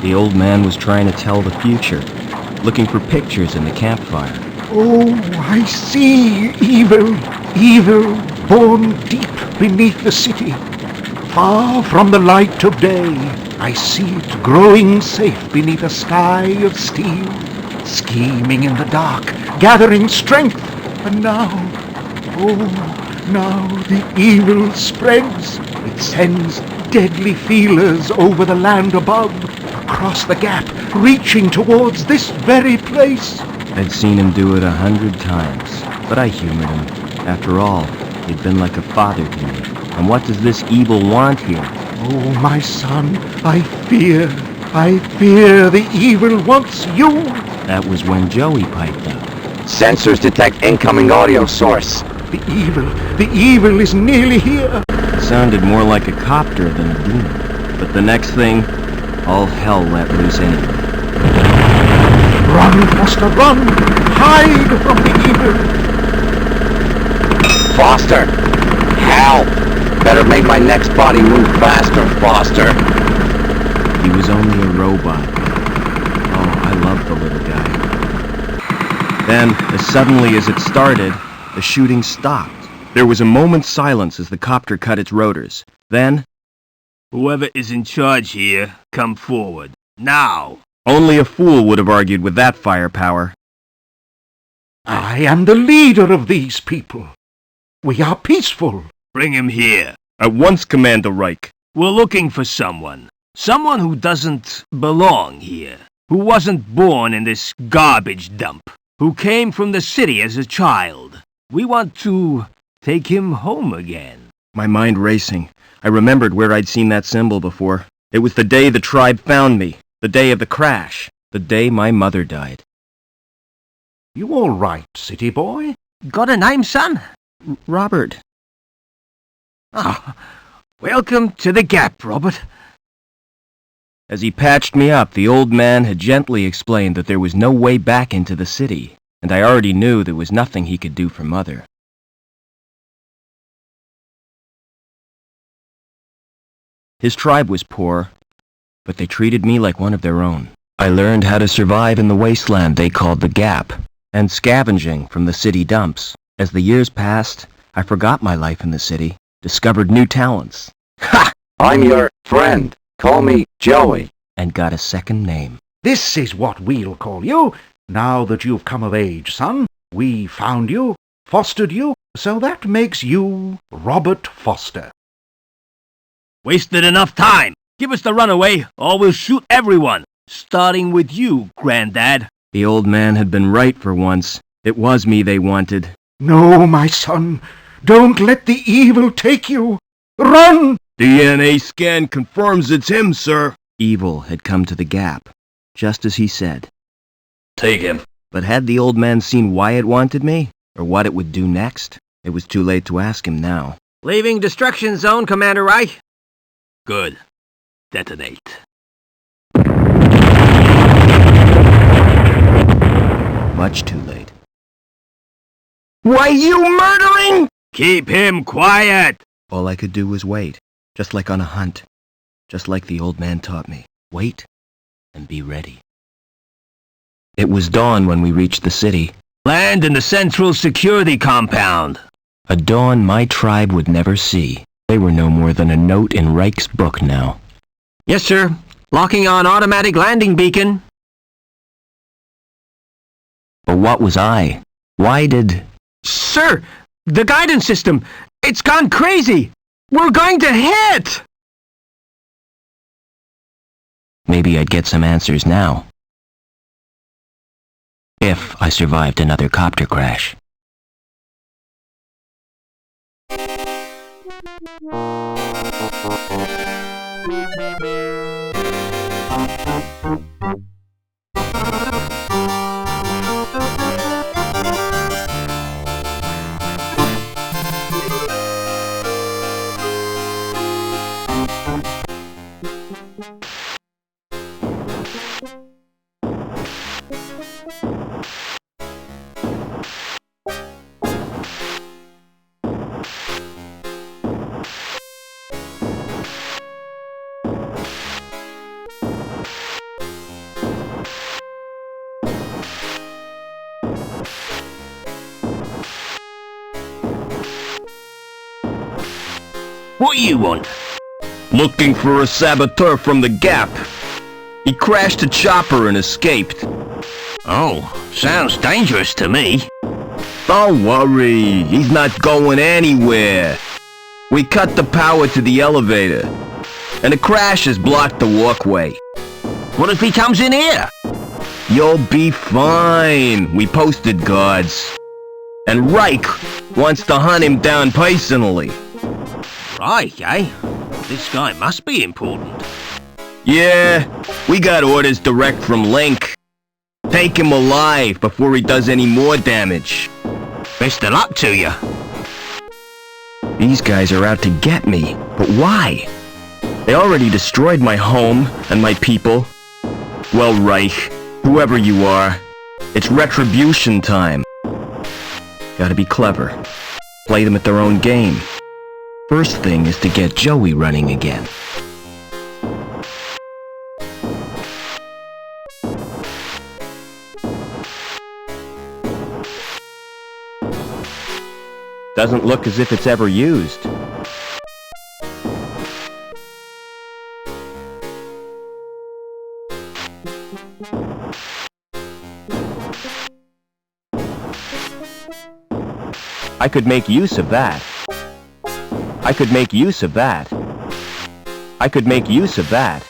The old man was trying to tell the future, looking for pictures in the campfire. Oh, I see evil, evil born deep beneath the city. Far from the light of day, I see it growing safe beneath a sky of steel, scheming in the dark, gathering strength. And now, oh, now the evil spreads. It sends deadly feelers over the land above, across the gap, reaching towards this very place. I'd seen him do it 100 times, but I humored him. After all, he'd been like a father to me. And what does this evil want here? Oh, my son, I fear the evil wants you. That was when Joey piped up. Sensors detect incoming audio source. The evil is nearly here. It sounded more like a copter than a demon. But the next thing, all hell let loose anyway. Run, Foster, run! Hide from the evil! Foster! Help! Better make my next body move faster, Foster. He was only a robot. Oh, I love the little guy. Then, as suddenly as it started, the shooting stopped. There was a moment's silence as the copter cut its rotors. Then, "Whoever is in charge here, come forward. Now!" only a fool would have argued with that firepower. I am the leader of these people. We are peaceful. Bring him here. At once, Commander Reich. We're looking for someone. Someone who doesn't belong here. Who wasn't born in this garbage dump. Who came from the city as a child. We want to take him home again. My mind racing. I remembered where I'd seen that symbol before. It was the day the tribe found me. The day of the crash. The day my mother died. You all right, city boy? Got a name, son? Robert. Ah, welcome to the Gap, Robert. As he patched me up, the old man had gently explained that there was no way back into the city, and I already knew there was nothing he could do for Mother. His tribe was poor, but they treated me like one of their own. I learned how to survive in the wasteland they called the Gap, and scavenging from the city dumps. As the years passed, I forgot my life in the city, discovered new talents. Ha! I'm your friend. Call me Joey. And got a second name. This is what we'll call you. Now that you've come of age, son, we found you, fostered you, so that makes you Robert Foster. Wasted enough time. Give us the runaway, or we'll shoot everyone. Starting with you, Granddad. The old man had been right for once. It was me they wanted. No, my son. Don't let the evil take you. Run! DNA scan confirms it's him, sir. Evil had come to the Gap, just as he said. Take him. But had the old man seen why it wanted me, or what it would do next? It was too late to ask him now. Leaving destruction zone, Commander Reich. Good. Detonate. Much too late. Why, you murdering? Keep him quiet! All I could do was wait, just like on a hunt. Just like the old man taught me. Wait and be ready. It was dawn when we reached the city. Land in the Central Security Compound. A dawn my tribe would never see. They were no more than a note in Reich's book now. Yes, sir. Locking on automatic landing beacon. But what was I? Why did... Sir, the guidance system, it's gone crazy. We're going to hit! Maybe I'd get some answers now. If I survived another copter crash. What you want? Looking for a saboteur from the Gap. He crashed a chopper and escaped. Oh, sounds dangerous to me. Don't worry, he's not going anywhere. We cut the power to the elevator, and the crash has blocked the walkway. What if he comes in here? You'll be fine. We posted guards. And Reich wants to hunt him down personally. Right, eh? This guy must be important. Yeah, we got orders direct from Link. Take him alive before he does any more damage. Best of luck to you. These guys are out to get me, but why? They already destroyed my home and my people. Well, Reich, whoever you are, it's retribution time. Gotta be clever. Play them at their own game. First thing is to get Joey running again. Doesn't look as if it's ever used. I could make use of that. I could make use of that. I could make use of that.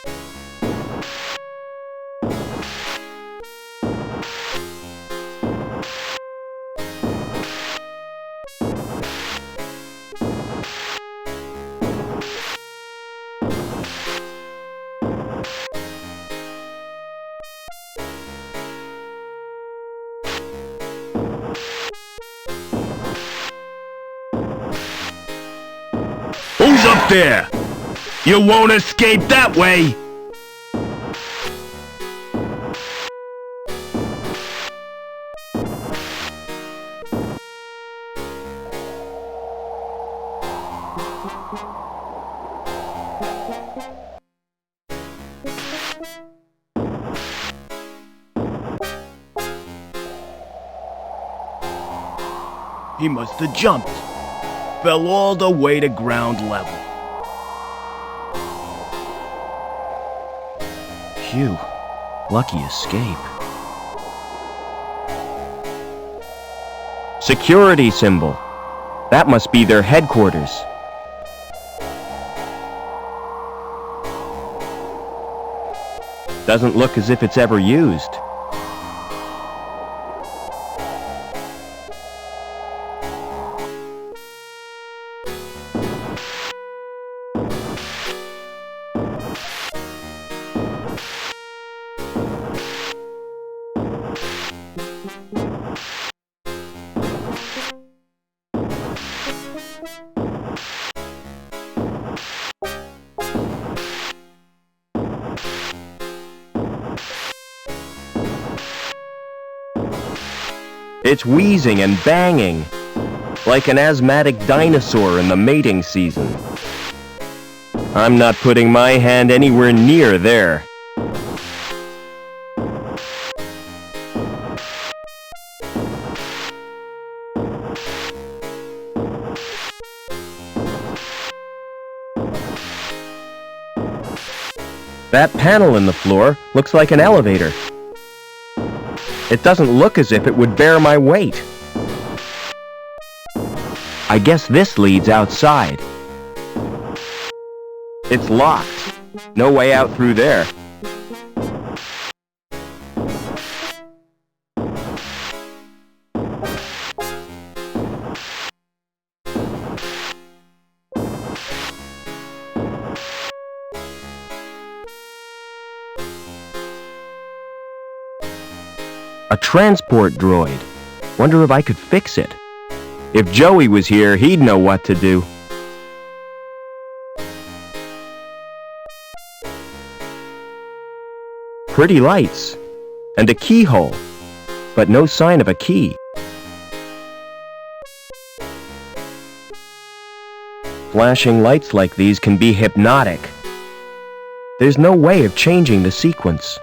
Who's up there? You won't escape that way! He must have jumped. Fell all the way to ground level. Phew. Lucky escape. Security symbol. That must be their headquarters. Doesn't look as if it's ever used. It's wheezing and banging, like an asthmatic dinosaur in the mating season. I'm not putting my hand anywhere near there. That panel in the floor looks like an elevator. It doesn't look as if it would bear my weight. I guess this leads outside. It's locked. No way out through there. A transport droid. Wonder if I could fix it. If Joey was here, he'd know what to do. Pretty lights. And a keyhole. But no sign of a key. Flashing lights like these can be hypnotic. There's no way of changing the sequence.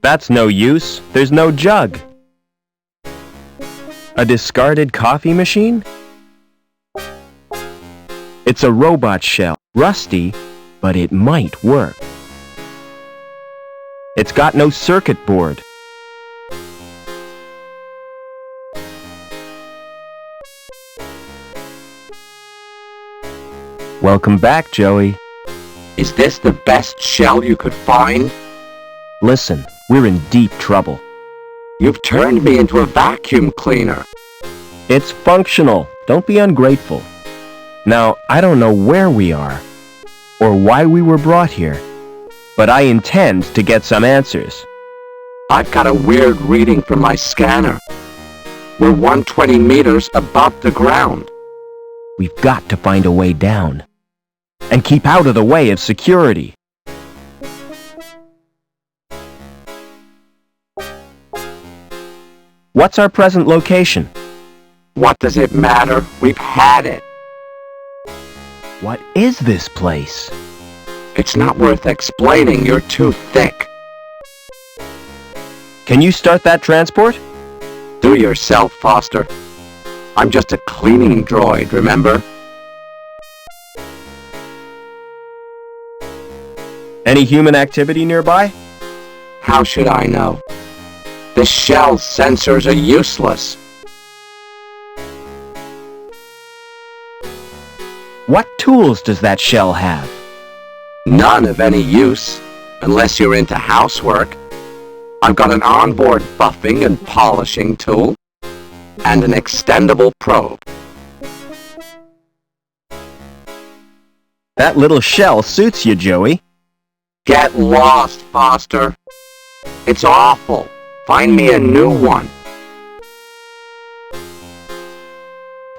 That's no use. There's no jug. A discarded coffee machine? It's a robot shell. Rusty, but it might work. It's got no circuit board. Welcome back, Joey. Is this the best shell you could find? Listen, we're in deep trouble. You've turned me into a vacuum cleaner. It's functional. Don't be ungrateful. Now, I don't know where we are, or why we were brought here, but I intend to get some answers. I've got a weird reading from my scanner. We're 120 meters above the ground. We've got to find a way down, and keep out of the way of security. What's our present location? What does it matter? We've had it. What is this place? It's not worth explaining. You're too thick. Can you start that transport? Do yourself, Foster. I'm just a cleaning droid, remember? Any human activity nearby? How should I know? The shell's sensors are useless. What tools does that shell have? None of any use, unless you're into housework. I've got an onboard buffing and polishing tool, and an extendable probe. That little shell suits you, Joey. Get lost, Foster. It's awful. Find me a new one.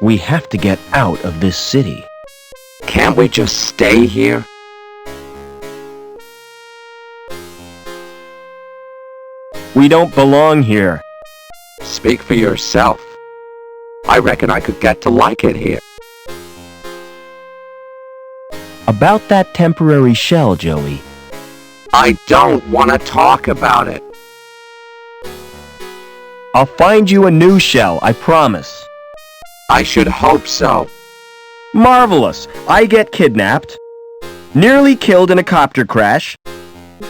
We have to get out of this city. Can't we just stay here? We don't belong here. Speak for yourself. I reckon I could get to like it here. About that temporary shell, Joey. I don't want to talk about it. I'll find you a new shell, I promise. I should hope so. Marvelous! I get kidnapped, nearly killed in a copter crash,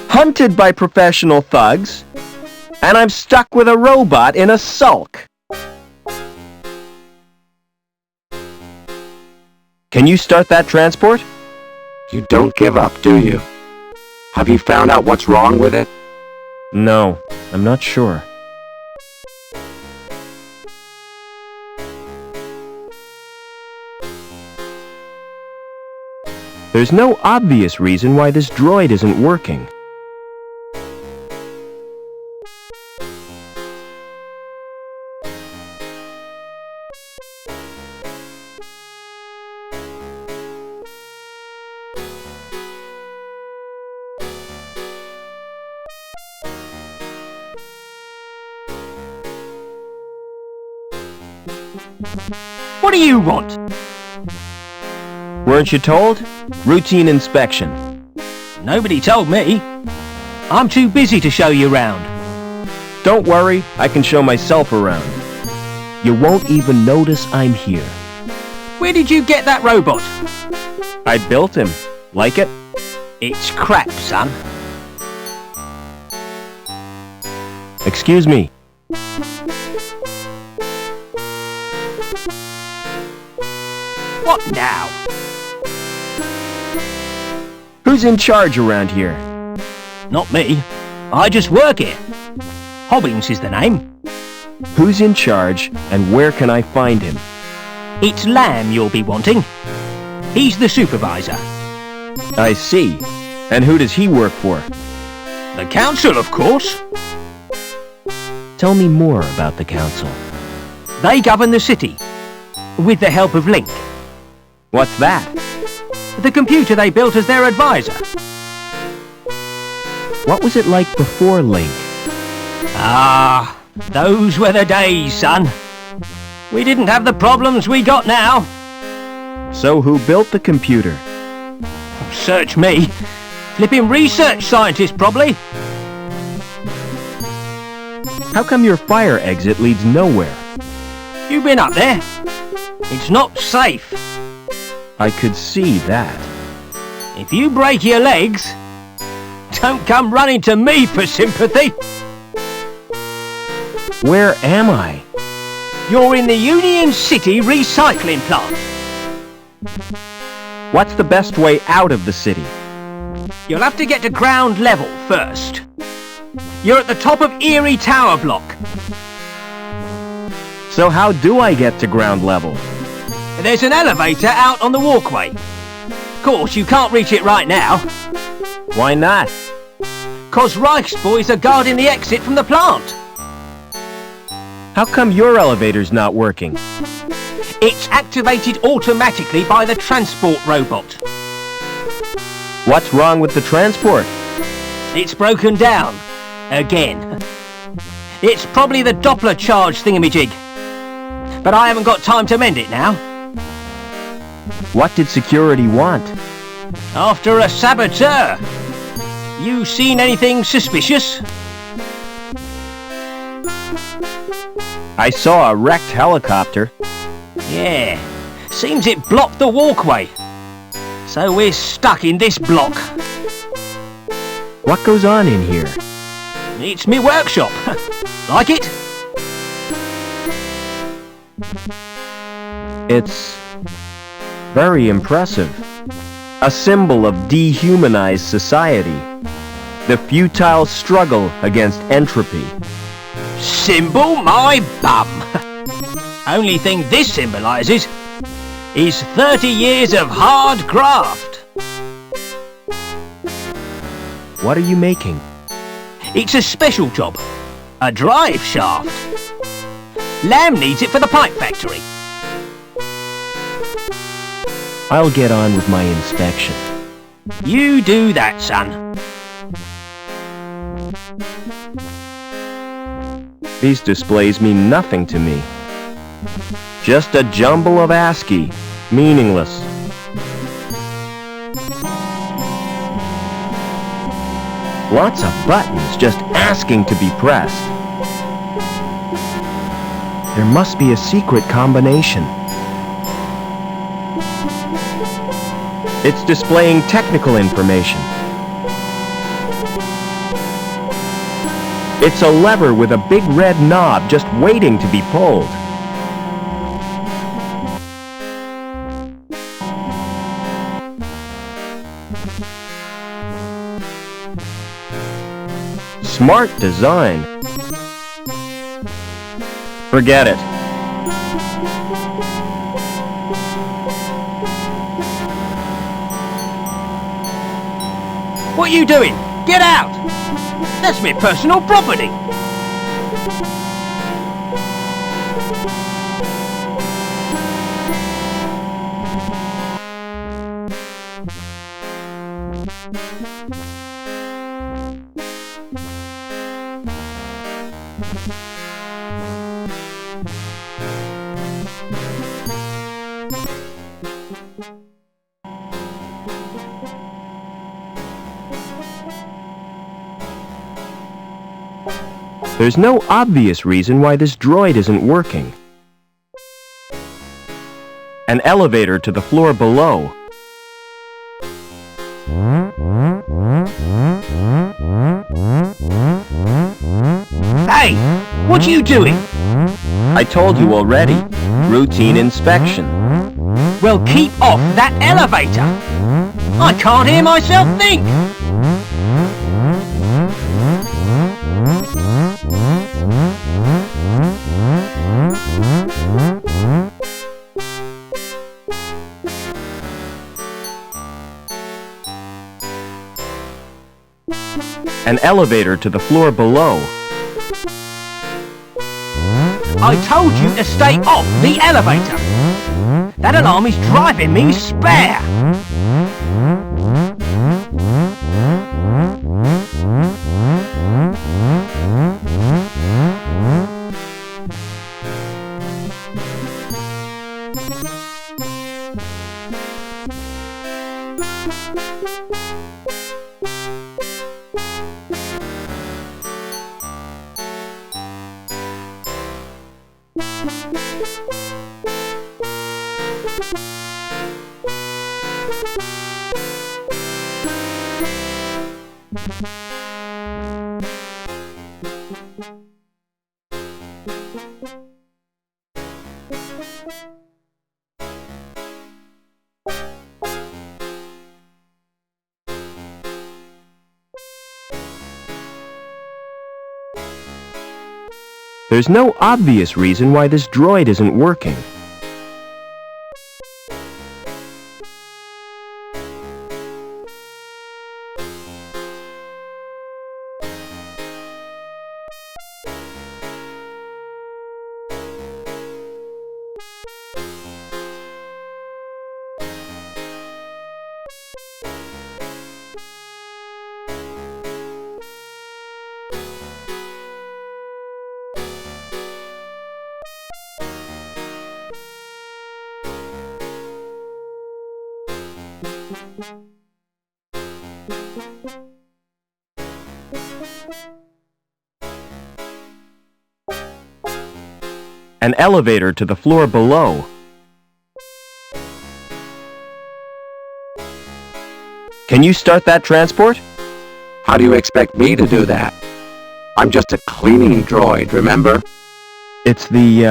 hunted by professional thugs, and I'm stuck with a robot in a sulk. Can you start that transport? You don't give up, do you? Have you found out what's wrong with it? No, I'm not sure. There's no obvious reason why this droid isn't working. What do you want? Weren't you told? Routine inspection. Nobody told me. I'm too busy to show you round. Don't worry, I can show myself around. You won't even notice I'm here. Where did you get that robot? I built him. Like it? It's crap, son. Excuse me. What now? Who's in charge around here? Not me. I just work here. Hobbins is the name. Who's in charge, and where can I find him? It's Lamb you'll be wanting. He's the supervisor. I see. And who does he work for? The council, of course. Tell me more about the council. They govern the city, with the help of Link, What's that? the computer they built as their advisor. What was it like before Link? Ah, those were the days, son. We didn't have the problems we got now. So who built the computer? Search me. Flipping research scientist, probably. How come your fire exit leads nowhere? You been up there? It's not safe. I could see that. If you break your legs, don't come running to me for sympathy. Where am I? You're in the Union City recycling plant. What's the best way out of the city? You'll have to get to ground level first. You're at the top of Erie Tower Block. So how do I get to ground level? There's an elevator out on the walkway. Of course, you can't reach it right now. Why not? 'Cause Reich's boys are guarding the exit from the plant. How come your elevator's not working? It's activated automatically by the transport robot. What's wrong with the transport? It's broken down. Again. It's probably the Doppler charge thingamajig. But I haven't got time to mend it now. What did security want? After a saboteur. You seen anything suspicious? I saw a wrecked helicopter. Yeah. Seems it blocked the walkway. So we're stuck in this block. What goes on in here? It's me workshop. Like it? It's very impressive. A symbol of dehumanized society. The futile struggle against entropy. Symbol my bum. Only thing this symbolises is 30 years of hard graft. What are you making? It's a special job. A drive shaft. Lamb needs it for the pipe factory. I'll get on with my inspection. You do that, son. These displays mean nothing to me. Just a jumble of ASCII. Meaningless. Lots of buttons just asking to be pressed. There must be a secret combination. It's displaying technical information. It's a lever with a big red knob just waiting to be pulled. Smart design. Forget it. What are you doing? Get out! That's my personal property. There's no obvious reason why this droid isn't working. An elevator to the floor below. Hey, what are you doing? I told you already. Routine inspection. Well, keep off that elevator. I can't hear myself think. An elevator to the floor below. I told you to stay off the elevator. That alarm is driving me spare. There's no obvious reason why this droid isn't working. An elevator to the floor below. Can you start that transport? How do you expect me to do that? I'm just a cleaning droid, remember? It's the,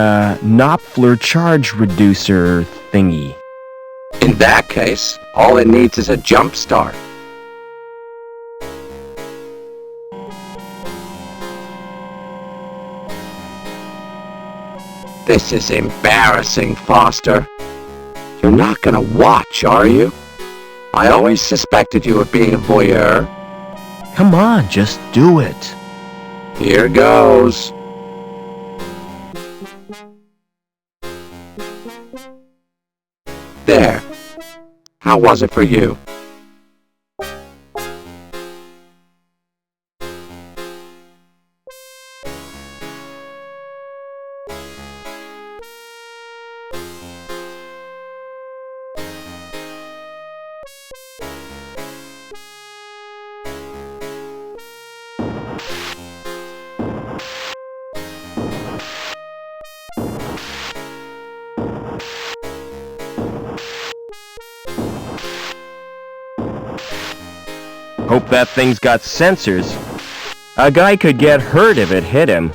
Knopfler charge reducer thingy. In that case, all it needs is a jump start. This is embarrassing, Foster. You're not gonna watch, are you? I always suspected you of being a voyeur. Come on, just do it. Here goes. There. How was it for you? Hope that thing's got sensors. A guy could get hurt if it hit him.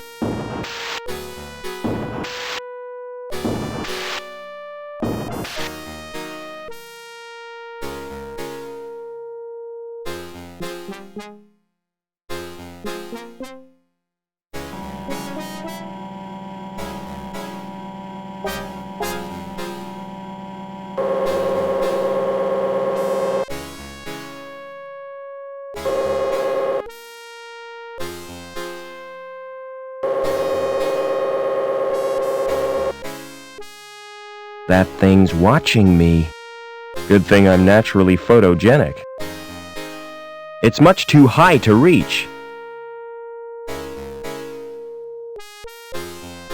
That thing's watching me. Good thing I'm naturally photogenic. It's much too high to reach.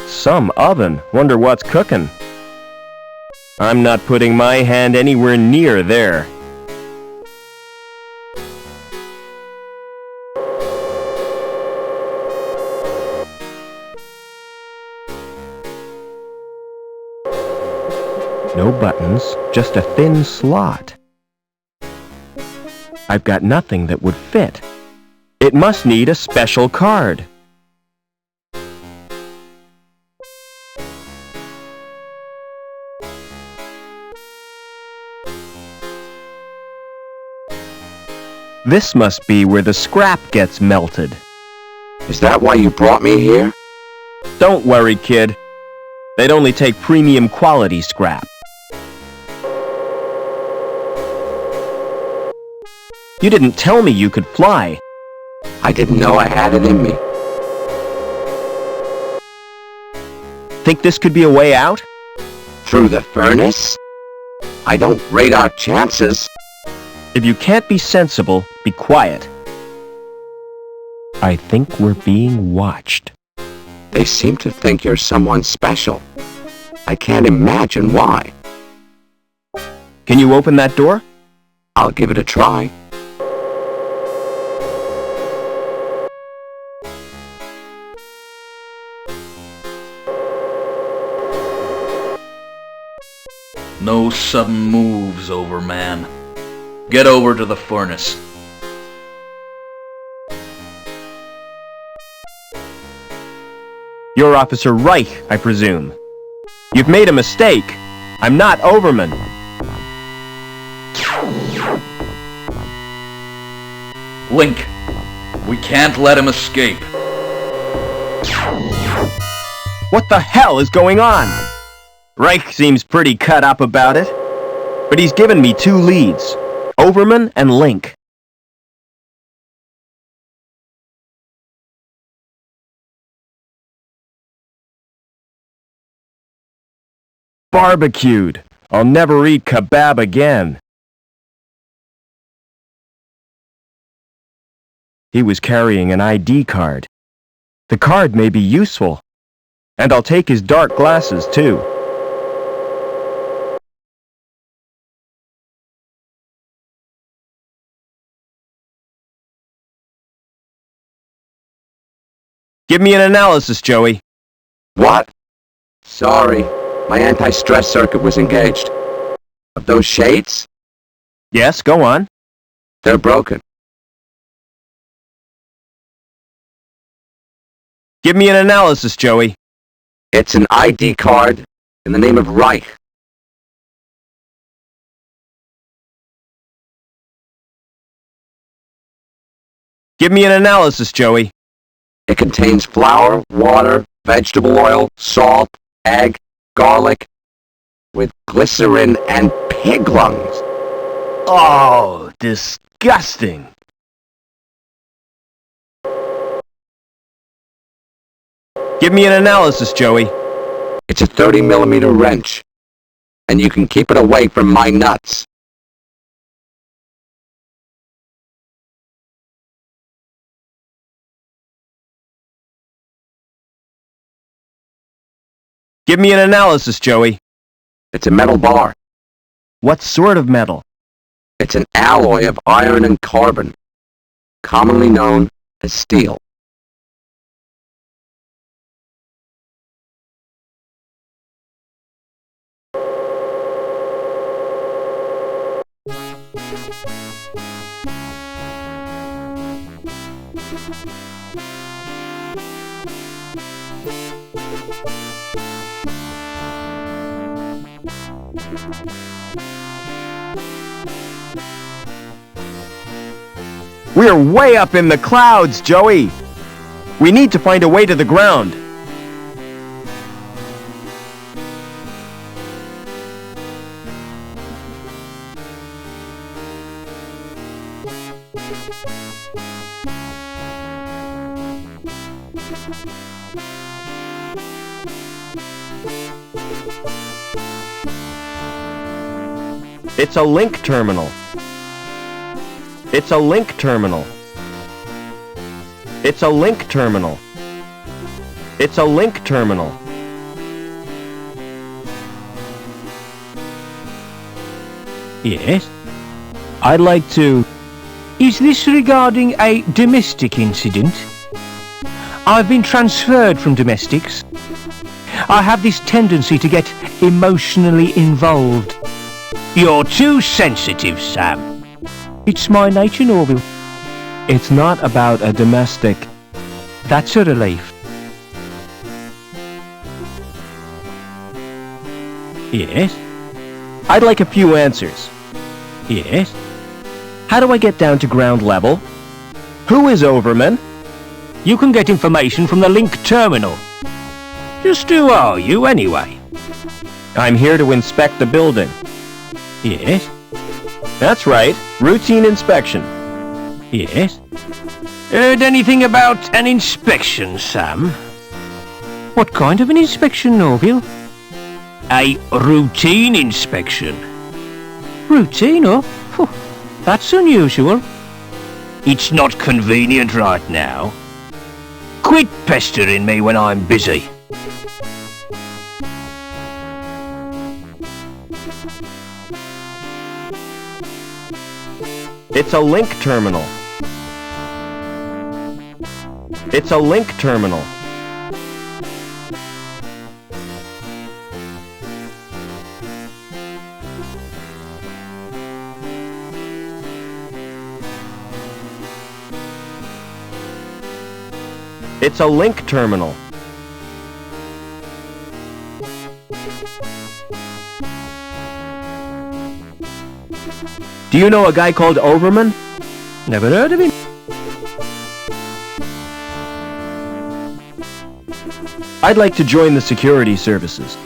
Some oven. Wonder what's cooking. I'm not putting my hand anywhere near there. No buttons, just a thin slot. I've got nothing that would fit. It must need a special card. This must be where the scrap gets melted. Is that why you brought me here? Don't worry, kid. They'd only take premium quality scrap. You didn't tell me you could fly. I didn't know I had it in me. Think this could be a way out? Through the furnace? I don't rate our chances. If you can't be sensible, be quiet. I think we're being watched. They seem to think you're someone special. I can't imagine why. Can you open that door? I'll give it a try. No sudden moves, Overman. Get over to the furnace. You're Officer Reich, I presume. You've made a mistake. I'm not Overman. Link, we can't let him escape. What the hell is going on? Reich seems pretty cut up about it. But he's given me 2 leads. Overman and Link. Barbecued. I'll never eat kebab again. He was carrying an ID card. The card may be useful. And I'll take his dark glasses, too. Give me an analysis, Joey. What? Sorry, my anti-stress circuit was engaged. Of those shades? Yes, go on. They're broken. Give me an analysis, Joey. It's an ID card in the name of Reich. Give me an analysis, Joey. It contains flour, water, vegetable oil, salt, egg, garlic, with glycerin and pig lungs. Oh, disgusting. Give me an analysis, Joey. It's a 30-millimeter wrench, and you can keep it away from my nuts. Give me an analysis, Joey. It's a metal bar. What sort of metal? It's an alloy of iron and carbon, commonly known as steel. We're way up in the clouds, Joey. We need to find a way to the ground. It's a link terminal. It's a link terminal. It's a link terminal. It's a link terminal. Yes? I'd like to... Is this regarding a domestic incident? I've been transferred from domestics. I have this tendency to get emotionally involved. You're too sensitive, Sam. It's my nature, Norville. It's not about a domestic. That's a relief. Yes? I'd like a few answers. Yes? How do I get down to ground level? Who is Overman? You can get information from the link terminal. Just who are you, anyway? I'm here to inspect the building. Yes? That's right. Routine inspection. Yes? Heard anything about an inspection, Sam? What kind of an inspection, Norville? A routine inspection. Routine, oh? Phew, that's unusual. It's not convenient right now. Quit pestering me when I'm busy. It's a link terminal. It's a link terminal. It's a link terminal. Do you know a guy called Overman? Never heard of him. I'd like to join the security services.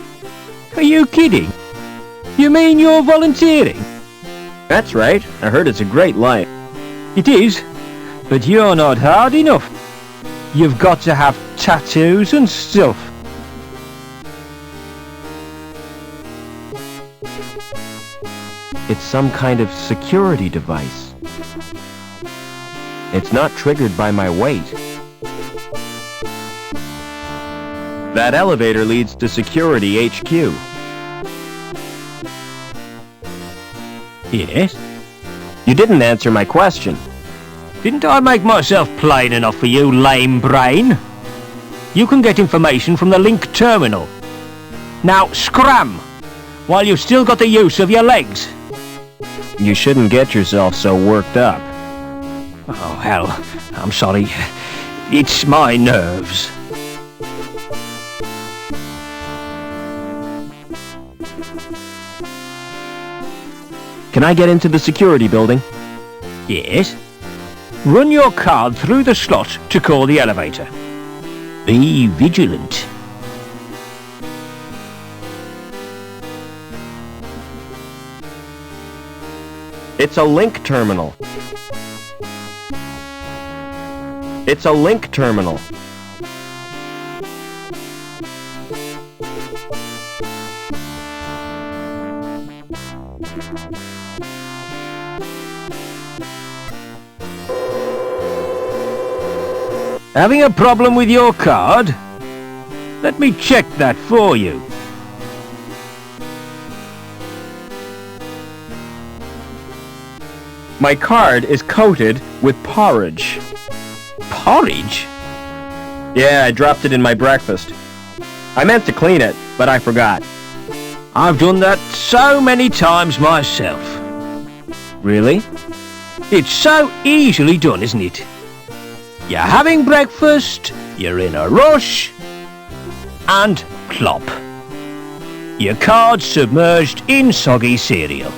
Are you kidding? You mean you're volunteering? That's right. I heard it's a great life. It is, but you're not hard enough. You've got to have tattoos and stuff. It's some kind of security device. It's not triggered by my weight. That elevator leads to Security HQ. Yes? You didn't answer my question. Didn't I make myself plain enough for you, lame brain? You can get information from the link terminal. Now scram, while you've still got the use of your legs. You shouldn't get yourself so worked up. Oh, hell, I'm sorry. It's my nerves. Can I get into the security building? Yes? Run your card through the slot to call the elevator. Be vigilant. It's a link terminal. It's a link terminal. Having a problem with your card? Let me check that for you. My card is coated with porridge. Porridge? Yeah, I dropped it in my breakfast. I meant to clean it, but I forgot. I've done that so many times myself. Really? It's so easily done, isn't it? You're having breakfast, you're in a rush, and plop. Your card's submerged in soggy cereal.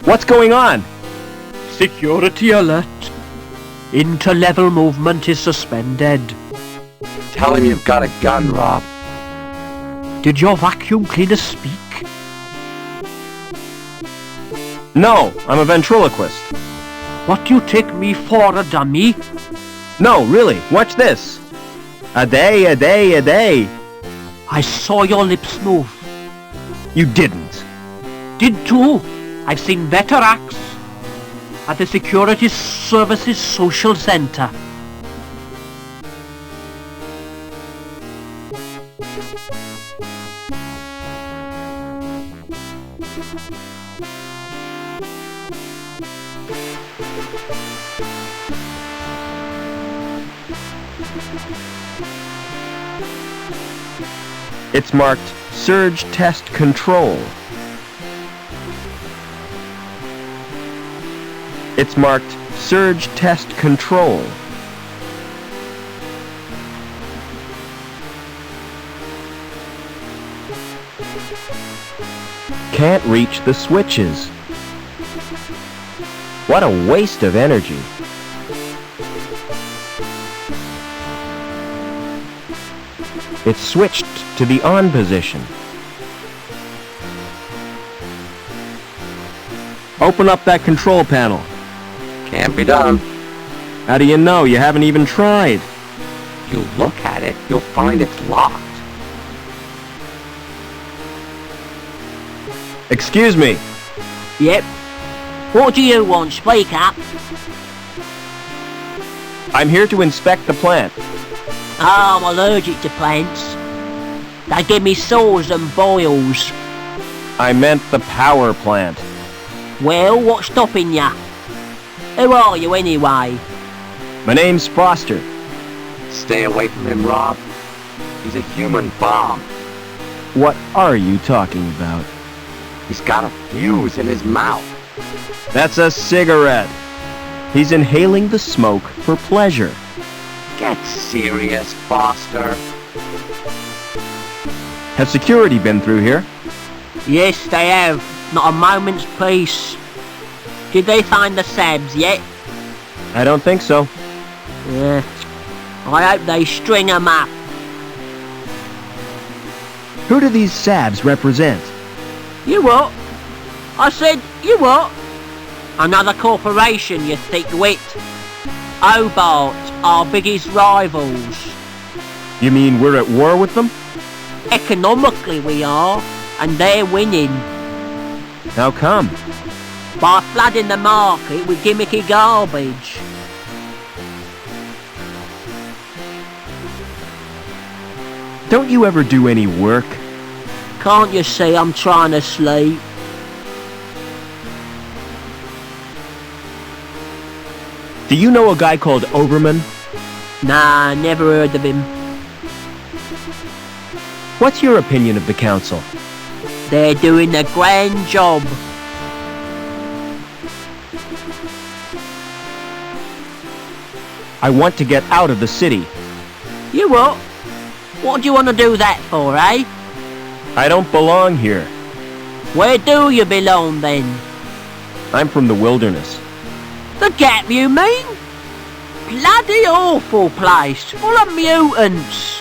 What's going on? Security alert. Interlevel movement is suspended. Tell him you've got a gun, Rob. Did your vacuum cleaner speak? No, I'm a ventriloquist. What do you take me for, a dummy? No, really, watch this. A day, a day, a day. I saw your lips move. You didn't. Did too. I've seen better acts at the Security Services Social Centre. It's marked Surge Test Control. It's marked Surge Test Control. Can't reach the switches. What a waste of energy. It's switched to the on position. Open up that control panel. Can't be done. How do you know? You haven't even tried. You look at it, you'll find it's locked. Excuse me. Yep. What do you want? Speak up. I'm here to inspect the plant. I'm allergic to plants. They give me sores and boils. I meant the power plant. Well, what's stopping ya? Who are you anyway? My name's Foster. Stay away from him, Rob. He's a human bomb. What are you talking about? He's got a fuse in his mouth. That's a cigarette. He's inhaling the smoke for pleasure. Get serious, Foster. Has security been through here? Yes, they have. Not a moment's peace. Did they find the Sabs yet? I don't think so. Yeah. I hope they string 'em up. Who do these Sabs represent? You what? I said, you what? Another corporation, you thick wit. Hobart, our biggest rivals. You mean we're at war with them? Economically we are, and they're winning. How come? By flooding the market with gimmicky garbage. Don't you ever do any work? Can't you see I'm trying to sleep? Do you know a guy called Overman? Nah, never heard of him. What's your opinion of the council? They're doing a grand job. I want to get out of the city. You what? What do you want to do that for, eh? I don't belong here. Where do you belong then? I'm from the wilderness. The Gap, you mean? Bloody awful place, full of mutants.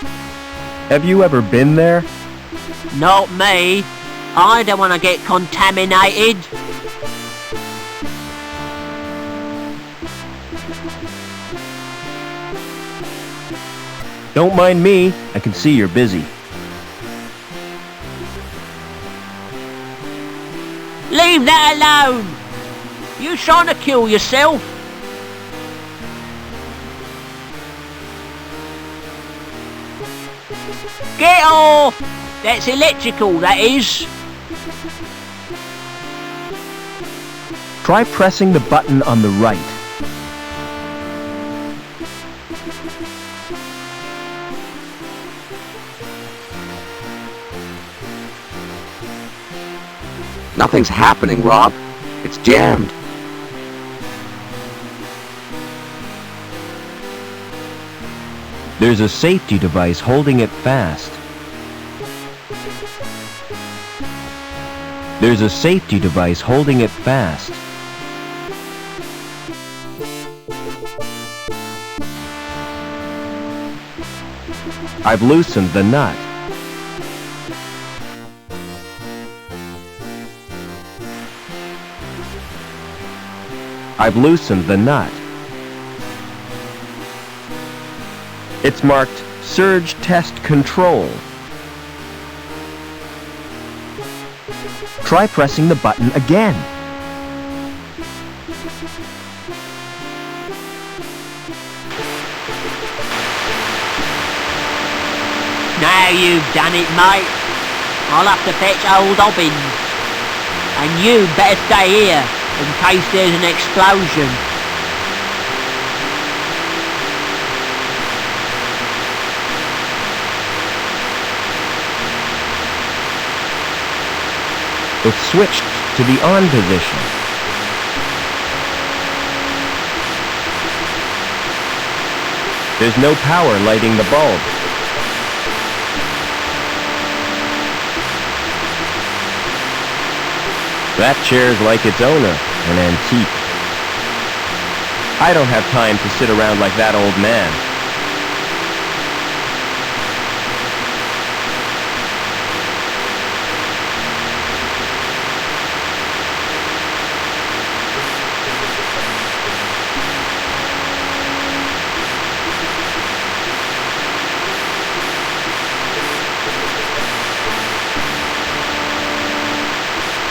Have you ever been there? Not me. I don't want to get contaminated. Don't mind me. I can see you're busy. Leave that alone. You trying to kill yourself? Get off! That's electrical, that is. Try pressing the button on the right. Nothing's happening, Rob. It's jammed. There's a safety device holding it fast. There's a safety device holding it fast. I've loosened the nut. I've loosened the nut. It's marked Surge Test Control. Try pressing the button again. Now you've done it, mate. I'll have to fetch old Hobbins. And you better stay here in case there's an explosion. It's switched to the on position. There's no power lighting the bulb. That chair's like its owner, an antique. I don't have time to sit around like that old man.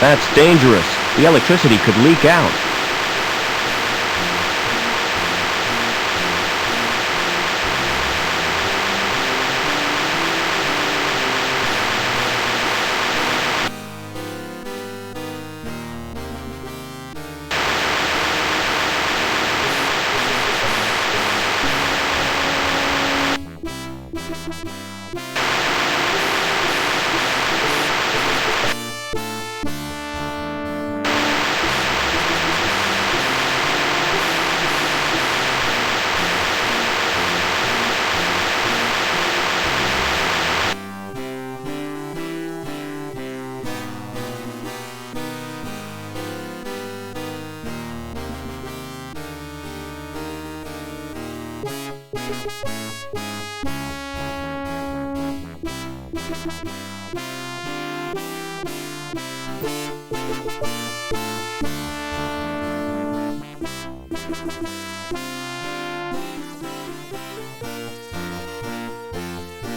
That's dangerous. The electricity could leak out.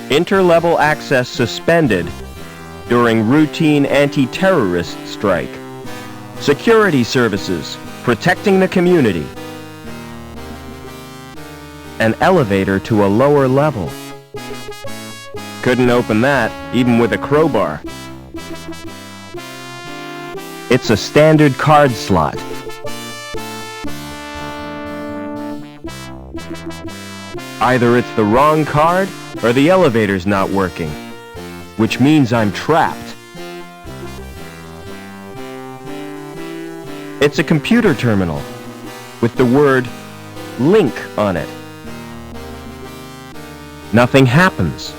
Interlevel access suspended during routine anti-terrorist strike. Security services, protecting the community. An elevator to a lower level. Couldn't open that, even with a crowbar. It's a standard card slot. Either it's the wrong card, or the elevator's not working, which means I'm trapped. It's a computer terminal with the word link on it. Nothing happens.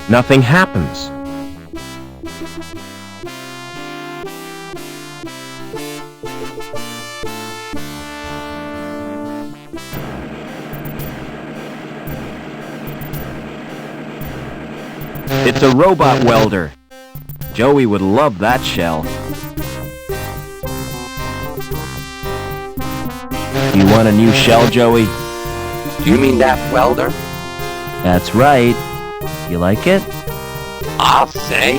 Nothing happens. It's a robot welder. Joey would love that shell. You want a new shell, Joey? Do you mean that welder? That's right. You like it? I'll say.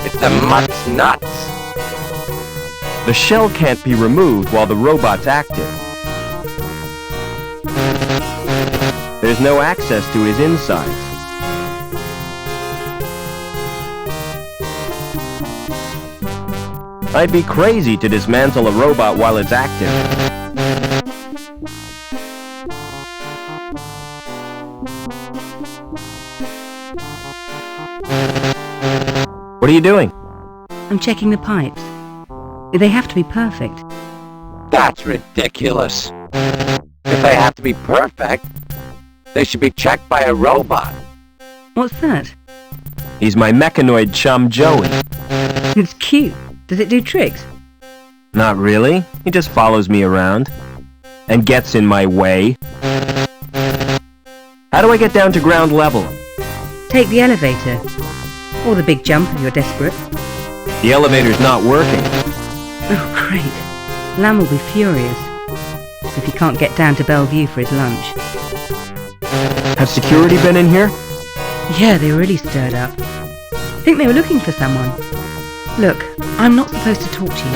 It's the mutt's nuts. The shell can't be removed while the robot's active. There's no access to his insides. I'd be crazy to dismantle a robot while it's active. What are you doing? I'm checking the pipes. They have to be perfect. That's ridiculous. If they have to be perfect, they should be checked by a robot. What's that? He's my mechanoid chum, Joey. It's cute. Does it do tricks? Not really. He just follows me around. And gets in my way. How do I get down to ground level? Take the elevator. Or the big jump if you're desperate. The elevator's not working. Oh, great. Lamb will be furious if he can't get down to Bellevue for his lunch. Has security been in here? Yeah, they were really stirred up. Think they were looking for someone. Look, I'm not supposed to talk to you.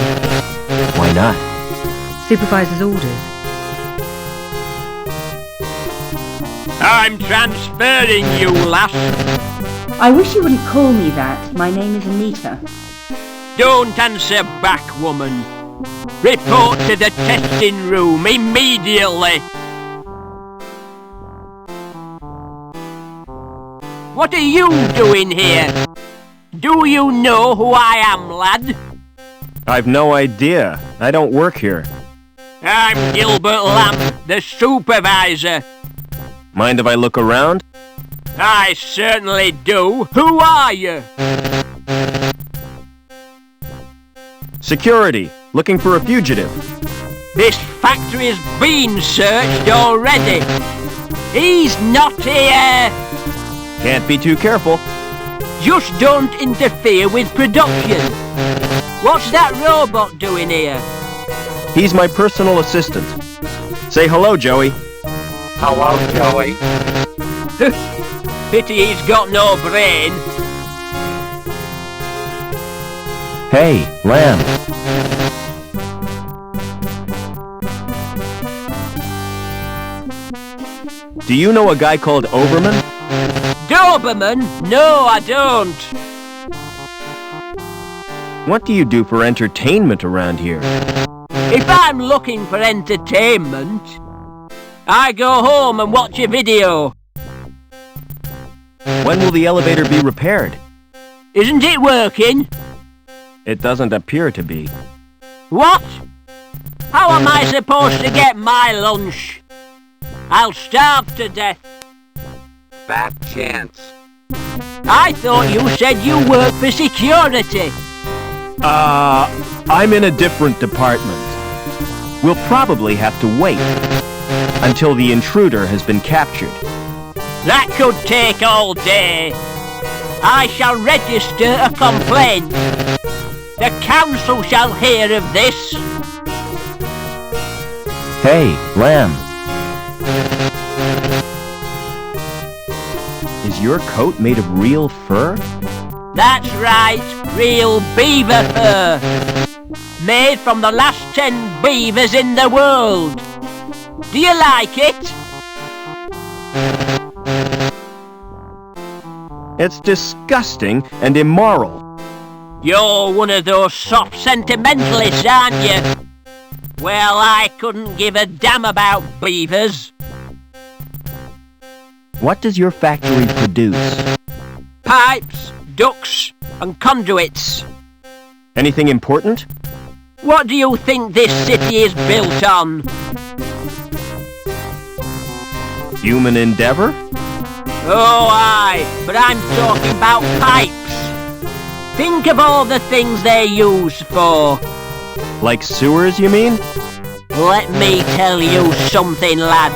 Why not? Supervisor's orders. I'm transferring you, lass. I wish you wouldn't call me that. My name is Anita. Don't answer back, woman. Report to the testing room immediately. What are you doing here? Do you know who I am, lad? I've no idea. I don't work here. I'm Gilbert Lamb, the supervisor. Mind if I look around? I certainly do. Who are you? Security. Looking for a fugitive. This factory's been searched already. He's not here. Can't be too careful. Just don't interfere with production. What's that robot doing here? He's my personal assistant. Say hello, Joey. Hello, Joey. Pity he's got no brain. Hey, Lamb. Do you know a guy called Overman? Doberman? No, I don't. What do you do for entertainment around here? If I'm looking for entertainment, I go home and watch a video. When will the elevator be repaired? Isn't it working? It doesn't appear to be. What? How am I supposed to get my lunch? I'll starve to death. Fat chance. I thought you said you worked for security. I'm in a different department. We'll probably have to wait. until the intruder has been captured. That could take all day. I shall register a complaint. The council shall hear of this. Hey, Lamb. Is your coat made of real fur? That's right, real beaver fur. Made from the last 10 beavers in the world. Do you like it? It's disgusting and immoral. You're one of those soft sentimentalists, aren't you? Well, I couldn't give a damn about beavers. What does your factory produce? Pipes, ducts, and conduits. Anything important? What do you think this city is built on? Human endeavor? Oh, aye, but I'm talking about pipes. Think of all the things they're used for. Like sewers, you mean? Let me tell you something, lad.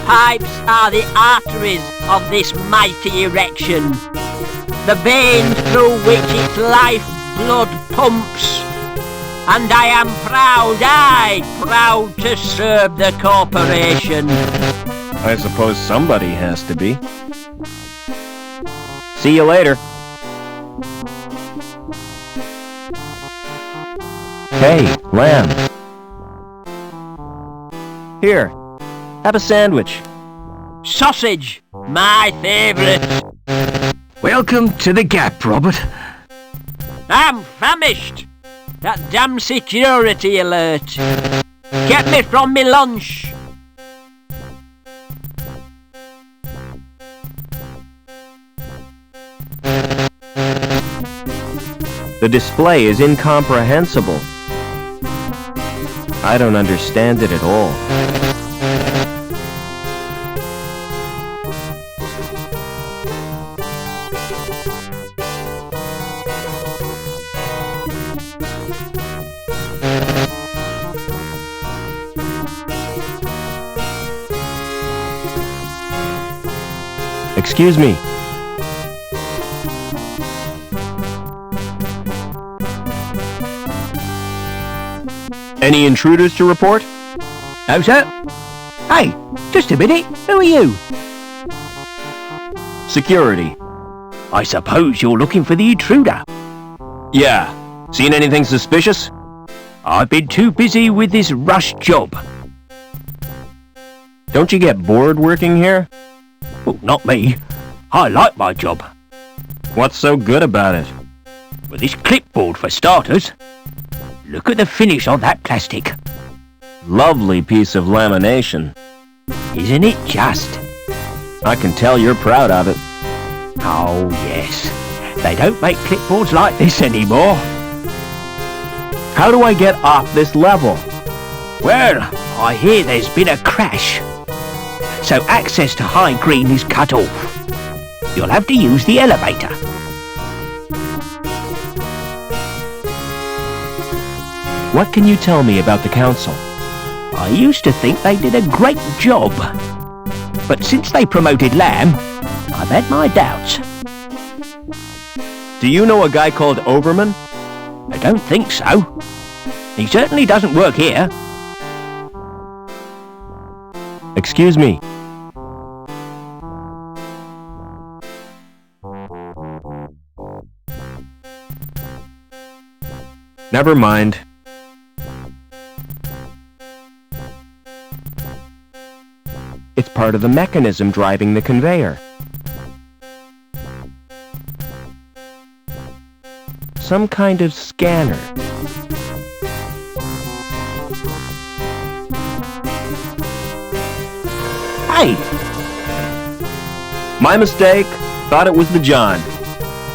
Pipes are the arteries of this mighty erection. The veins through which its lifeblood pumps. And I am proud to serve the corporation. I suppose somebody has to be. See you later. Hey, Lamb. Here, have a sandwich. Sausage, my favourite. Welcome to the Gap, Robert. I'm famished. That damn security alert kept me from me lunch. The display is incomprehensible. I don't understand it at all. Excuse me. Any intruders to report? Oh, sir? Hey, just a minute. Who are you? Security. I suppose you're looking for the intruder. Yeah. Seen anything suspicious? I've been too busy with this rush job. Don't you get bored working here? Well, not me. I like my job. What's so good about it? With this clipboard for starters. Look at the finish on that plastic. Lovely piece of lamination. Isn't it just? I can tell you're proud of it. Oh, yes. They don't make clipboards like this anymore. How do I get off this level? Well, I hear there's been a crash. So access to High Green is cut off. You'll have to use the elevator. What can you tell me about the council? I used to think they did a great job. But since they promoted Lamb, I've had my doubts. Do you know a guy called Overman? I don't think so. He certainly doesn't work here. Excuse me. Never mind. It's part of the mechanism driving the conveyor. Some kind of scanner. Hey! My mistake. Thought it was the John.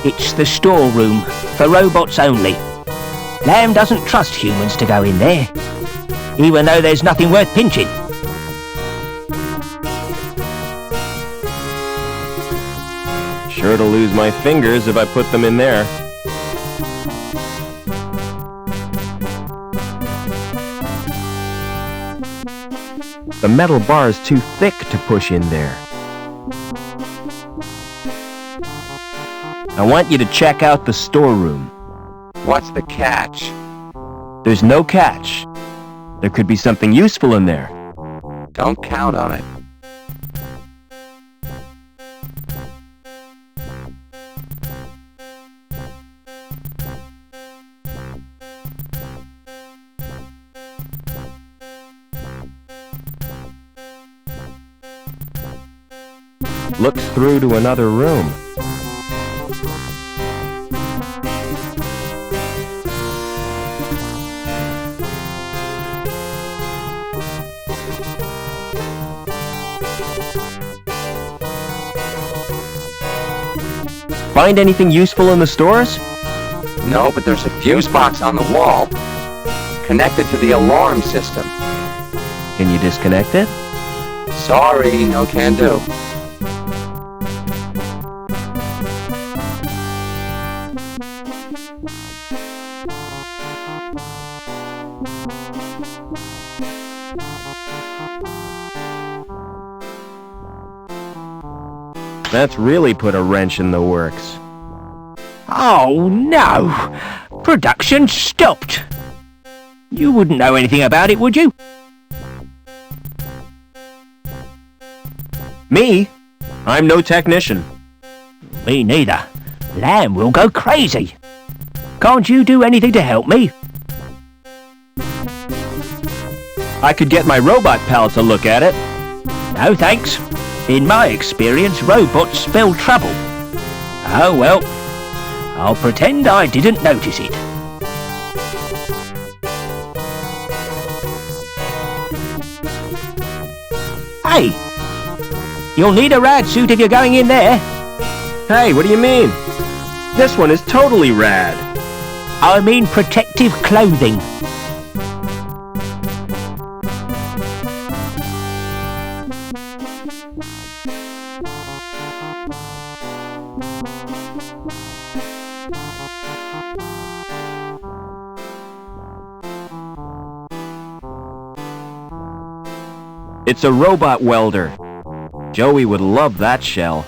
It's the storeroom, for robots only. Lamb doesn't trust humans to go in there, even though there's nothing worth pinching. Sure to lose my fingers if I put them in there. The metal bar is too thick to push in there. I want you to check out the storeroom. What's the catch? There's no catch. There could be something useful in there. Don't count on it. Looks through to another room. Find anything useful in the stores? No, but there's a fuse box on the wall, connected to the alarm system. Can you disconnect it? Sorry, no can do. That's really put a wrench in the works. Oh, no! Production stopped! You wouldn't know anything about it, would you? Me? I'm no technician. Me neither. Lamb will go crazy. Can't you do anything to help me? I could get my robot pal to look at it. No thanks. In my experience, robots spell trouble. Oh well. I'll pretend I didn't notice it. Hey! You'll need a rad suit if you're going in there. Hey, what do you mean? This one is totally rad. I mean protective clothing. It's a robot welder. Joey would love that shell.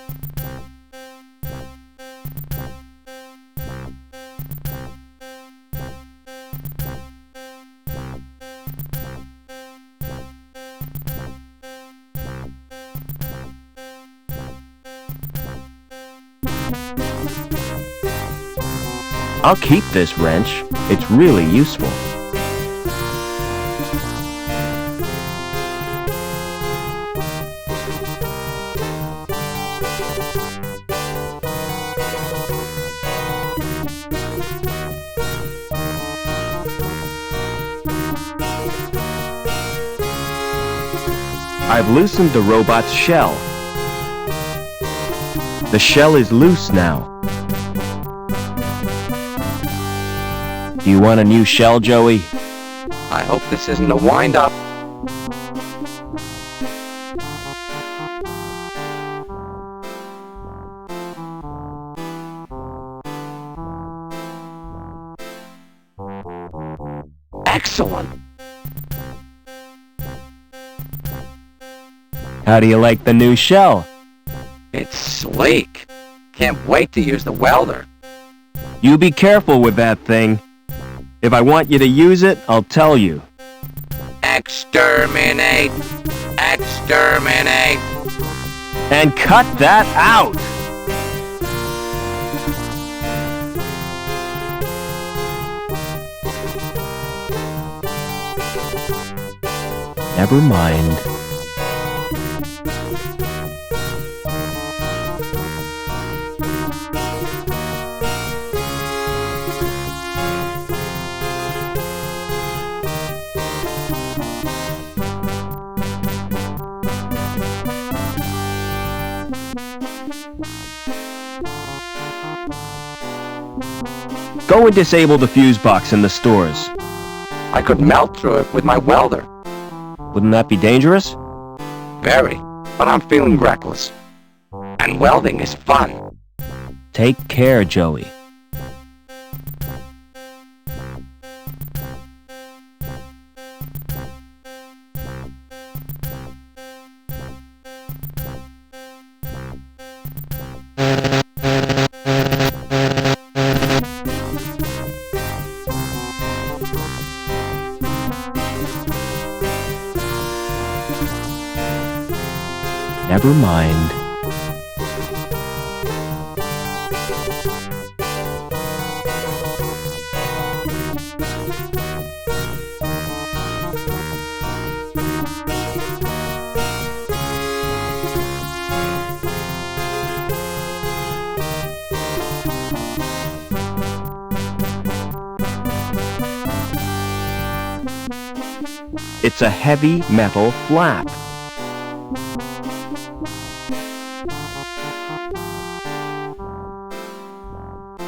I'll keep this wrench. It's really useful. I've loosened the robot's shell. The shell is loose now. Do you want a new shell, Joey? I hope this isn't a wind-up. Excellent! How do you like the new shell? It's sleek. Can't wait to use the welder. You be careful with that thing. If I want you to use it, I'll tell you. Exterminate! Exterminate! And cut that out! Never mind. Go and disable the fuse box in the stores. I could melt through it with my welder. Wouldn't that be dangerous? Very, but I'm feeling reckless. And welding is fun. Take care, Joey. Never mind. It's a heavy metal flap.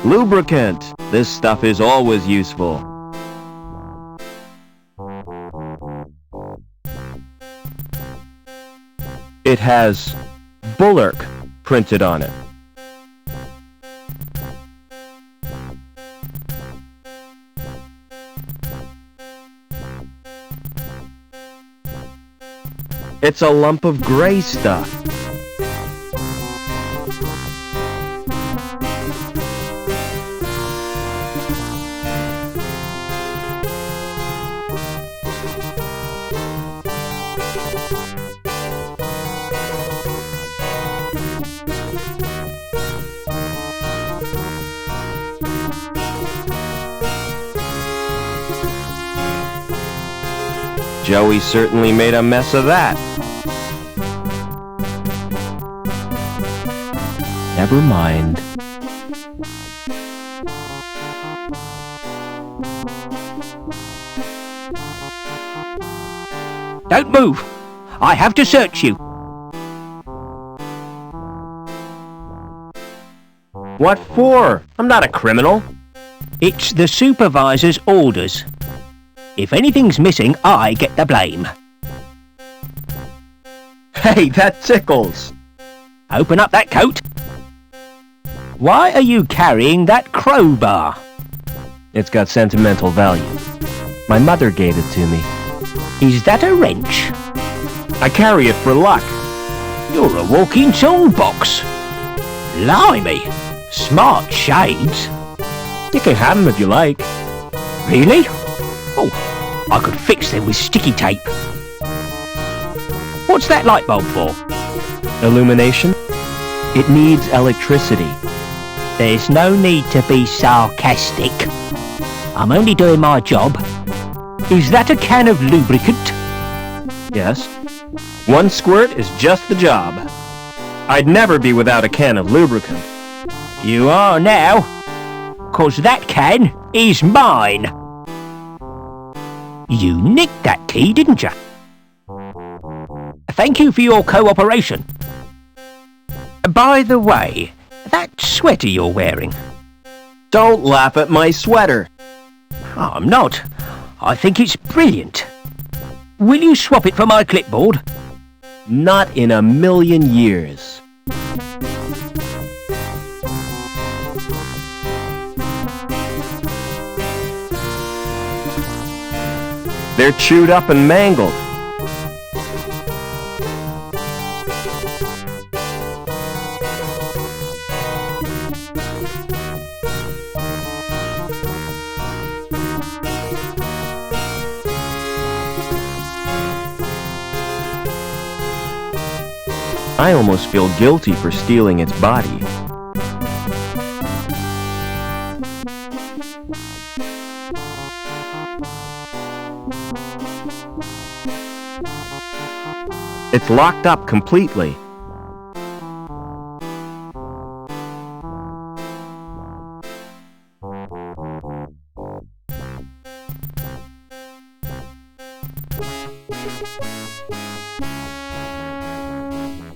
Lubricant. This stuff is always useful. It has Bulwark printed on it. It's a lump of gray stuff. Joey certainly made a mess of that. Never mind. Don't move! I have to search you. What for? I'm not a criminal. It's the supervisor's orders. If anything's missing, I get the blame. Hey, that tickles. Open up that coat. Why are you carrying that crowbar? It's got sentimental value. My mother gave it to me. Is that a wrench? I carry it for luck. You're a walking toolbox. Blimey, smart shades. You can have them if you like. Really? Oh, I could fix them with sticky tape. What's that light bulb for? Illumination? It needs electricity. There's no need to be sarcastic. I'm only doing my job. Is that a can of lubricant? Yes. One squirt is just the job. I'd never be without a can of lubricant. You are now. 'Cause that can is mine. You nicked that key, didn't you? Thank you for your cooperation. By the way, that sweater you're wearing. Don't laugh at my sweater. I'm not. I think it's brilliant. Will you swap it for my clipboard? Not in a million years. They're chewed up and mangled. I almost feel guilty for stealing its body. It's locked up completely.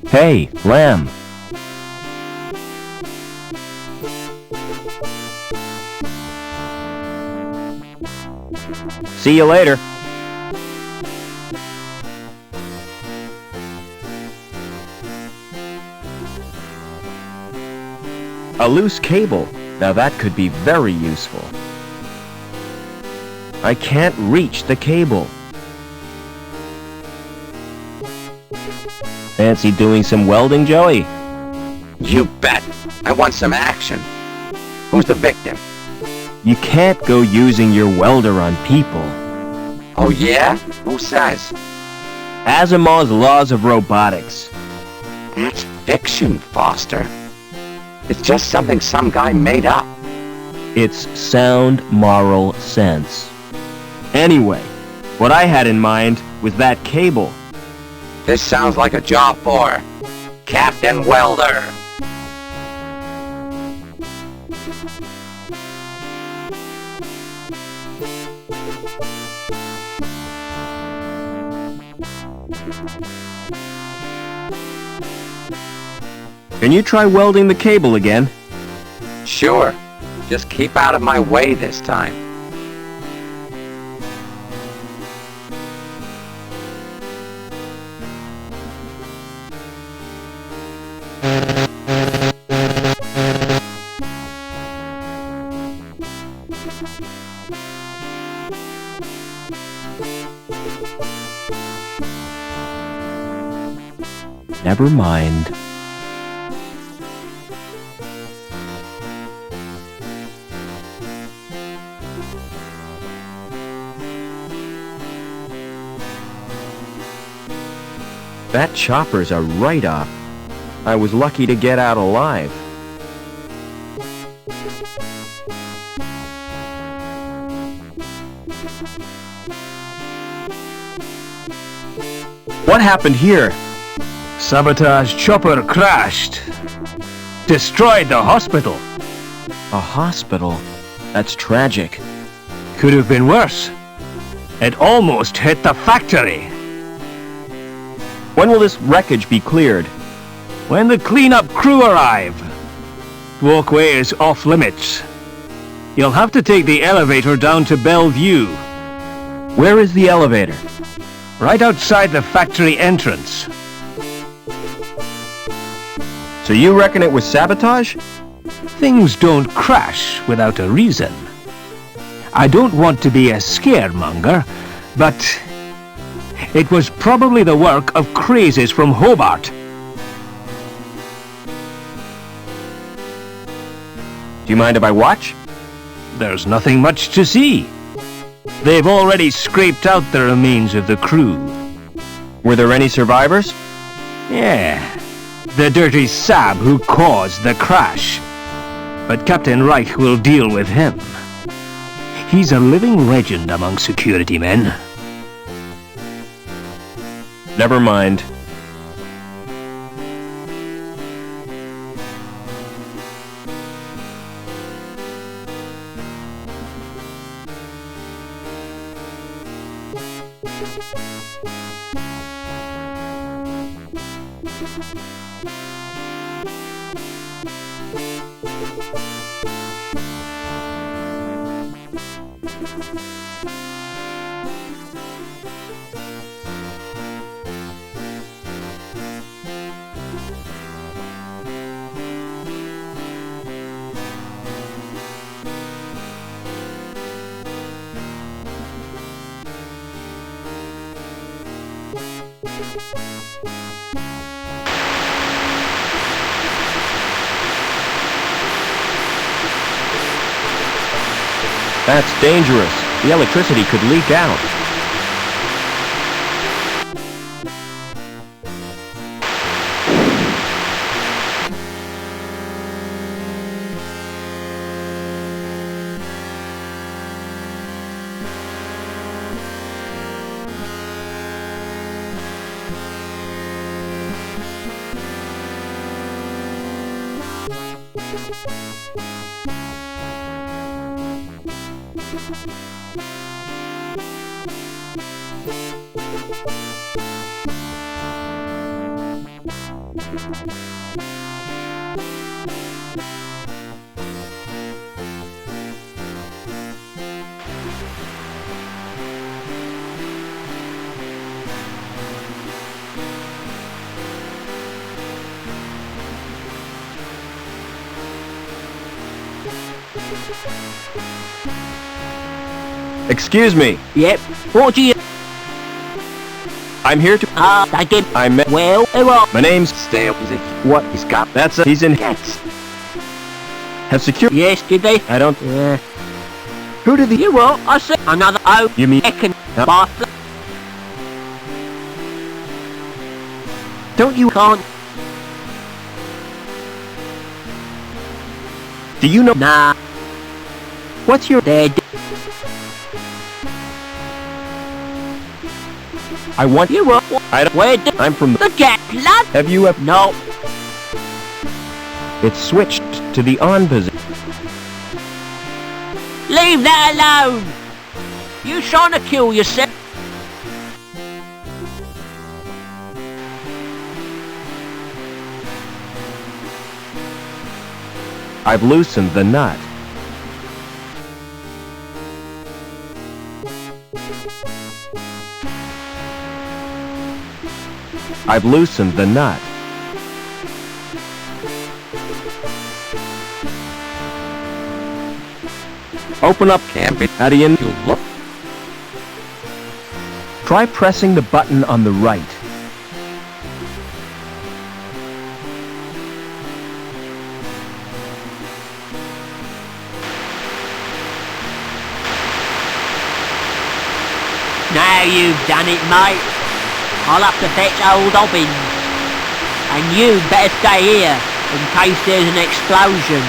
Hey, Lamb. See you later. A loose cable. Now that could be very useful. I can't reach the cable. Fancy doing some welding, Joey? You bet. I want some action. Who's the victim? You can't go using your welder on people. Oh yeah? Who says? Asimov's laws of robotics. That's fiction, Foster. It's just something some guy made up. It's sound moral sense. Anyway, what I had in mind was that cable. This sounds like a job for Captain Welder. Can you try welding the cable again? Sure. Just keep out of my way this time. Never mind. That chopper's a write-off. I was lucky to get out alive. What happened here? Sabotage chopper crashed. Destroyed the hospital. A hospital? That's tragic. Could have been worse. It almost hit the factory. When will this wreckage be cleared? When the cleanup crew arrive. Walkway is off limits. You'll have to take the elevator down to Bellevue. Where is the elevator? Right outside the factory entrance. So you reckon it was sabotage? Things don't crash without a reason. I don't want to be a scaremonger, but it was probably the work of crazies from Hobart. Do you mind if I watch? There's nothing much to see. They've already scraped out the remains of the crew. Were there any survivors? Yeah, the dirty sab who caused the crash. But Captain Reich will deal with him. He's a living legend among security men. Never mind. That's dangerous. The electricity could leak out. Excuse me. Yep. What do you... I'm here to... again. I'm... Well, well. My name's... Stay up, is it? What? He's got... That's a... He's in... Gets. Have secure... Yes, did they? I don't... Yeah. Who did the... You what? I said another... Oh, You mean... second. Huh? Bath. Don't you... Can't... Do you know? Nah, What's your... dead. I want... You were... I don't... Where the... I'm from the... The gap, lad? Have you ever... No. It's switched to the on position. Leave that alone. You trying to kill yourself? I've loosened the nut. I've loosened the nut. Open up, Campy. How do you look? Try pressing the button on the right. Now you've done it, mate. I'll have to fetch old Hobbins. And you better stay here in case there's an explosion.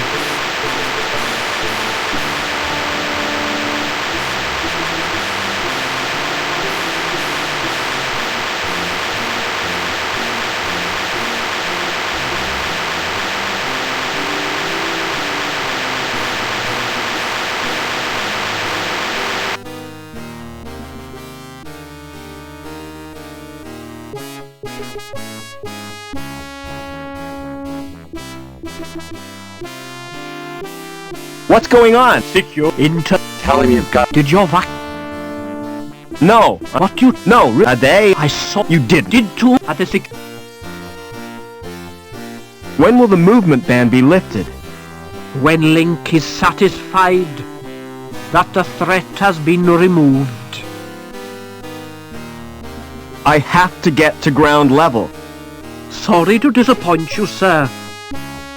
What's going on? Stick your into... Tell him you've got... Did your vac... No. What you... No, they... I saw... You didn't. Did too... At the sick... When will the movement ban be lifted? When Link is satisfied that the threat has been removed. I have to get to ground level. Sorry to disappoint you, sir,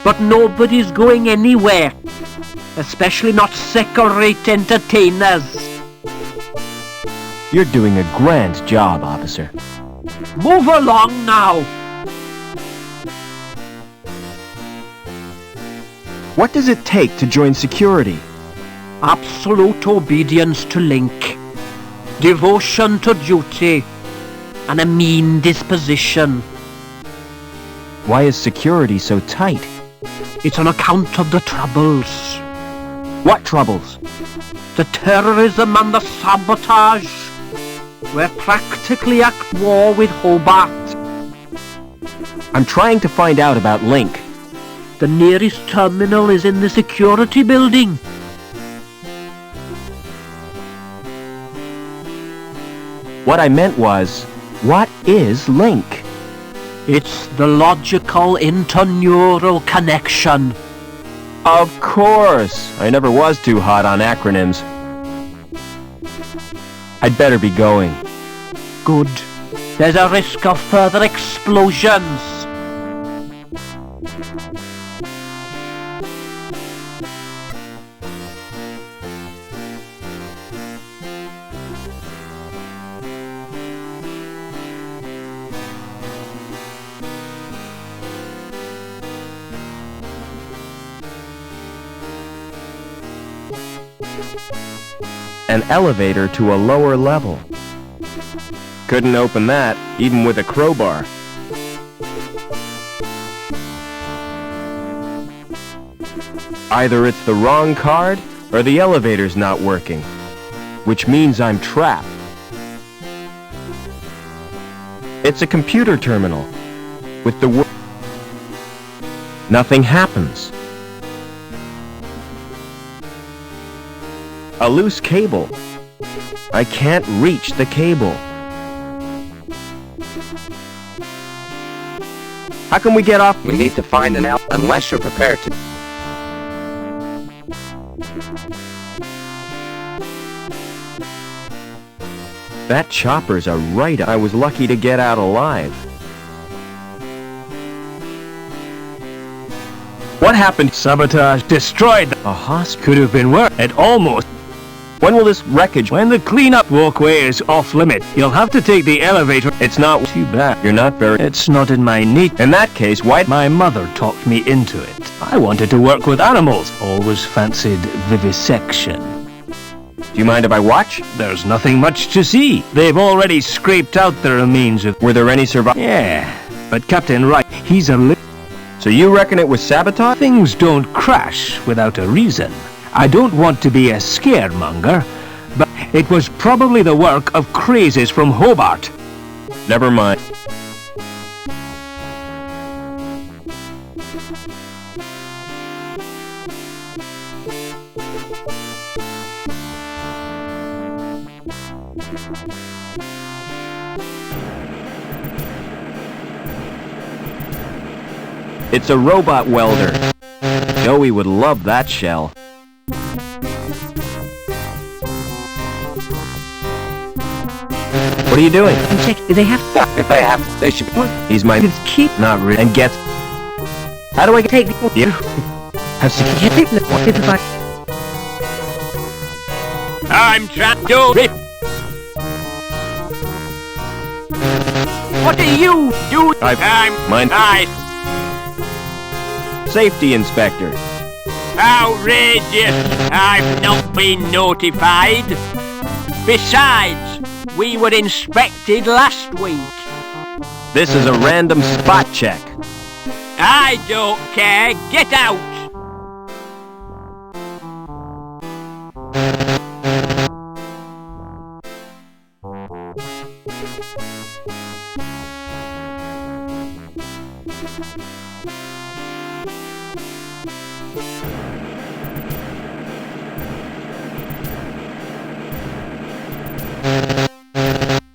but nobody's going anywhere. Especially not second-rate entertainers. You're doing a grand job, officer. Move along now. What does it take to join security? Absolute obedience to Link, devotion to duty, and a mean disposition. Why is security so tight? It's on account of the troubles. What troubles? The terrorism and the sabotage. We're practically at war with Hobart. I'm trying to find out about Link. The nearest terminal is in the security building. What I meant was, what is Link? It's the logical interneural connection. Of course! I never was too hot on acronyms. I'd better be going. Good. There's a risk of further explosions. An elevator to a lower level. Couldn't open that, even with a crowbar. Either it's the wrong card, or the elevator's not working. Which means I'm trapped. It's a computer terminal. With the word... Nothing happens. A loose cable. I can't reach the cable. How can we get off? We need to find an unless you're prepared to. That chopper's a right. I was lucky to get out alive. What happened? Sabotage destroyed. A hospital. Could have been worse. It almost... When will this wreckage... When the cleanup walkway is off limit, you'll have to take the elevator. It's not too bad. You're not very... It's not in my need. In that case, why... My mother talked me into it. I wanted to work with animals. Always fancied vivisection. Do you mind if I watch? There's nothing much to see. They've already scraped out the remains of... Were there any survivors? Yeah, but Captain Wright, he's a So you reckon it was sabotage? Things don't crash without a reason. I don't want to be a scaremonger, but it was probably the work of crazes from Hobart. Never mind. It's a robot welder. Joey would love that shell. What are you doing? Check. Do they have... If they have, they should. He's my... It's keep... Not really. And gets... How do I get... Take... You? Have security? I'm trying to rip. What are you doing? I'm Mind. Safety inspector. Outrageous! I've not been notified. Besides, we were inspected last week. This is a random spot check. I don't care. Get out!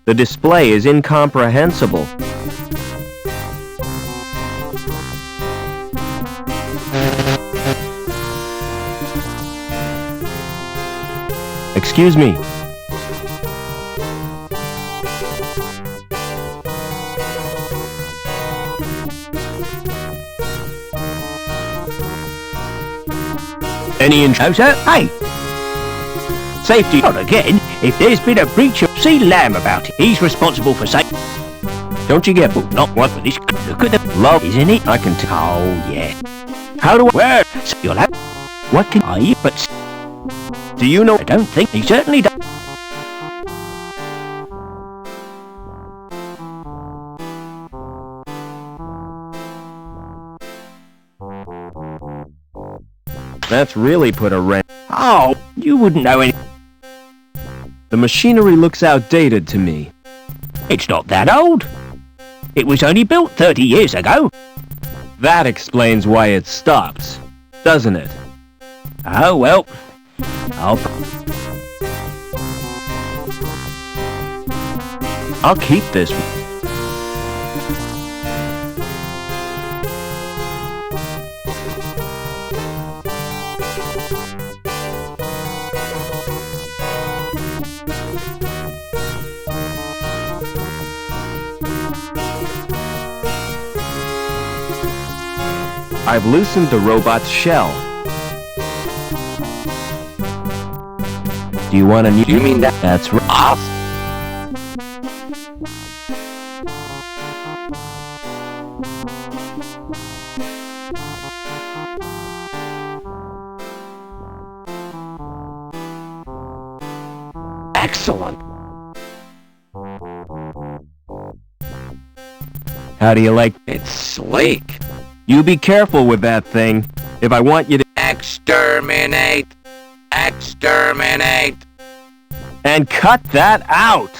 The display is incomprehensible. Excuse me. Any intruder? Hey! Safety. Not again. If there's been a breach of... See Lamb about it. He's responsible for safety. Don't you get... Not one with this... Look at the... Love, Isn't it? I can tell. Oh, yeah. How do I... Where? You'll have... What can I... But... Do you know... I don't think he certainly does. That's really put a wrench. Oh, you wouldn't know any... The machinery looks outdated to me. It's not that old. It was only built 30 years ago. That explains why it stopped, doesn't it? Oh, well. I'll keep this. I've loosened the robot's shell. Do you want a new... Do you mean that? That's right. Excellent. How do you like... It's sleek. You be careful with that thing. If I want you to... Exterminate! Exterminate! And cut that out!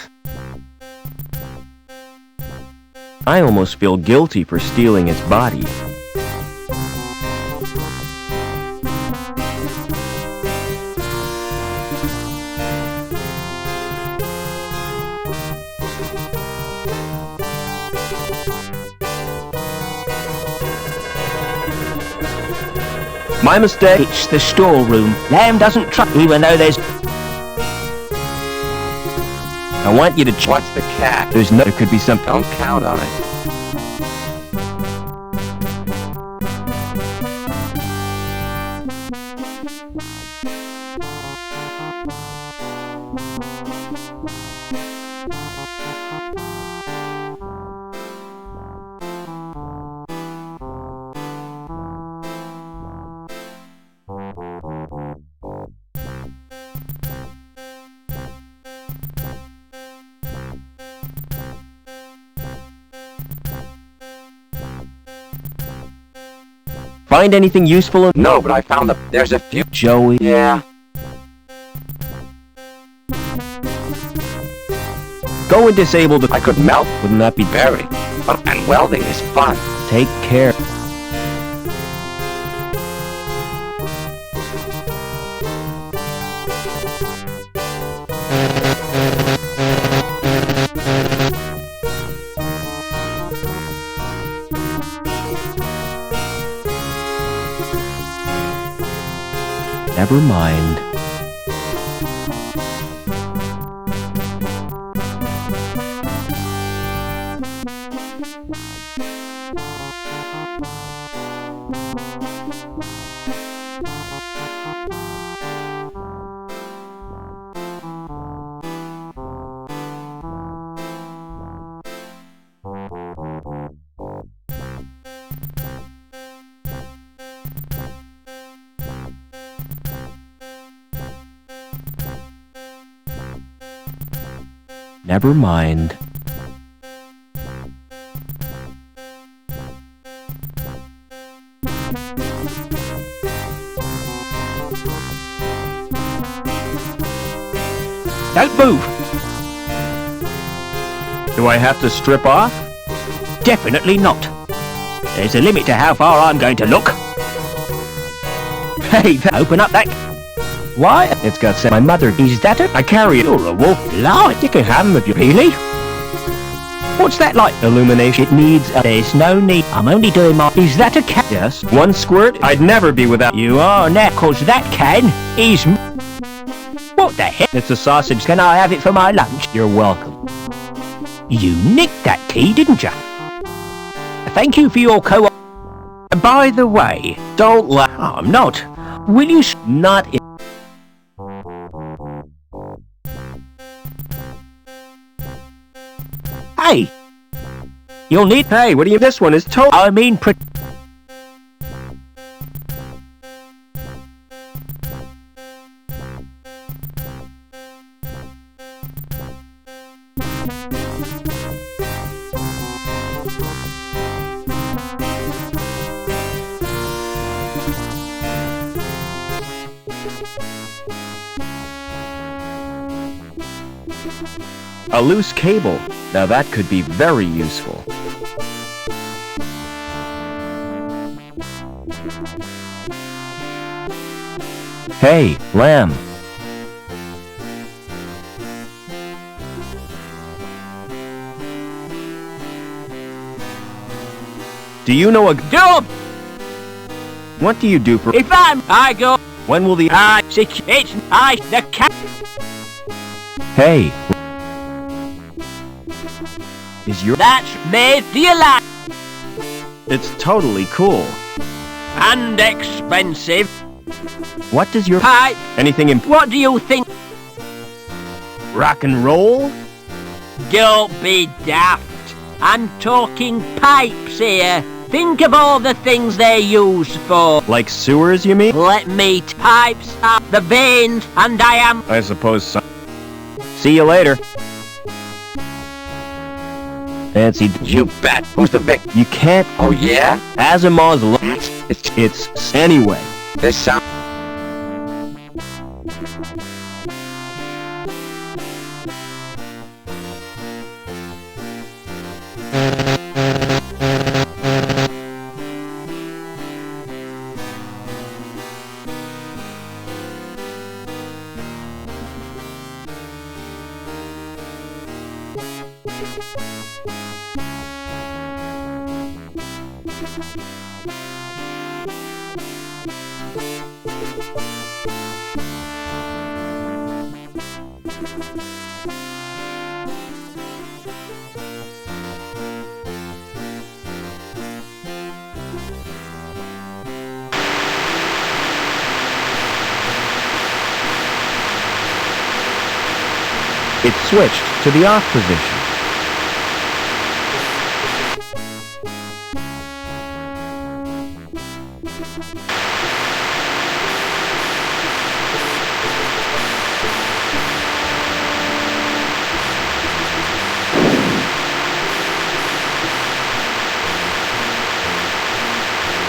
I almost feel guilty for stealing its body. My mistake. It's the storeroom. Lamb doesn't trust even though there's... I want you to... What's the cat? There's no... There could be something... Don't count on it. Find anything useful in... No, but I found there's a few. Joey? Yeah. Go and disable the... I could melt. Wouldn't that be... Very. And welding is fun. Take care. Never mind. Never mind. Don't move! Do I have to strip off? Definitely not. There's a limit to how far I'm going to look. Hey, open up that... Why? It's got set. My mother... Is that a... I carry it. You're a wolf. Lord, you can have them if you really. What's that like? Illumination. It needs a... There's no need. I'm only doing my... Is that a can? Yes. One squirt? I'd never be without... You are now, 'cause that can is... What the heck? It's a sausage. Can I have it for my lunch? You're welcome. You nicked that key, didn't you? Thank you for your By the way... Don't laugh. I'm not. Will you... Not in... Hey! You'll need... Hey, what do you... This one is total... I mean... A loose cable. Now that could be very useful. Hey, Lamb. Do you know a Job! What do you do for... If I go... When will the... the cat... Hey. Is your... That's made for your life. It's totally cool. And expensive. What does your... Pipe. Anything in... What do you think? Rock and roll? Don't be daft. I'm talking pipes here. Think of all the things they're used for. Like sewers, you mean? Let me... Pipes are the veins, and I am... I suppose so. See you later. Fancy... You bet. Who's the vic? You can't... Oh, yeah? Asimov's... It's... Anyway. This sound... It switched to the off position.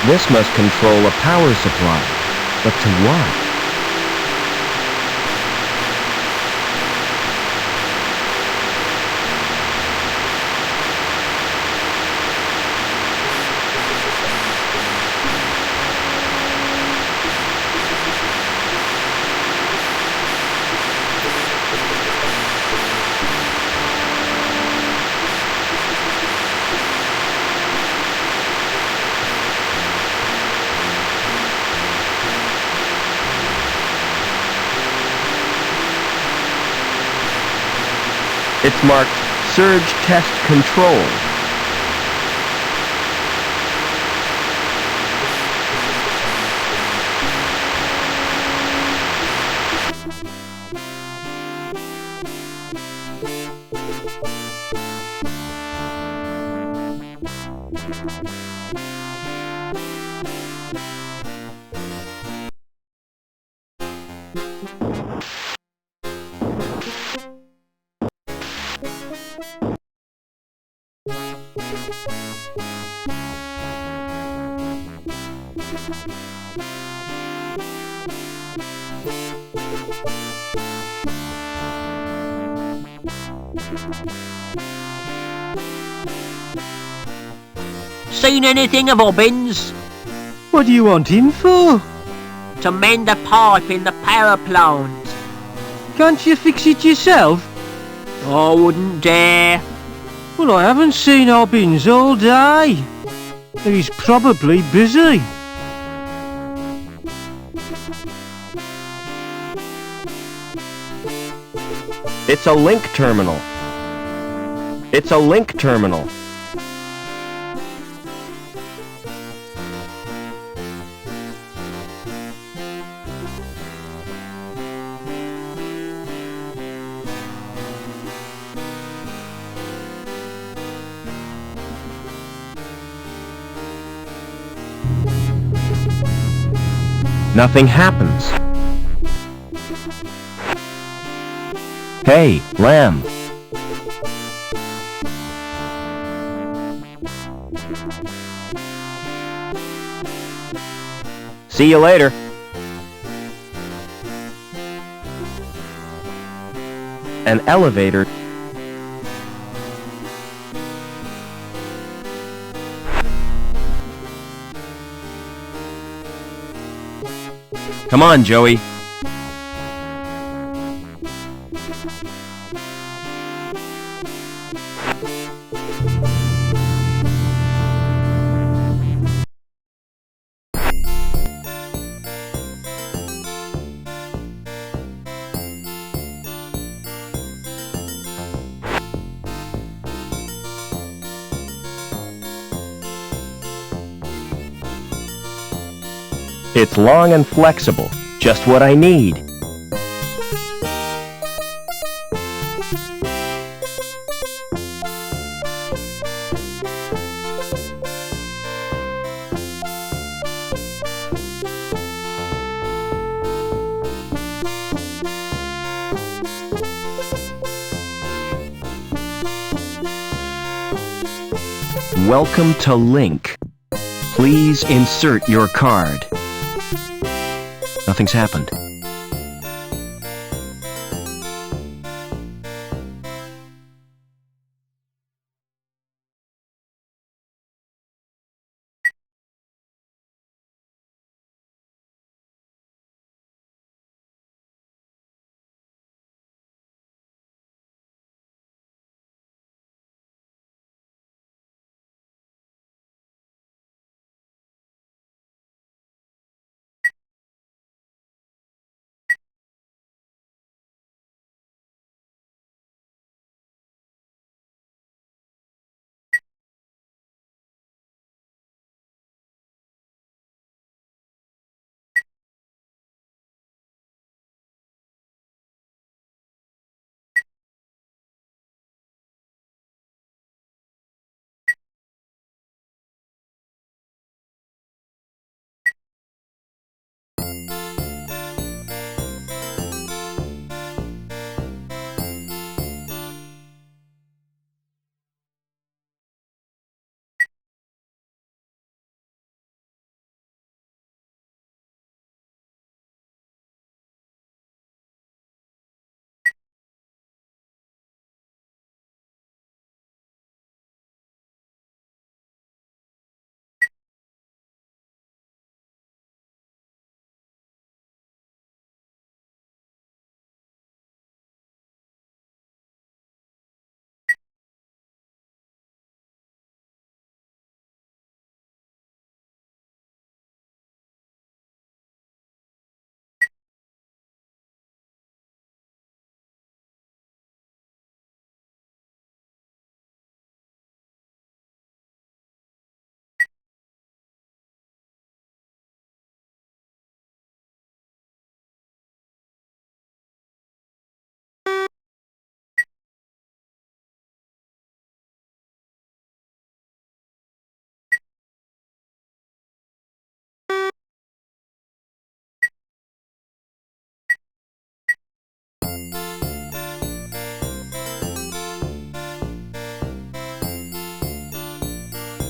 This must control a power supply. But to what? It's marked Surge Test Control. Seen anything of Hobbins? What do you want him for? To mend a pipe in the power plant. Can't you fix it yourself? I wouldn't dare. Well, I haven't seen Hobbins all day. He's probably busy. It's a link terminal. It's a link terminal. Nothing happens. Hey, Lamb. See you later. An elevator. Come on, Joey. It's long and flexible, just what I need. Welcome to Link. Please insert your card. Nothing's happened.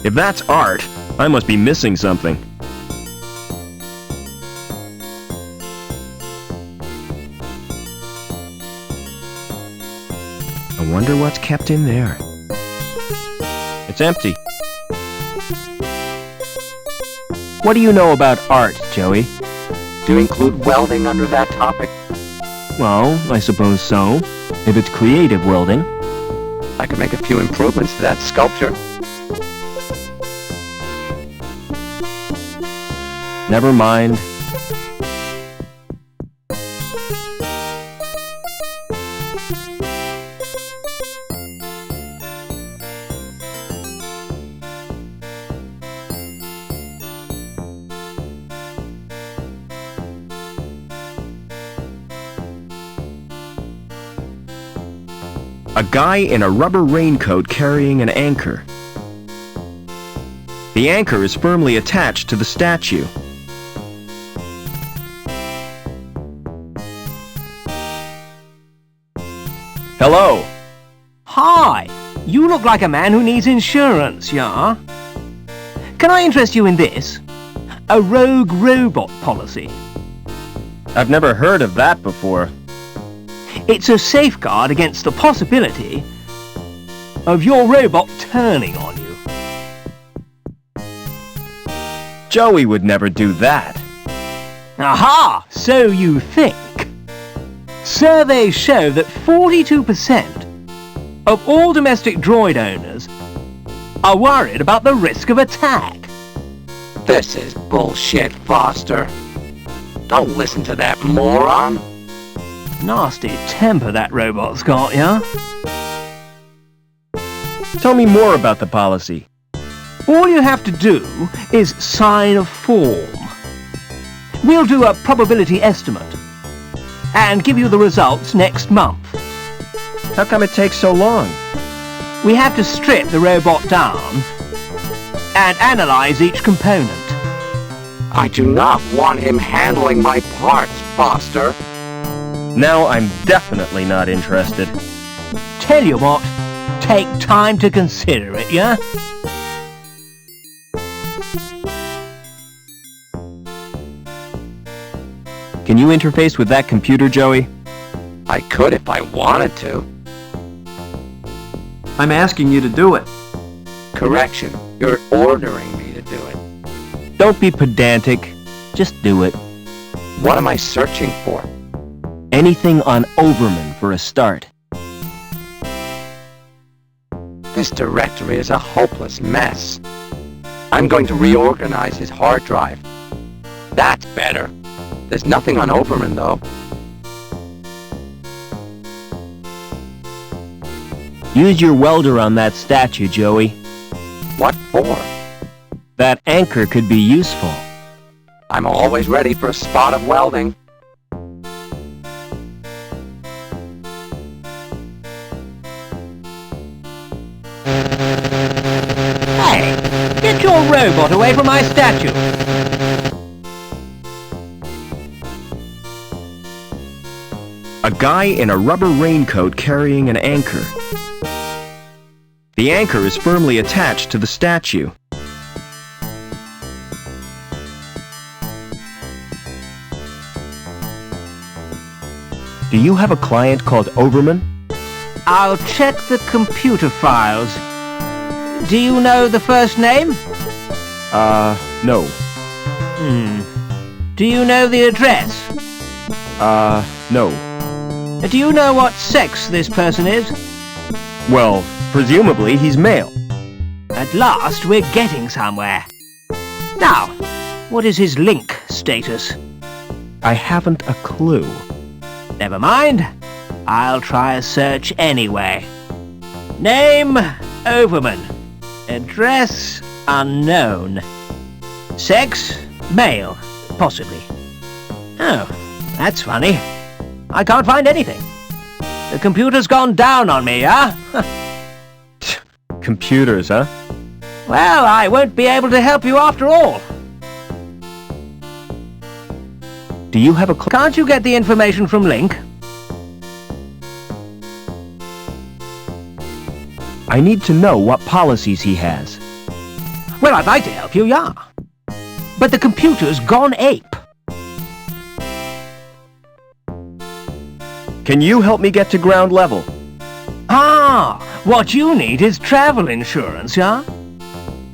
If that's art, I must be missing something. I wonder what's kept in there. It's empty. What do you know about art, Joey? Do you include welding under that topic? Well, I suppose so. If it's creative welding. I could make a few improvements to that sculpture. Never mind. A guy in a rubber raincoat carrying an anchor. The anchor is firmly attached to the statue. Hello. Hi! You look like a man who needs insurance, yeah? Can I interest you in this? A rogue robot policy. I've never heard of that before. It's a safeguard against the possibility of your robot turning on you. Joey would never do that. Aha! So you think. Surveys show that 42% of all domestic droid owners are worried about the risk of attack. This is bullshit, Foster. Don't listen to that moron. Nasty temper that robot's got, yeah? Tell me more about the policy. All you have to do is sign a form. We'll do a probability estimate and give you the results next month. How come it takes so long? We have to strip the robot down and analyze each component. I do not want him handling my parts, Foster. Now I'm definitely not interested. Tell you what, take time to consider it, yeah? Can you interface with that computer, Joey? I could if I wanted to. I'm asking you to do it. Correction, you're ordering me to do it. Don't be pedantic. Just do it. What am I searching for? Anything on Overman for a start. This directory is a hopeless mess. I'm going to reorganize his hard drive. That's better. There's nothing on Overman, though. Use your welder on that statue, Joey. What for? That anchor could be useful. I'm always ready for a spot of welding. Hey, get your robot away from my statue. A guy in a rubber raincoat carrying an anchor. The anchor is firmly attached to the statue. Do you have a client called Overman? I'll check the computer files. Do you know the first name? No. Do you know the address? No. Do you know what sex this person is? Well, presumably he's male. At last, we're getting somewhere. Now, what is his link status? I haven't a clue. Never mind. I'll try a search anyway. Name, Overman. Address, unknown. Sex, male, possibly. Oh, that's funny. I can't find anything. The computer's gone down on me, huh? Computers, huh? Well, I won't be able to help you after all. Do you have a Can't you get the information from Link? I need to know what policies he has. Well, I'd like to help you, yeah. But the computer's gone ape. Can you help me get to ground level? Ah, what you need is travel insurance, yeah?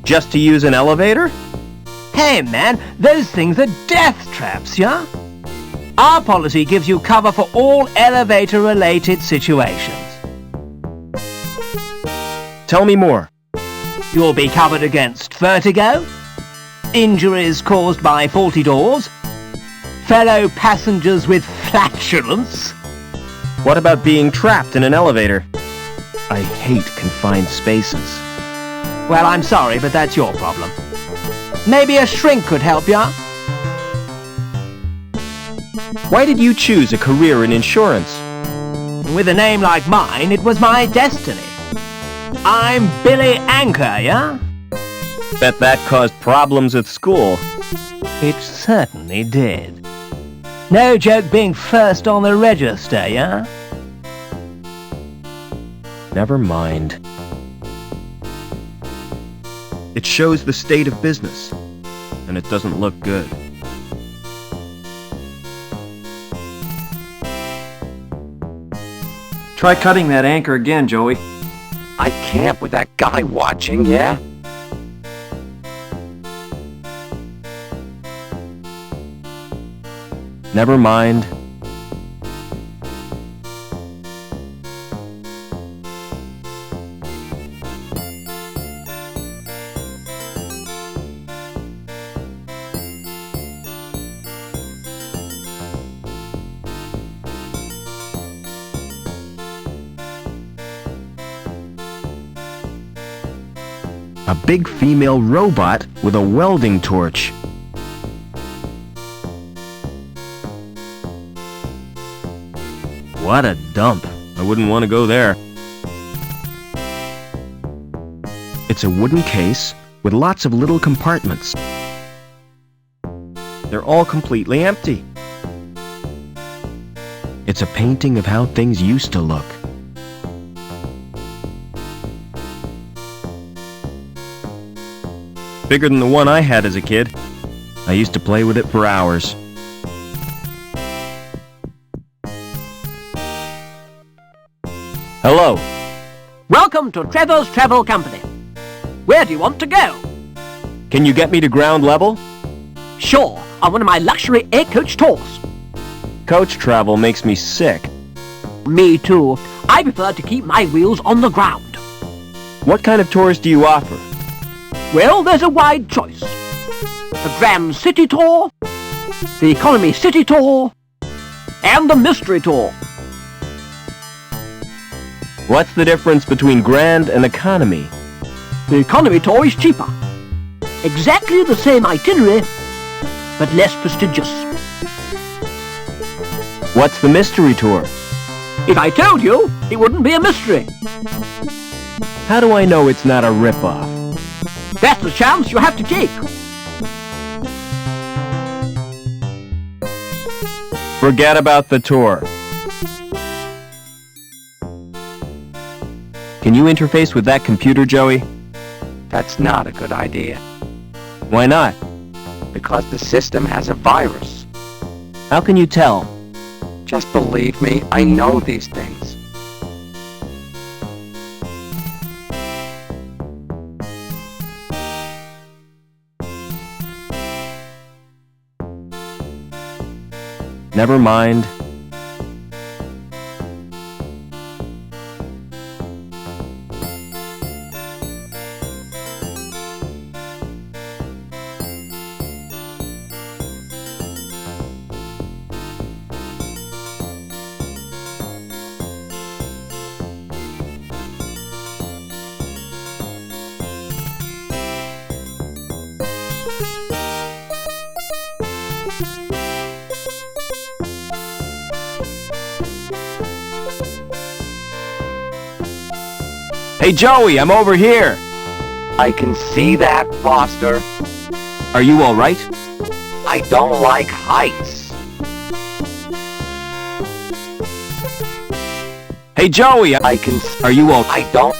Just to use an elevator? Hey, man, those things are death traps, yeah? Our policy gives you cover for all elevator-related situations. Tell me more. You'll be covered against vertigo, injuries caused by faulty doors, fellow passengers with flatulence. What about being trapped in an elevator? I hate confined spaces. Well, I'm sorry, but that's your problem. Maybe a shrink could help ya? Why did you choose a career in insurance? With a name like mine, it was my destiny. I'm Billy Anchor, yeah? Bet that caused problems at school. It certainly did. No joke being first on the register, yeah? Never mind. It shows the state of business, and it doesn't look good. Try cutting that anchor again, Joey. I can't with that guy watching, yeah? Never mind. A big female robot with a welding torch. What a dump. I wouldn't want to go there. It's a wooden case with lots of little compartments. They're all completely empty. It's a painting of how things used to look. Bigger than the one I had as a kid. I used to play with it for hours. Hello. Welcome to Trevor's Travel Company. Where do you want to go? Can you get me to ground level? Sure, on one of my luxury air-coach tours. Coach travel makes me sick. Me too. I prefer to keep my wheels on the ground. What kind of tours do you offer? Well, there's a wide choice. The Grand City Tour, the Economy City Tour, and the Mystery Tour. What's the difference between grand and economy? The Economy Tour is cheaper. Exactly the same itinerary, but less prestigious. What's the mystery tour? If I told you, it wouldn't be a mystery. How do I know it's not a rip-off? That's the chance you have to take. Forget about the tour. Can you interface with that computer, Joey? That's not a good idea, Why not? because the system has a virus. How can you tell? Just believe me, I know these things. Never mind. Hey, Joey, I'm over here. I can see that, Foster. Are you all right? I don't like heights. Hey, Joey, I can... are you all... I don't...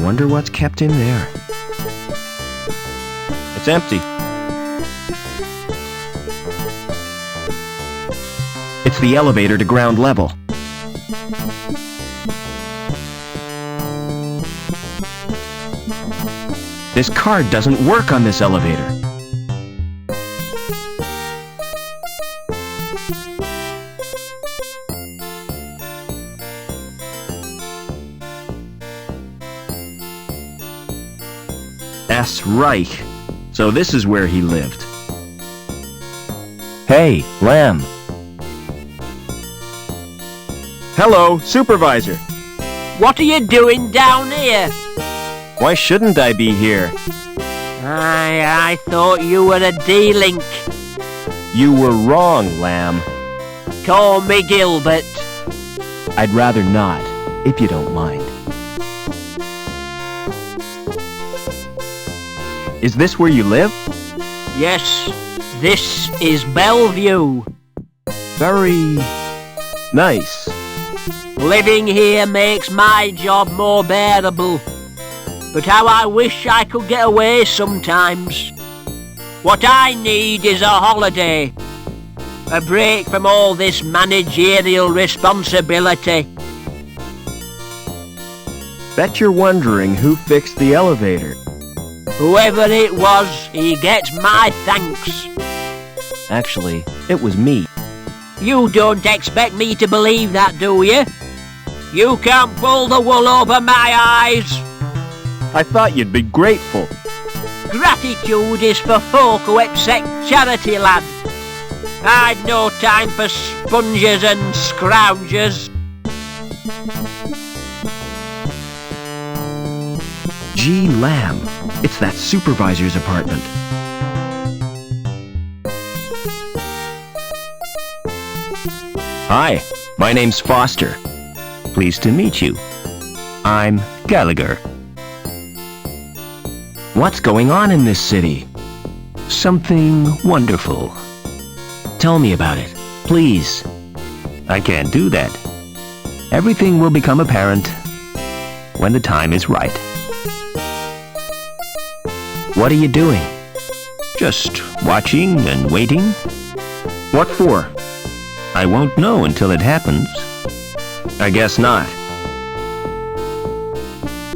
wonder what's kept in there. It's empty. It's the elevator to ground level. This card doesn't work on this elevator. That's right. So this is where he lived. Hey, Lamb. Hello, Supervisor. What are you doing down here? Why shouldn't I be here? I thought you were a D-Link. You were wrong, Lamb. Call me Gilbert. I'd rather not, if you don't mind. Is this where you live? Yes, this is Bellevue. Very nice. Living here makes my job more bearable. But how I wish I could get away sometimes. What I need is a holiday. A break from all this managerial responsibility. Bet you're wondering who fixed the elevator. Whoever it was, he gets my thanks. Actually, it was me. You don't expect me to believe that, do you? You can't pull the wool over my eyes. I thought you'd be grateful. Gratitude is for folk who accept charity, lad. I'd no time for sponges and scroungers. Gee, Lamb. It's that supervisor's apartment. Hi, my name's Foster. Pleased to meet you. I'm Gallagher. What's going on in this city? Something wonderful. Tell me about it, please. I can't do that. Everything will become apparent when the time is right. What are you doing? Just watching and waiting. What for? I won't know until it happens. I guess not.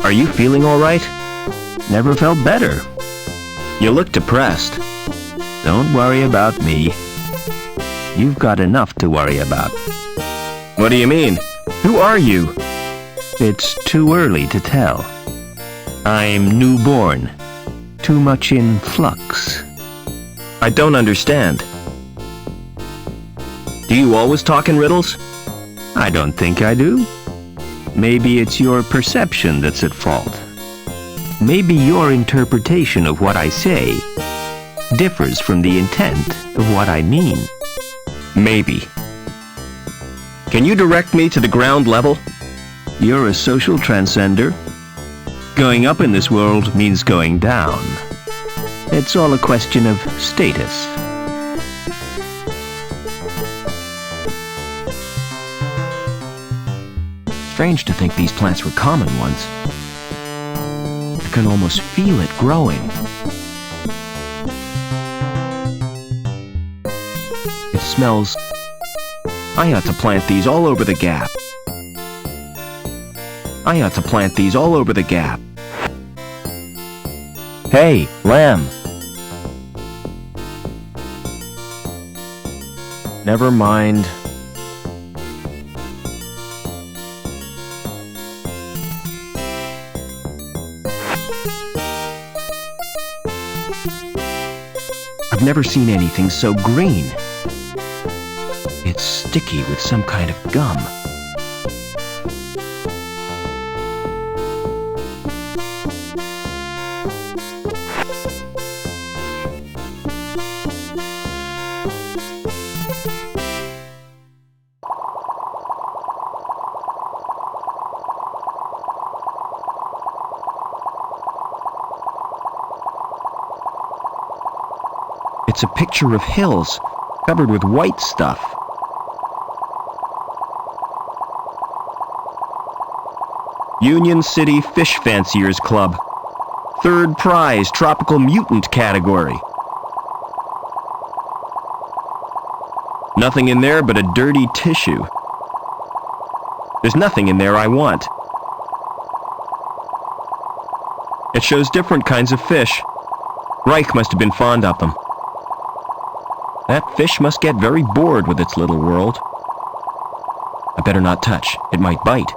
Are you feeling all right? Never felt better. You look depressed. Don't worry about me. You've got enough to worry about. What do you mean? Who are you? It's too early to tell. I'm newborn. Too much in flux. I don't understand. Do you always talk in riddles? I don't think I do. Maybe it's your perception that's at fault. Maybe your interpretation of what I say differs from the intent of what I mean. Maybe. Can you direct me to the ground level? You're a social transcender. Going up in this world means going down. It's all a question of status. Strange to think these plants were common ones. I can almost feel it growing. It smells... I ought to plant these all over the gap. I ought to plant these all over the gap. Hey, Lamb. Never mind. I've never seen anything so green. It's sticky with some kind of gum. It's a picture of hills covered with white stuff. Union City Fish Fanciers Club. Third prize, Tropical Mutant category. Nothing in there but a dirty tissue. There's nothing in there I want. It shows different kinds of fish. Reich must have been fond of them. That fish must get very bored with its little world. I better not touch. It might bite.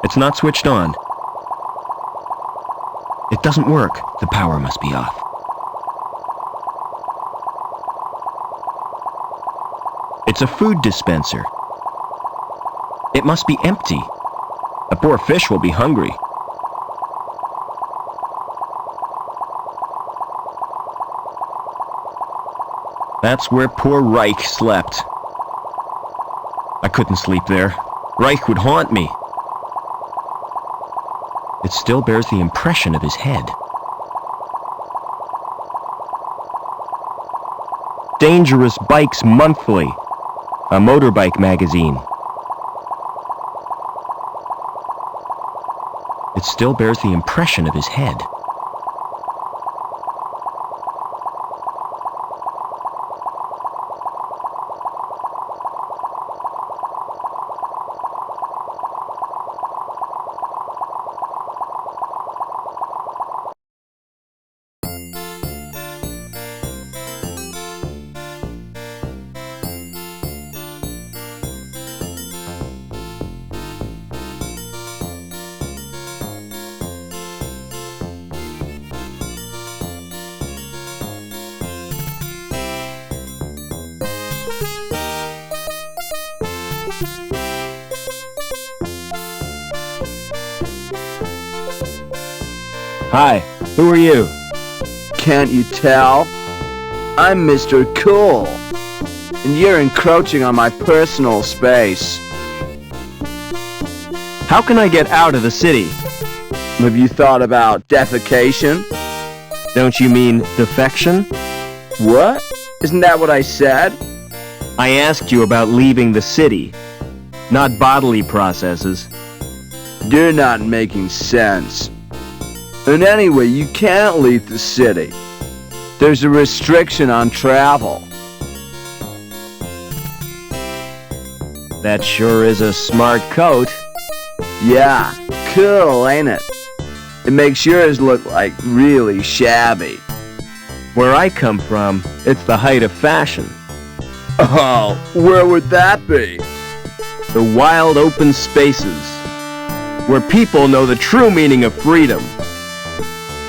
It's not switched on. It doesn't work. The power must be off. It's a food dispenser. It must be empty. The poor fish will be hungry. That's where poor Reich slept. I couldn't sleep there. Reich would haunt me. It still bears the impression of his head. Dangerous Bikes Monthly, a motorbike magazine. It still bears the impression of his head. Hi, who are you? Can't you tell? I'm Mr. Cool, and you're encroaching on my personal space. How can I get out of the city? Have you thought about defecation? Don't you mean defection? What? Isn't that what I said? I asked you about leaving the city, not bodily processes. You're not making sense. And anyway, you can't leave the city. There's a restriction on travel. That sure is a smart coat. Yeah, cool, ain't it? It makes yours look like really shabby. Where I come from, it's the height of fashion. Oh, where would that be? The wild open spaces, where people know the true meaning of freedom.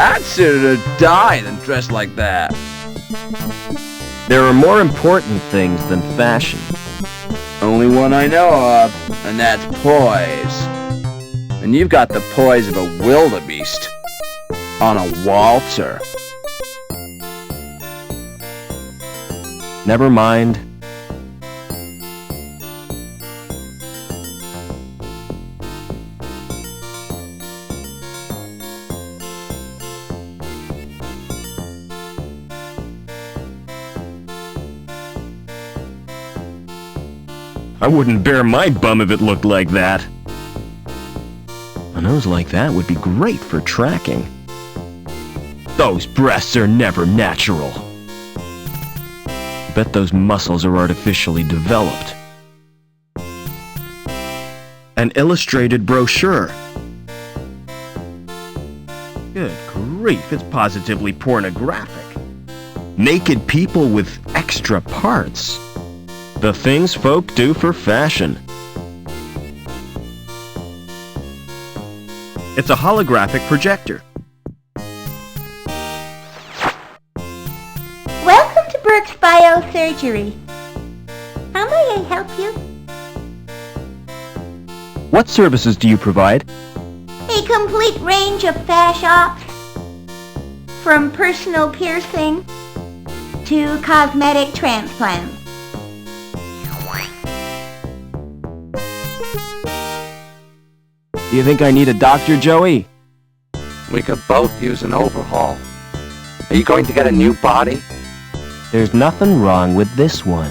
I'd sooner die than dress like that. There are more important things than fashion. Only one I know of, and that's poise. And you've got the poise of a wildebeest on a waltzer. Never mind. I wouldn't bare my bum if it looked like that. A nose like that would be great for tracking. Those breasts are never natural. Bet those muscles are artificially developed. An illustrated brochure. Good grief, it's positively pornographic. Naked people with extra parts. The things folk do for fashion. It's a holographic projector. Welcome to Burke's Biosurgery. How may I help you? What services do you provide? A complete range of fash ops. From personal piercing to cosmetic transplants. Do you think I need a doctor, Joey? We could both use an overhaul. Are you going to get a new body? There's nothing wrong with this one.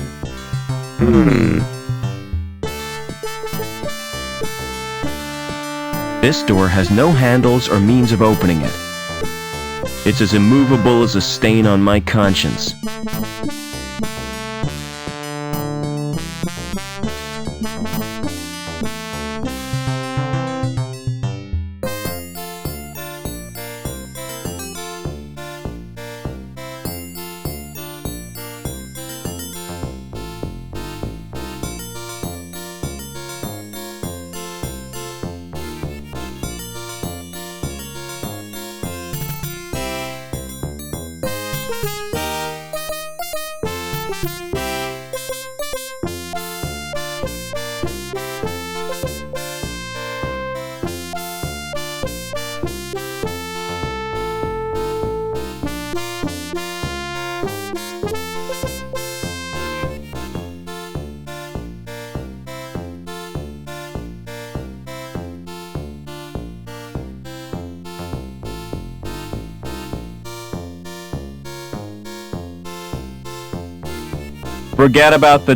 This door has no handles or means of opening it. It's as immovable as a stain on my conscience. Forget about the...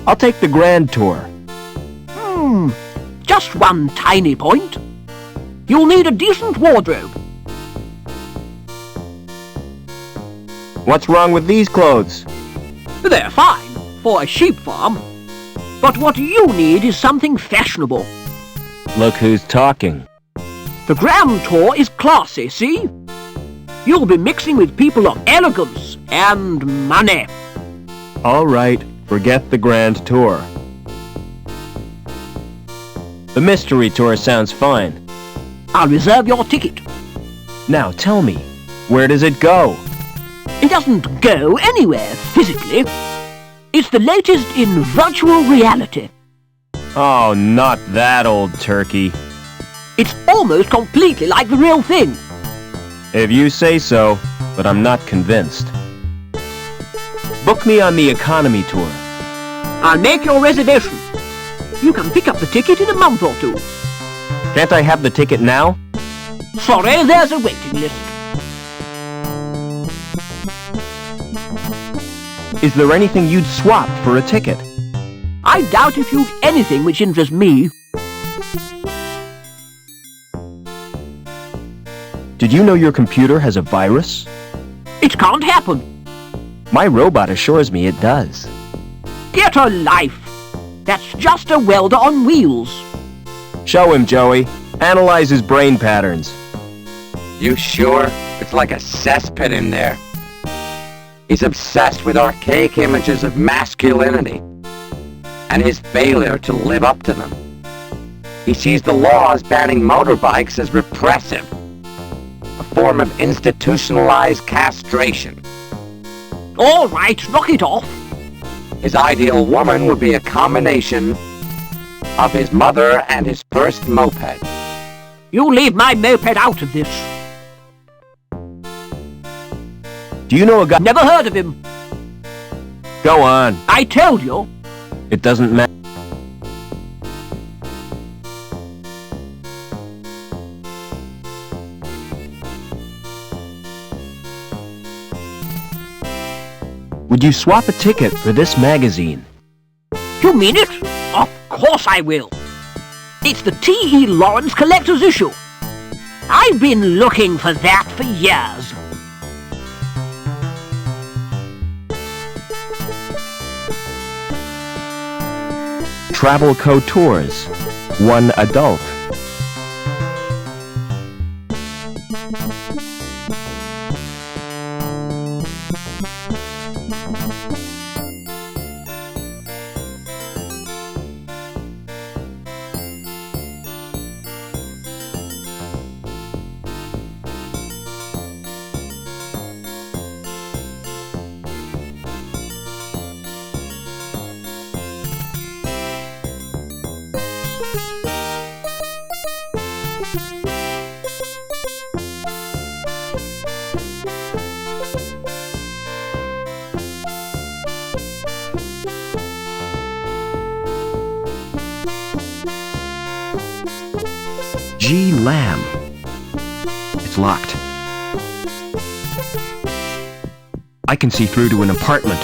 I'll take the grand tour. Just one tiny point. You'll need a decent wardrobe. What's wrong with these clothes? They're fine for a sheep farm. But what you need is something fashionable. Look who's talking. The grand tour is classy, see? You'll be mixing with people of elegance and money. All right, forget the grand tour. The mystery tour sounds fine. I'll reserve your ticket. Now tell me, where does it go? It doesn't go anywhere physically. It's the latest in virtual reality. Oh, not that old turkey. It's almost completely like the real thing. If you say so, but I'm not convinced. Book me on the economy tour. I'll make your reservation. You can pick up the ticket in a month or two. Can't I have the ticket now? Sorry, there's a waiting list. Is there anything you'd swap for a ticket? I doubt if you've anything which interests me. Did you know your computer has a virus? It can't happen. My robot assures me it does. Get a life. That's just a welder on wheels. Show him, Joey. Analyze his brain patterns. You sure? It's like a cesspit in there. He's obsessed with archaic images of masculinity and his failure to live up to them. He sees the laws banning motorbikes as repressive, a form of institutionalized castration. All right, knock it off. His ideal woman would be a combination of his mother and his first moped. You leave my moped out of this. Do you know a guy? Never heard of him. Go on. I told you. It doesn't matter. Would you swap a ticket for this magazine? You mean it? Of course I will. It's the T.E. Lawrence Collector's Issue. I've been looking for that for years. Travel Co. Tours. 1 adult. G. Lamb. It's locked. I can see through to an apartment.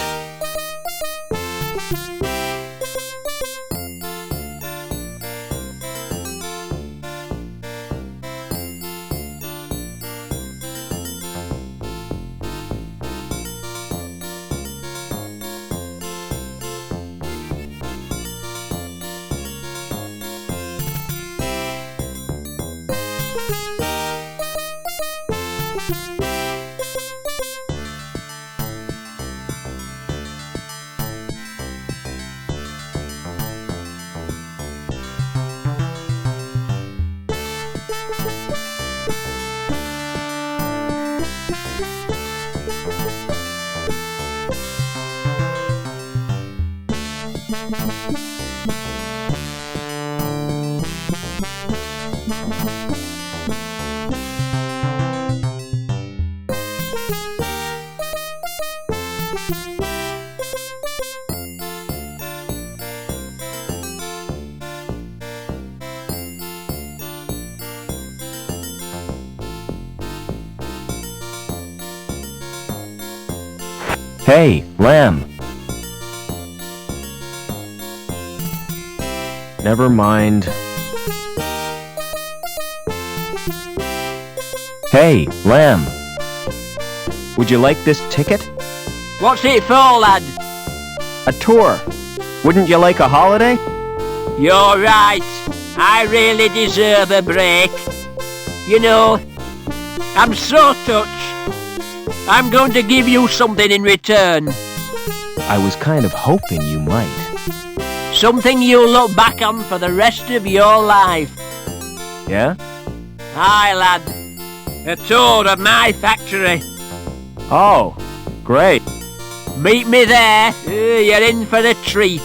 Hey, Lamb. Never mind. Hey, Lamb. Would you like this ticket? What's it for, lad? A tour. Wouldn't you like a holiday? You're right. I really deserve a break. You know, I'm so touched. I'm going to give you something in return. I was kind of hoping you might. Something you'll look back on for the rest of your life. Yeah? Aye, lad. A tour of my factory. Oh, great. Meet me there. You're in for a treat.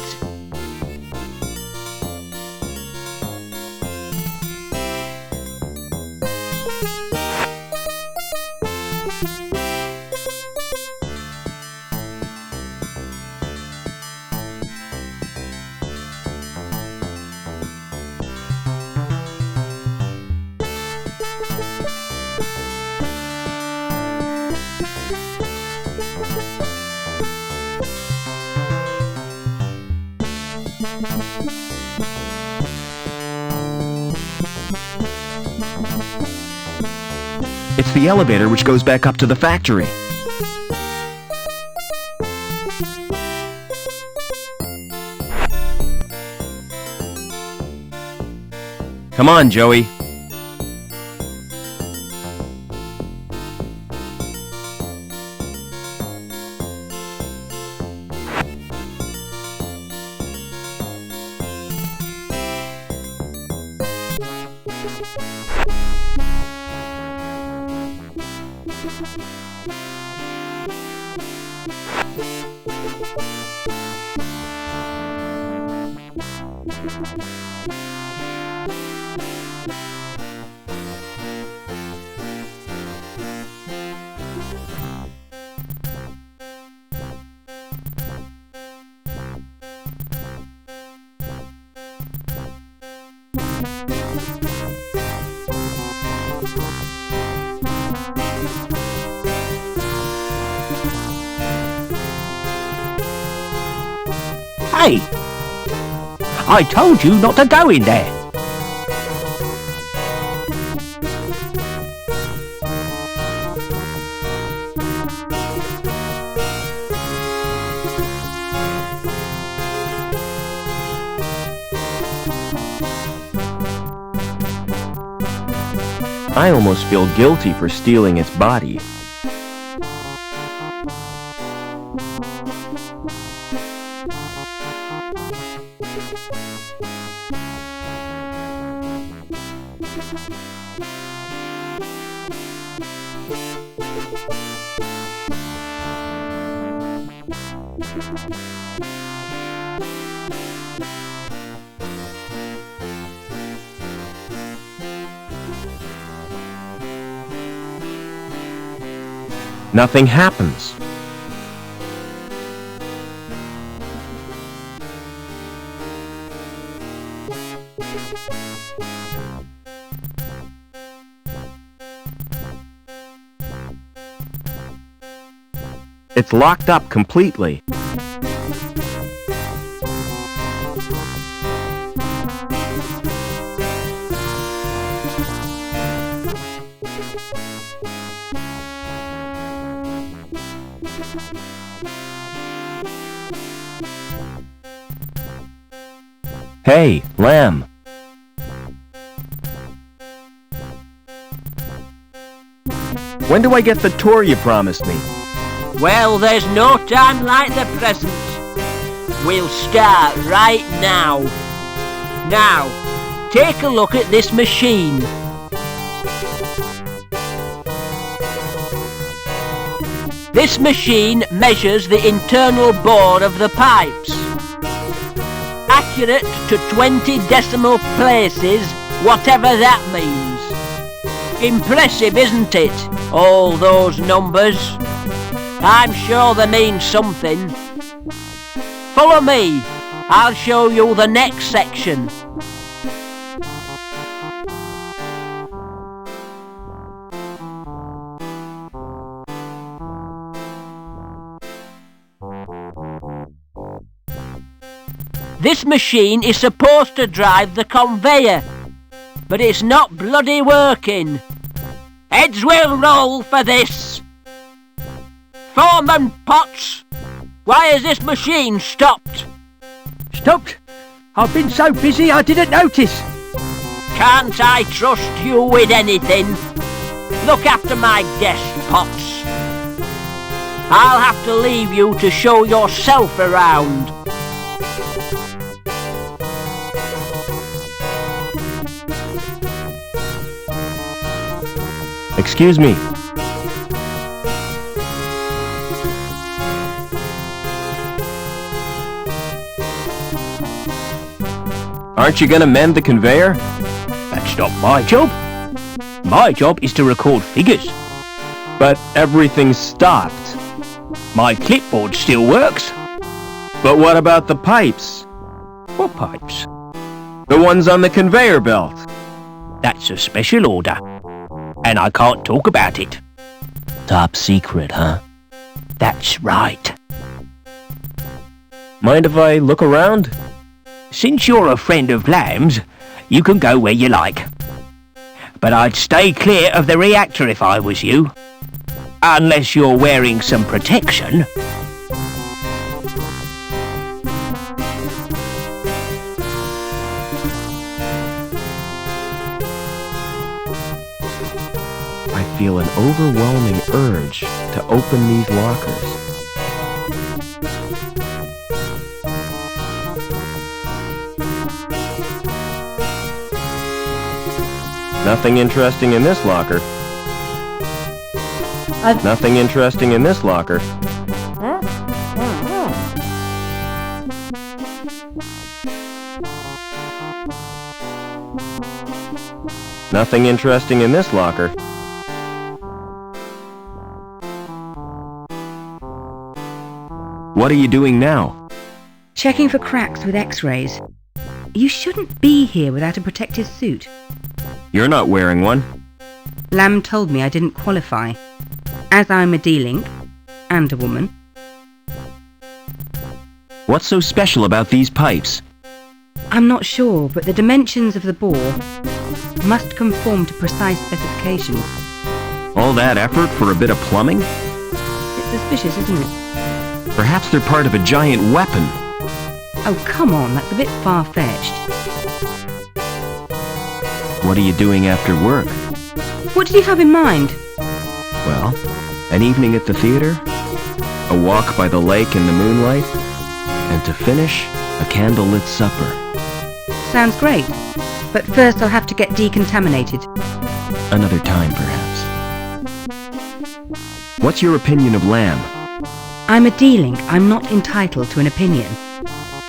It's the elevator which goes back up to the factory. Come on, Joey. Hey! I told you not to go in there! I almost feel guilty for stealing its body. Nothing happens. It's locked up completely. Hey, Lamb. When do I get the tour you promised me? Well, there's no time like the present. We'll start right now. Now, take a look at this machine. This machine measures the internal bore of the pipes. Accurate to 20 decimal places, whatever that means. Impressive, isn't it? All those numbers. I'm sure they mean something. Follow me. I'll show you the next section. This machine is supposed to drive the conveyor, but it's not bloody working. Heads will roll for this. Foreman Potts, why has this machine stopped? Stopped? I've been so busy I didn't notice. Can't I trust you with anything? Look after my desk, Potts. I'll have to leave you to show yourself around. Excuse me. Aren't you gonna mend the conveyor? That's not my job. My job is to record figures. But everything's stopped. My clipboard still works. But what about the pipes? What pipes? The ones on the conveyor belt. That's a special order. And I can't talk about it. Top secret, huh? That's right. Mind if I look around? Since you're a friend of Lamb's, you can go where you like. But I'd stay clear of the reactor if I was you. Unless you're wearing some protection. I feel an overwhelming urge to open these lockers. Nothing interesting in this locker. Nothing interesting in this locker. Nothing interesting in this locker. What are you doing now? Checking for cracks with X-rays. You shouldn't be here without a protective suit. You're not wearing one. Lamb told me I didn't qualify. As I'm a D-Link, and a woman. What's so special about these pipes? I'm not sure, but the dimensions of the bore must conform to precise specifications. All that effort for a bit of plumbing? It's suspicious, isn't it? Perhaps they're part of a giant weapon. Oh, come on, that's a bit far-fetched. What are you doing after work? What did you have in mind? Well, an evening at the theater, a walk by the lake in the moonlight, and to finish, a candlelit supper. Sounds great. But first I'll have to get decontaminated. Another time, perhaps. What's your opinion of Lamb? I'm a D-Link. I'm not entitled to an opinion.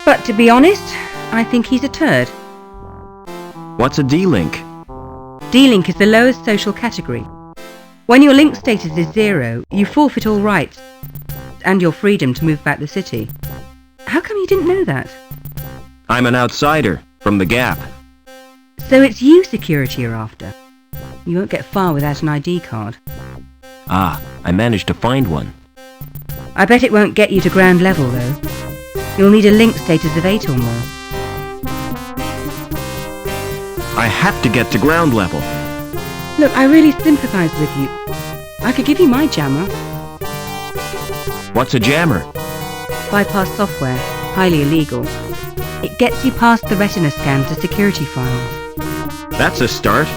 But to be honest, I think he's a turd. What's a D-Link? D-Link is the lowest social category. When your link status is 0, you forfeit all rights and your freedom to move about the city. How come you didn't know that? I'm an outsider from the Gap. So it's you security you're after. You won't get far without an ID card. Ah, I managed to find one. I bet it won't get you to ground level, though. You'll need a link status of 8 or more. I have to get to ground level. Look, I really sympathise with you. I could give you my jammer. What's a jammer? Bypass software. Highly illegal. It gets you past the retina scan to security files. That's a start.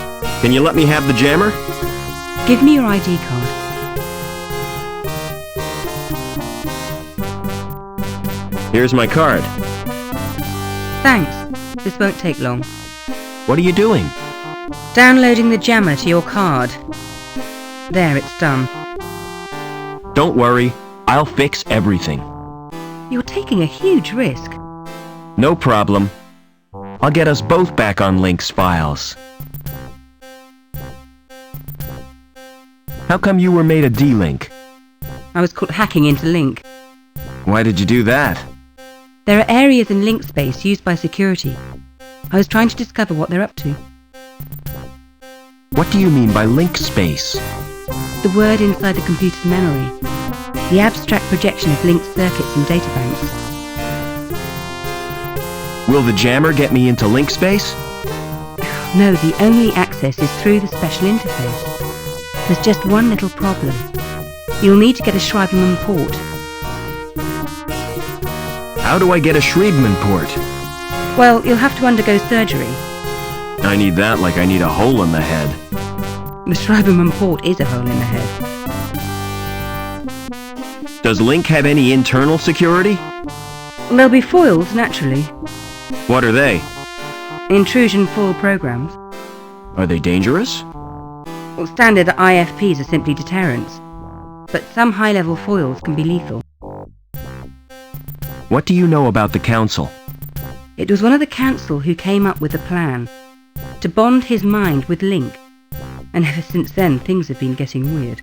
Can you let me have the jammer? Give me your ID card. Here's my card. Thanks. This won't take long. What are you doing? Downloading the jammer to your card. There, it's done. Don't worry. I'll fix everything. You're taking a huge risk. No problem. I'll get us both back on Link's files. How come you were made a D-Link? I was caught hacking into Link. Why did you do that? There are areas in Link space used by security. I was trying to discover what they're up to. What do you mean by Link space? The word inside the computer's memory. The abstract projection of linked circuits and databanks. Will the jammer get me into Link space? No, the only access is through the special interface. There's just one little problem. You'll need to get a Schreiberman port. How do I get a Schreiberman port? Well, you'll have to undergo surgery. I need that like I need a hole in the head. The Schreiberman port is a hole in the head. Does Link have any internal security? There'll be foils, naturally. What are they? Intrusion foil programs. Are they dangerous? Well, standard IFPs are simply deterrents. But some high-level foils can be lethal. What do you know about the Council? It was one of the Council who came up with the plan. To bond his mind with Link. And ever since then, things have been getting weird.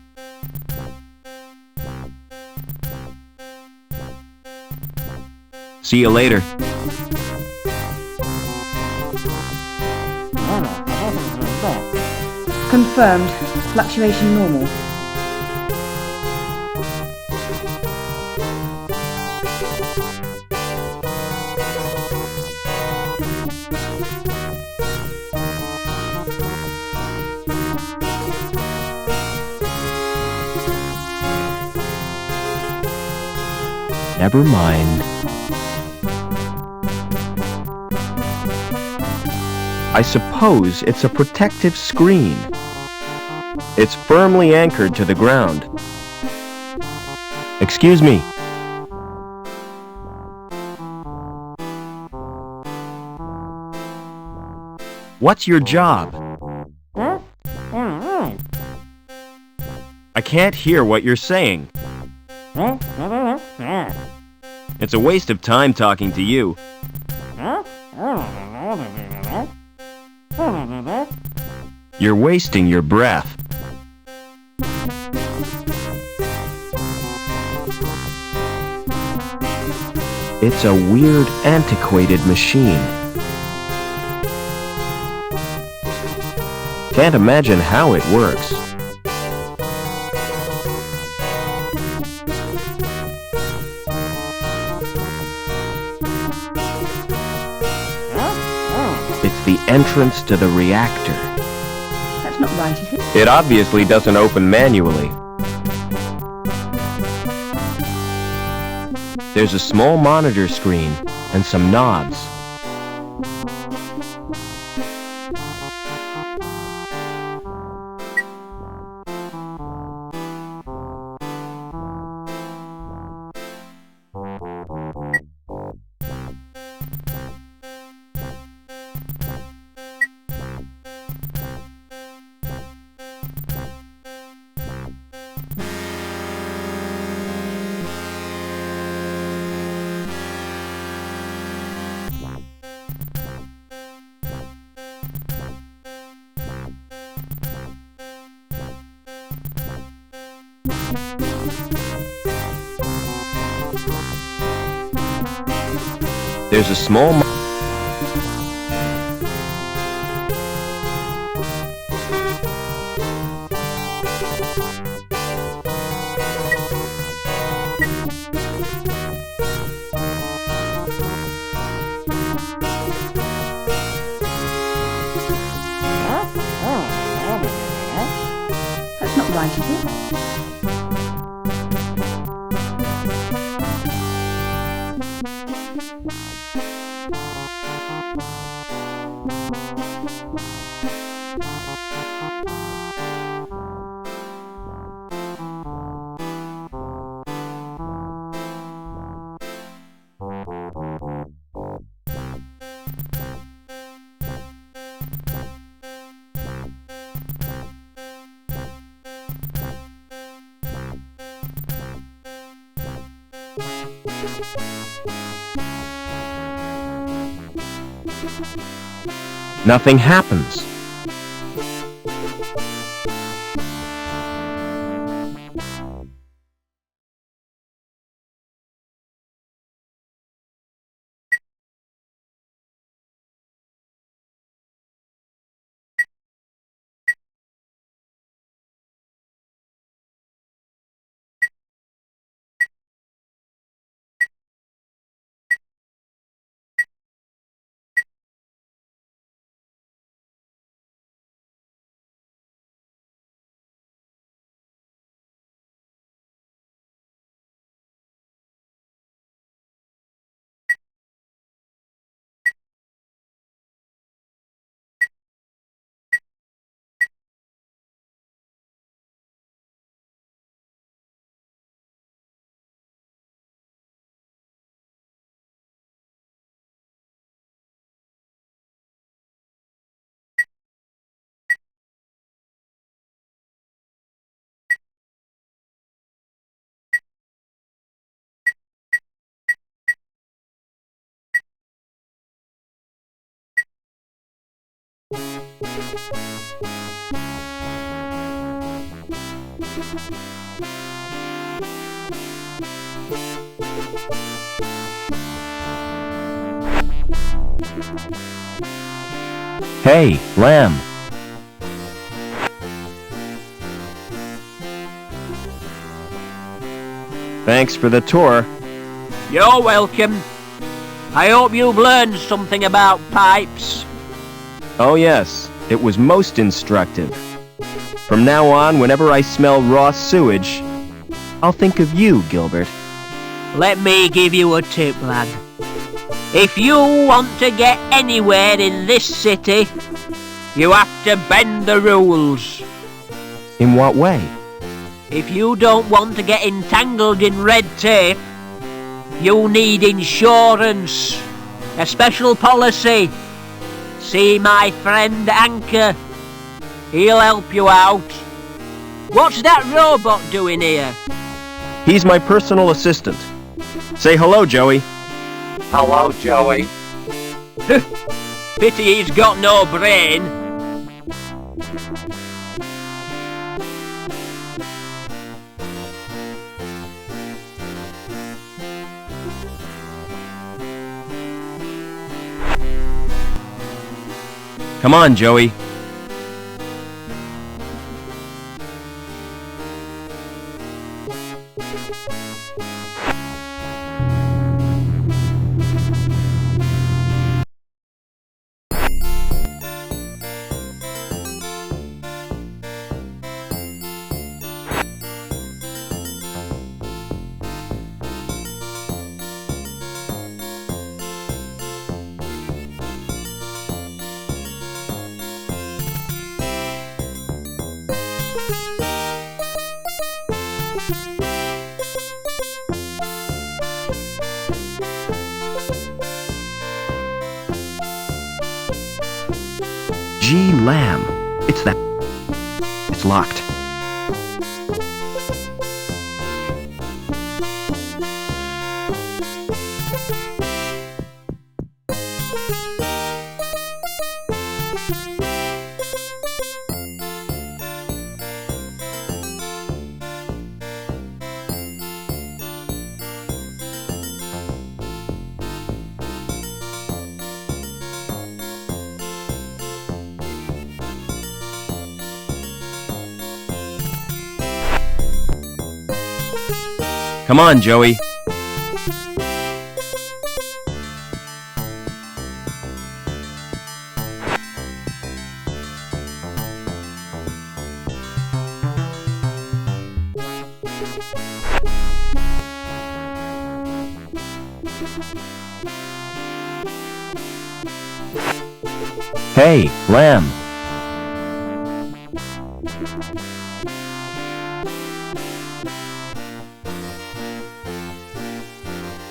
See you later. Confirmed. Fluctuation normal. Never mind. I suppose it's a protective screen. It's firmly anchored to the ground. Excuse me. What's your job? I can't hear what you're saying. It's a waste of time talking to you. You're wasting your breath. It's a weird, antiquated machine. Can't imagine how it works. It's the entrance to the reactor. That's not right, is it? It obviously doesn't open manually. There's a small monitor screen and some knobs. There's a small wanted it. Nothing happens. Hey, Lamb. Thanks for the tour. You're welcome. I hope you've learned something about pipes. Oh yes, it was most instructive. From now on, whenever I smell raw sewage, I'll think of you, Gilbert. Let me give you a tip, lad. If you want to get anywhere in this city, you have to bend the rules. In what way? If you don't want to get entangled in red tape, you need insurance, a special policy. See my friend Anchor. He'll help you out. What's that robot doing here? He's my personal assistant. Say hello, Joey. Hello, Joey. Pity he's got no brain. Come on, Joey. G. Lamb. It's that. It's locked. Come on, Joey. Hey, Lamb.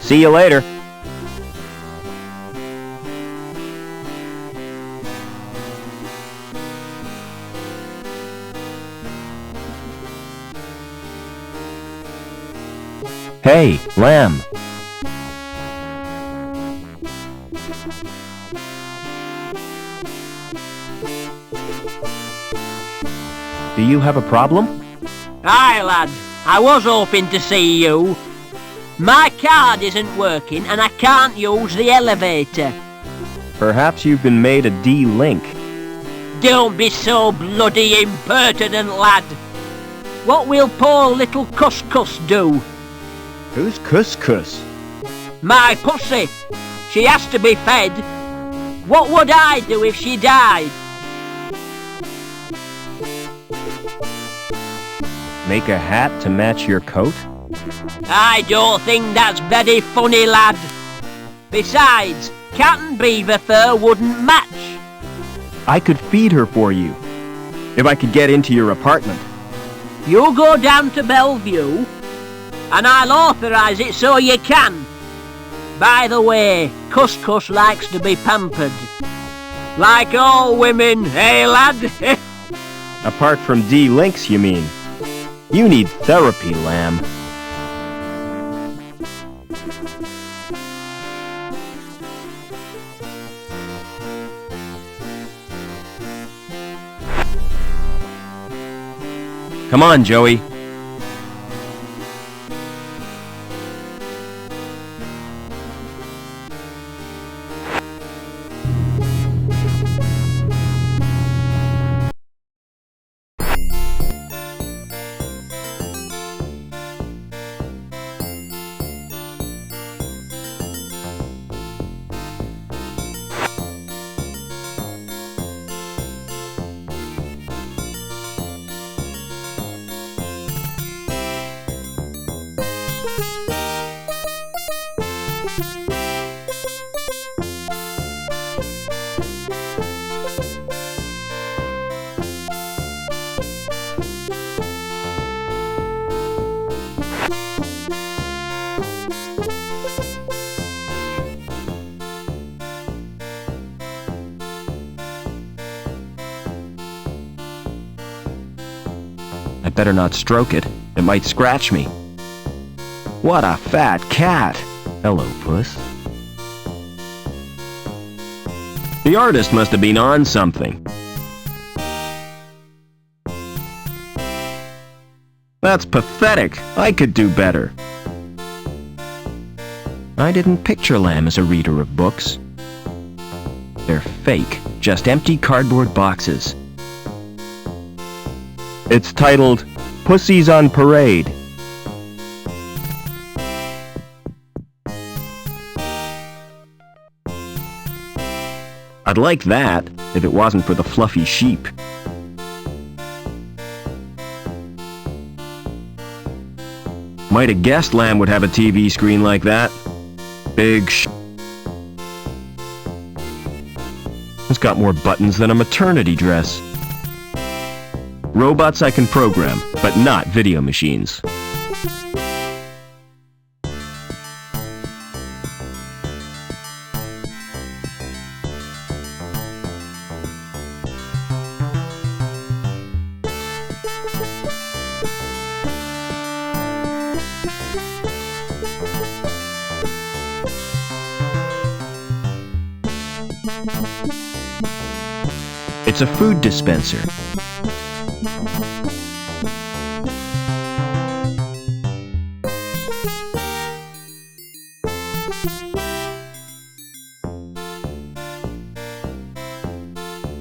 See you later. Hey, Lamb. Do you have a problem? Aye, lad. I was hoping to see you. My card isn't working and I can't use the elevator. Perhaps you've been made a D-Link. Don't be so bloody impertinent, lad. What will poor little Couscous do? Who's Couscous? My pussy. She has to be fed. What would I do if she died? Make a hat to match your coat? I don't think that's very funny, lad. Besides, cat and beaver fur wouldn't match. I could feed her for you, if I could get into your apartment. You go down to Bellevue, and I'll authorise it so you can. By the way, Couscous likes to be pampered. Like all women, eh, lad? Apart from D-Links, you mean? You need therapy, Lamb. Come on, Joey. I better not stroke it. It might scratch me. What a fat cat! Hello, puss. The artist must have been on something. That's pathetic. I could do better. I didn't picture Lamb as a reader of books. They're fake, just empty cardboard boxes. It's titled, Pussies on Parade. I'd like that, if it wasn't for the fluffy sheep. Might have guessed Lamb would have a TV screen like that. Big It's got more buttons than a maternity dress. Robots I can program, but not video machines. It's a food dispenser.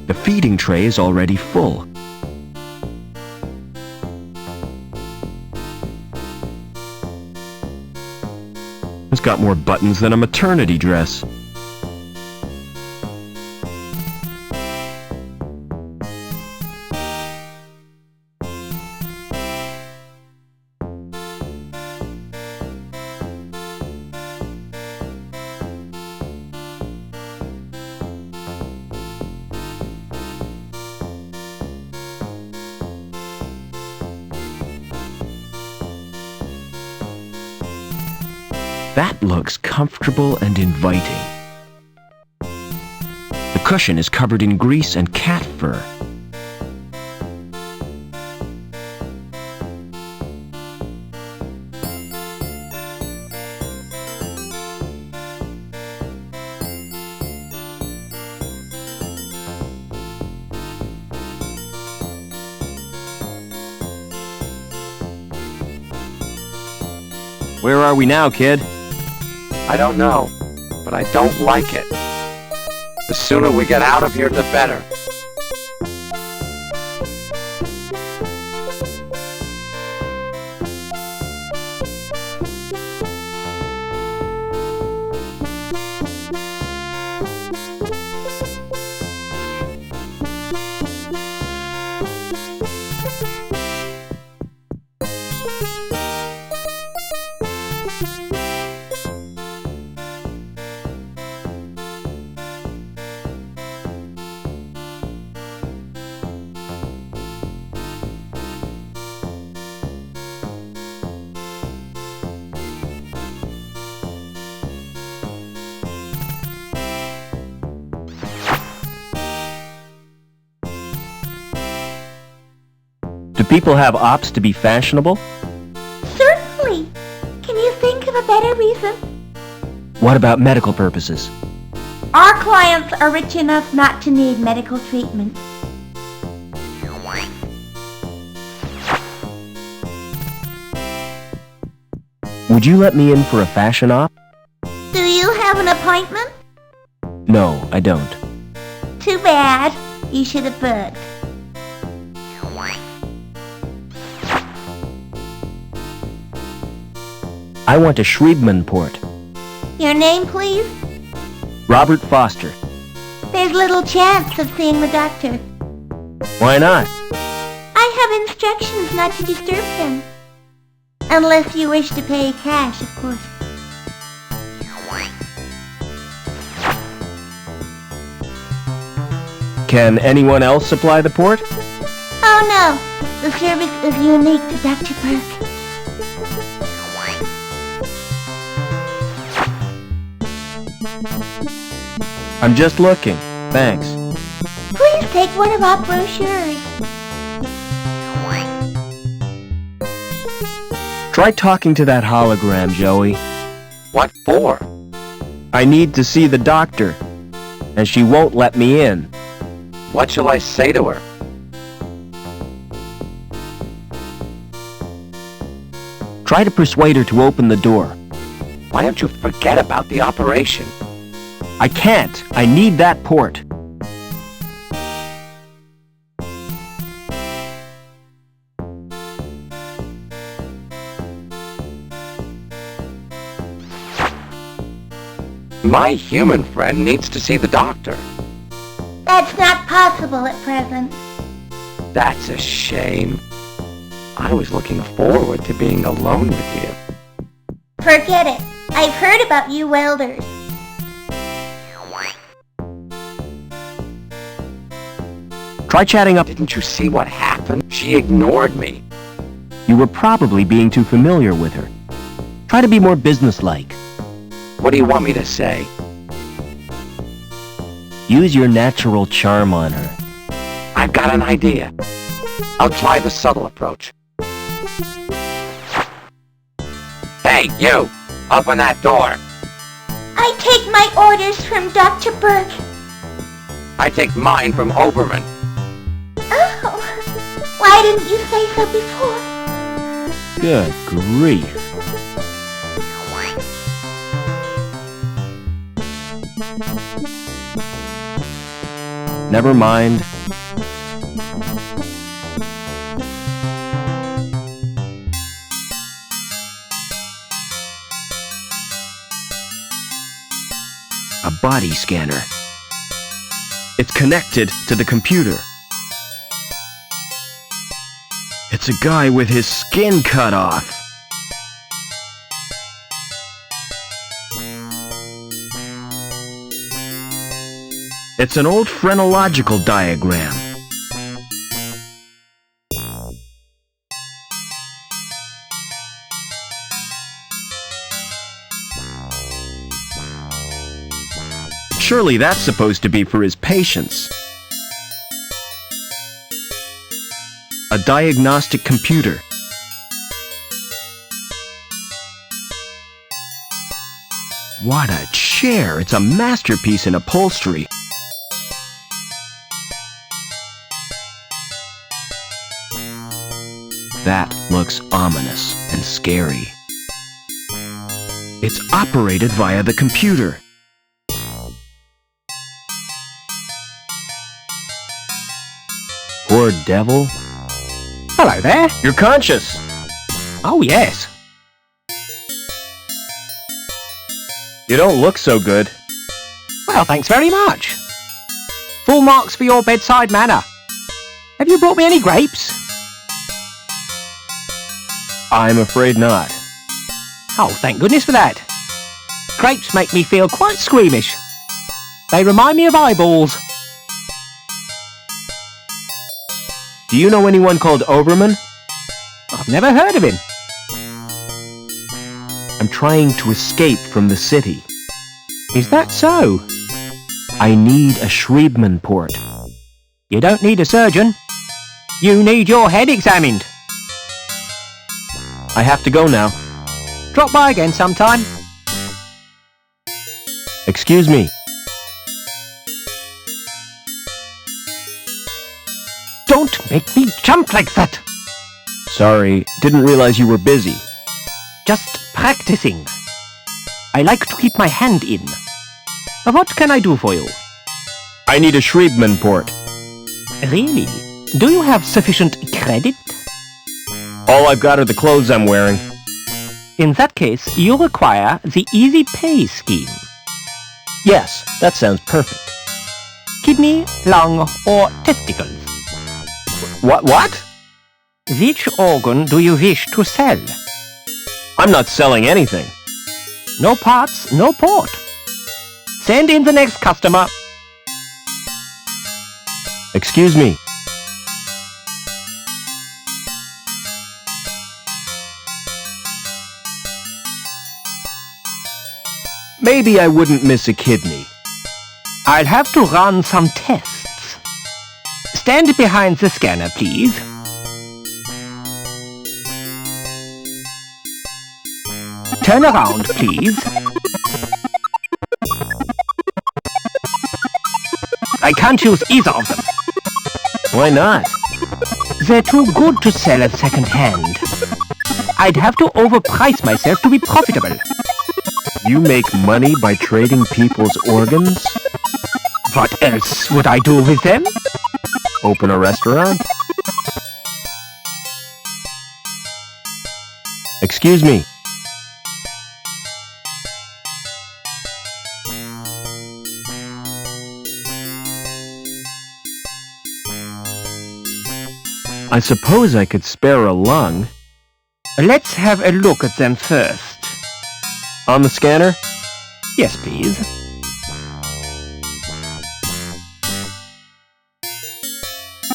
The feeding tray is already full. It's got more buttons than a maternity dress. That looks comfortable and inviting. The cushion is covered in grease and cat fur. Where are we now, kid? I don't know, but I don't like it. The sooner we get out of here, the better. Do people have ops to be fashionable? Certainly. Can you think of a better reason? What about medical purposes? Our clients are rich enough not to need medical treatment. Would you let me in for a fashion op? Do you have an appointment? No, I don't. Too bad. You should have booked. I want a Shriebman-port. Your name, please? Robert Foster. There's little chance of seeing the doctor. Why not? I have instructions not to disturb him. Unless you wish to pay cash, of course. Can anyone else supply the port? Oh no, the service is unique to Dr. Burke. I'm just looking. Thanks. Please take one of our brochures. Try talking to that hologram, Joey. What for? I need to see the doctor, and she won't let me in. What shall I say to her? Try to persuade her to open the door. Why don't you forget about the operation? I can't. I need that port. My human friend needs to see the doctor. That's not possible at present. That's a shame. I was looking forward to being alone with you. Forget it. I've heard about you welders. Try chatting up. Didn't you see what happened? She ignored me. You were probably being too familiar with her. Try to be more businesslike. What do you want me to say? Use your natural charm on her. I've got an idea. I'll try the subtle approach. Hey, you! Open that door! I take my orders from Dr. Burke. I take mine from Oberman. Oh, why didn't you say so before? Good grief. Never mind. A body scanner. It's connected to the computer. It's a guy with his skin cut off. It's an old phrenological diagram. Surely that's supposed to be for his patients. A diagnostic computer. What a chair! It's a masterpiece in upholstery. That looks ominous and scary. It's operated via the computer. Poor devil. Hello there. You're conscious. Oh, yes. You don't look so good. Well, thanks very much. Full marks for your bedside manner. Have you brought me any grapes? I'm afraid not. Oh, thank goodness for that. Grapes make me feel quite squeamish. They remind me of eyeballs. Do you know anyone called Overman? I've never heard of him. I'm trying to escape from the city. Is that so? I need a Schriebman port. You don't need a surgeon. You need your head examined. I have to go now. Drop by again sometime. Excuse me. Don't make me jump like that. Sorry, didn't realize you were busy. Just practicing. I like to keep my hand in. What can I do for you? I need a Schriebman port. Really? Do you have sufficient credit? All I've got are the clothes I'm wearing. In that case, you require the Easy Pay scheme. Yes, that sounds perfect. Kidney, lung, or testicles? What? Which organ do you wish to sell? I'm not selling anything. No parts, no port. Send in the next customer. Excuse me. Maybe I wouldn't miss a kidney. I'll have to run some tests. Stand behind the scanner, please. Turn around, please. I can't use either of them. Why not? They're too good to sell at second hand. I'd have to overprice myself to be profitable. You make money by trading people's organs? What else would I do with them? Open a restaurant? Excuse me. I suppose I could spare a lung. Let's have a look at them first. On the scanner? Yes, please.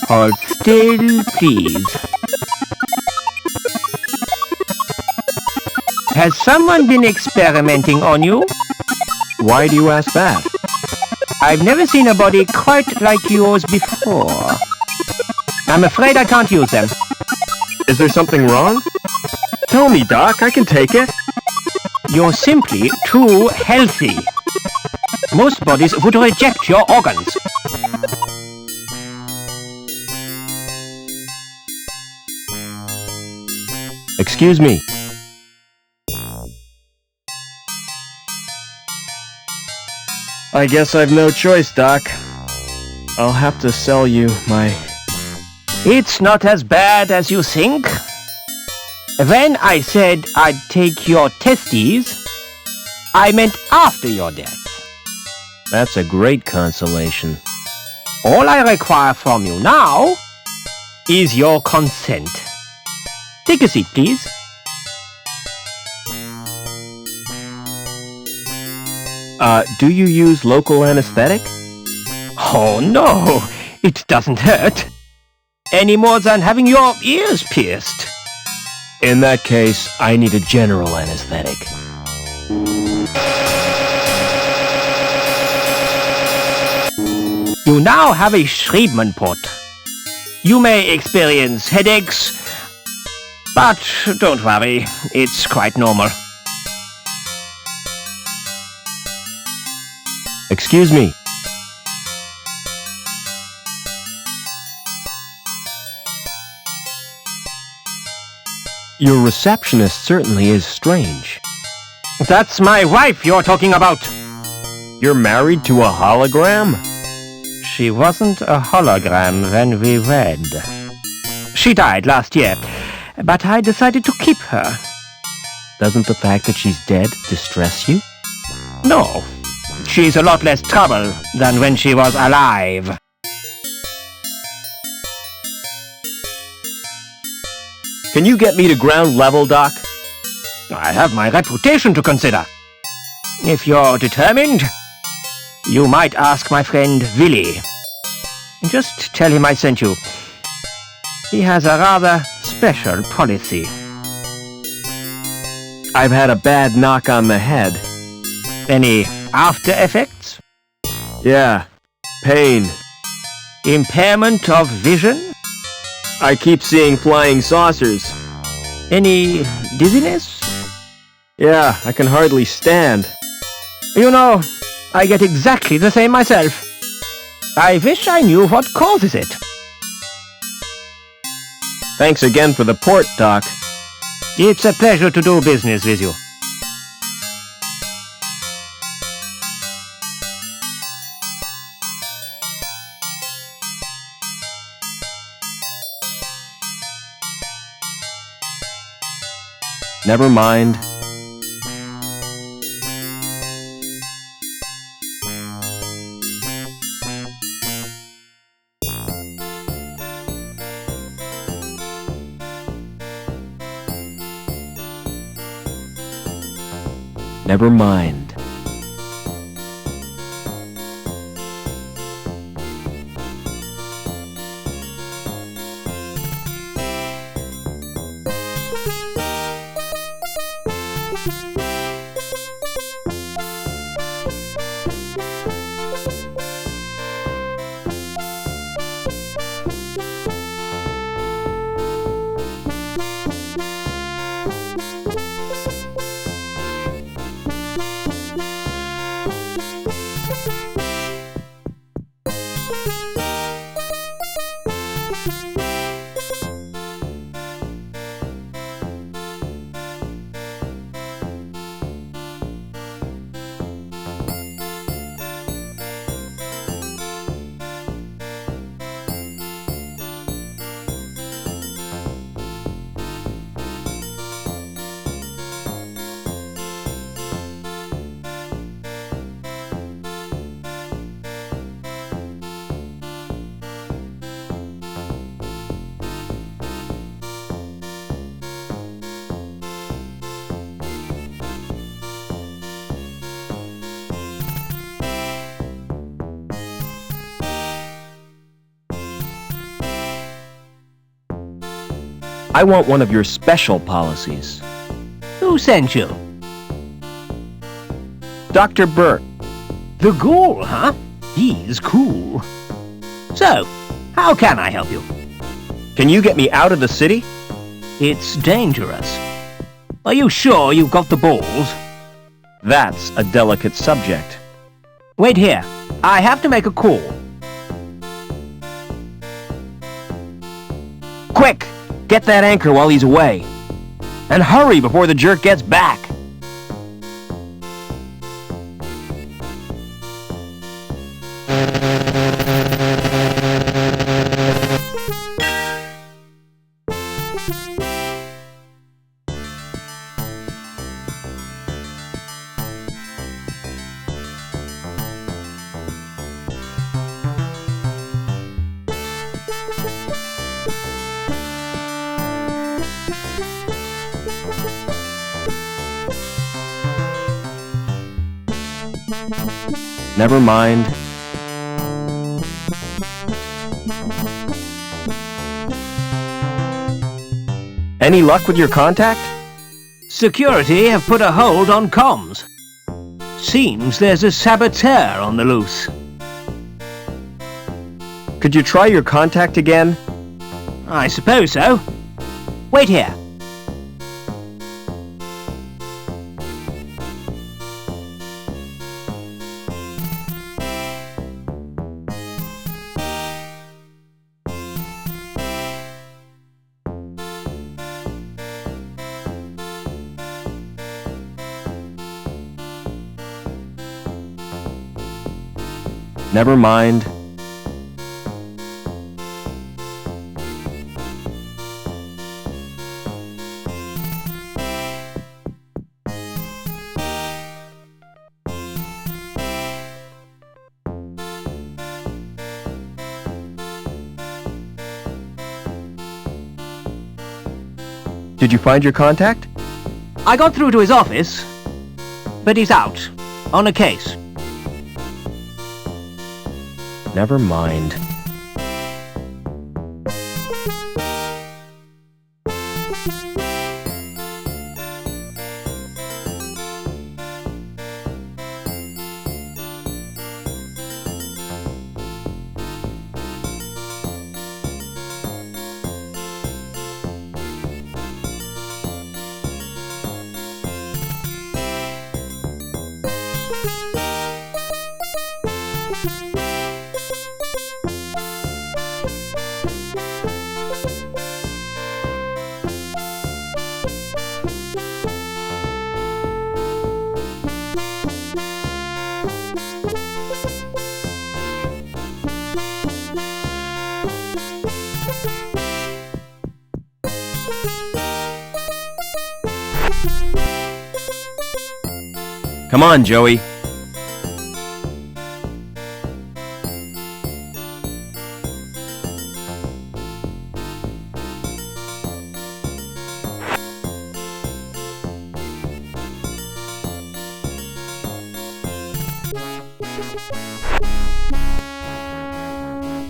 Hold still, please. Has someone been experimenting on you? Why do you ask that? I've never seen a body quite like yours before. I'm afraid I can't use them. Is there something wrong? Tell me, Doc, I can take it. You're simply too healthy. Most bodies would reject your organs. Excuse me. I guess I've no choice, Doc. I'll have to sell you my... It's not as bad as you think. When I said I'd take your testes, I meant after your death. That's a great consolation. All I require from you now is your consent. Take a seat, please. Do you use local anesthetic? Oh no, it doesn't hurt. Any more than having your ears pierced. In that case, I need a general anesthetic. You now have a Schriebman port. You may experience headaches, but don't worry, it's quite normal. Excuse me. Your receptionist certainly is strange. That's my wife you're talking about. You're married to a hologram? She wasn't a hologram when we wed. She died last year, but I decided to keep her. Doesn't the fact that she's dead distress you? No. She's a lot less trouble than when she was alive. Can you get me to ground level, Doc? I have my reputation to consider. If you're determined, you might ask my friend Willy. Just tell him I sent you. He has a rather special policy. I've had a bad knock on the head. Any after effects? Yeah. Pain. Impairment of vision? I keep seeing flying saucers. Any dizziness? Yeah, I can hardly stand. You know, I get exactly the same myself. I wish I knew what causes it. Thanks again for the port, Doc. It's a pleasure to do business with you. Never mind. Never mind. I want one of your special policies. Who sent you? Dr. Burt. The ghoul, huh? He's cool. So, how can I help you? Can you get me out of the city? It's dangerous. Are you sure you've got the balls? That's a delicate subject. Wait here. I have to make a call. Quick! Get that anchor while he's away. And hurry before the jerk gets back. Never mind. Any luck with your contact? Security have put a hold on comms. Seems there's a saboteur on the loose. Could you try your contact again? I suppose so. Wait here. Never mind. Did you find your contact? I got through to his office, but he's out, on a case. Never mind. Come on, Joey.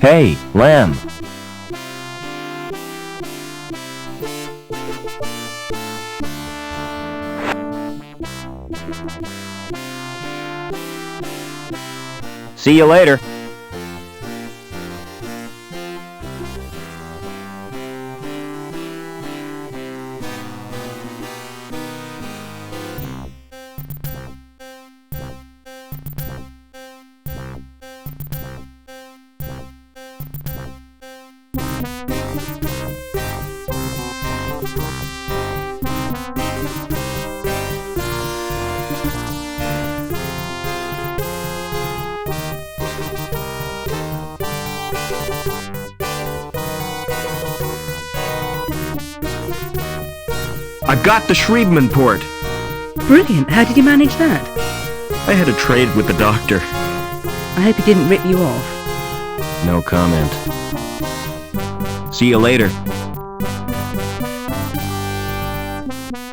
Hey, Lamb. See you later. I've got the Schriebman port. Brilliant. How did you manage that? I had a trade with the doctor. I hope he didn't rip you off. No comment. See you later.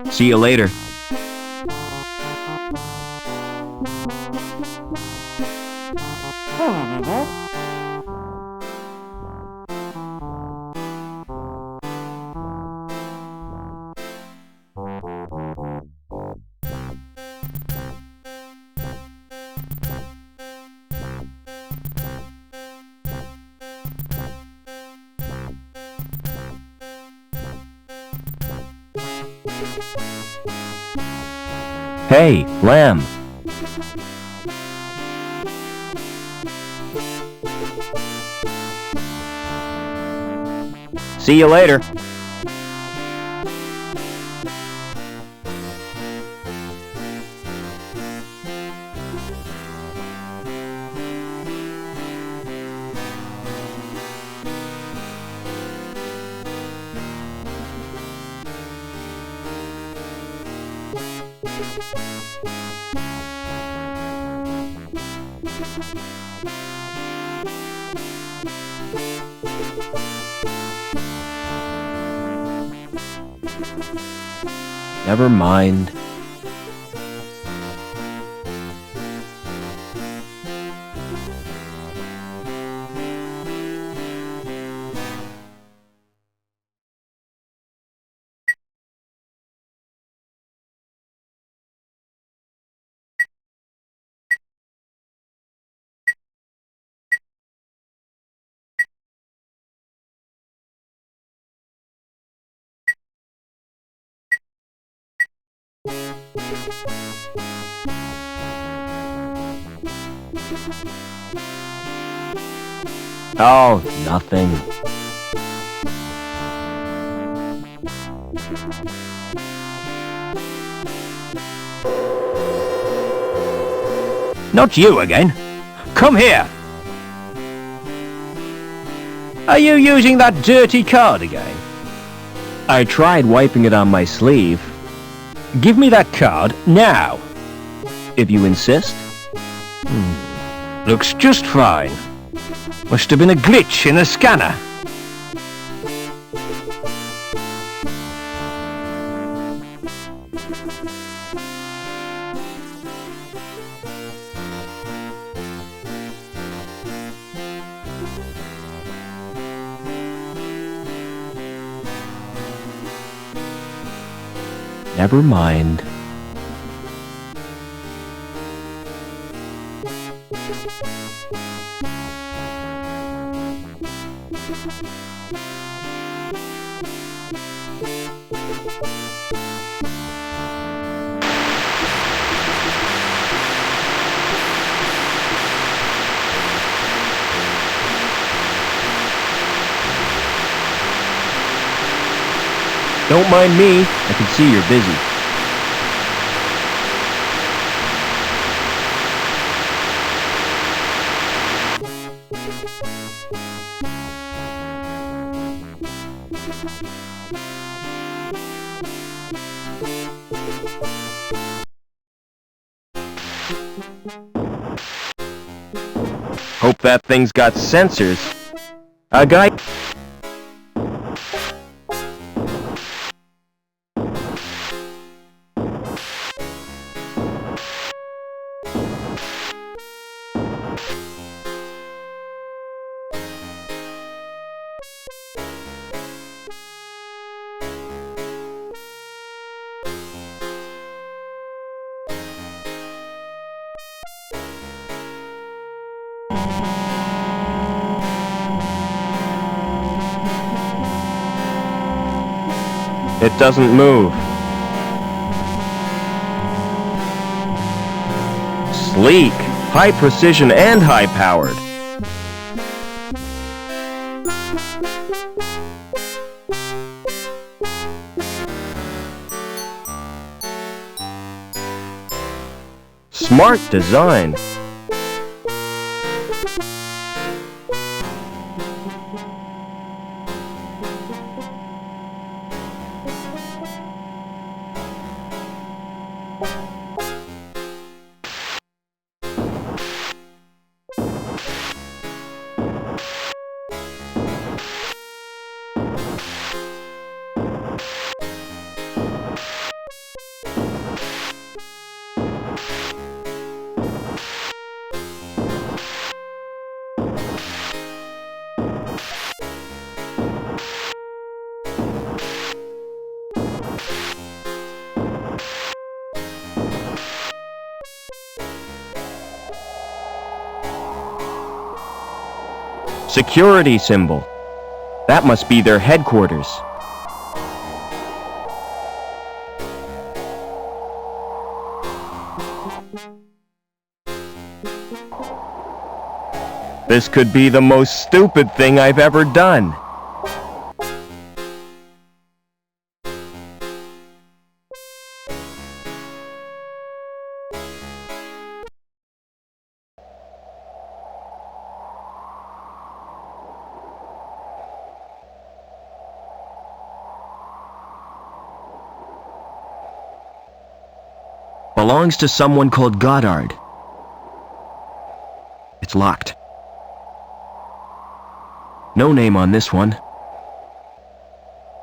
See you later. Hey, Lamb. See you later. Never mind. Oh, nothing. Not you again. Come here. Are you using that dirty card again? I tried wiping it on my sleeve. Give me that card now. If you insist. Looks just fine. Must have been a glitch in the scanner. Never mind. Don't mind me. I can see you're busy. Hope that thing's got sensors. A guy... It doesn't move. Sleek, high precision and high powered. Smart design. Security symbol. That must be their headquarters. This could be the most stupid thing I've ever done. Belongs to someone called Goddard. It's locked. No name on this one.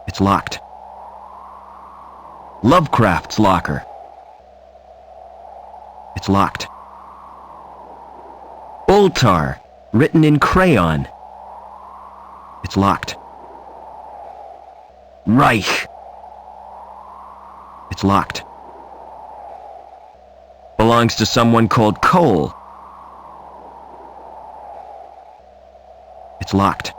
It's locked. Lovecraft's locker. It's locked. Ultar, written in crayon. It's locked. Reich. It's locked. Belongs to someone called Cole. It's locked.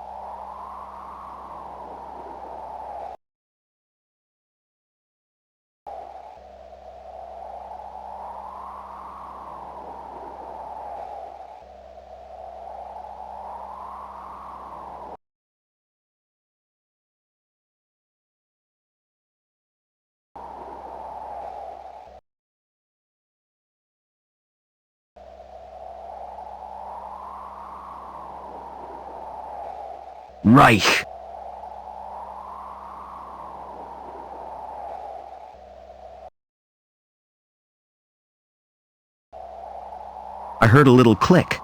Reich. I heard a little click.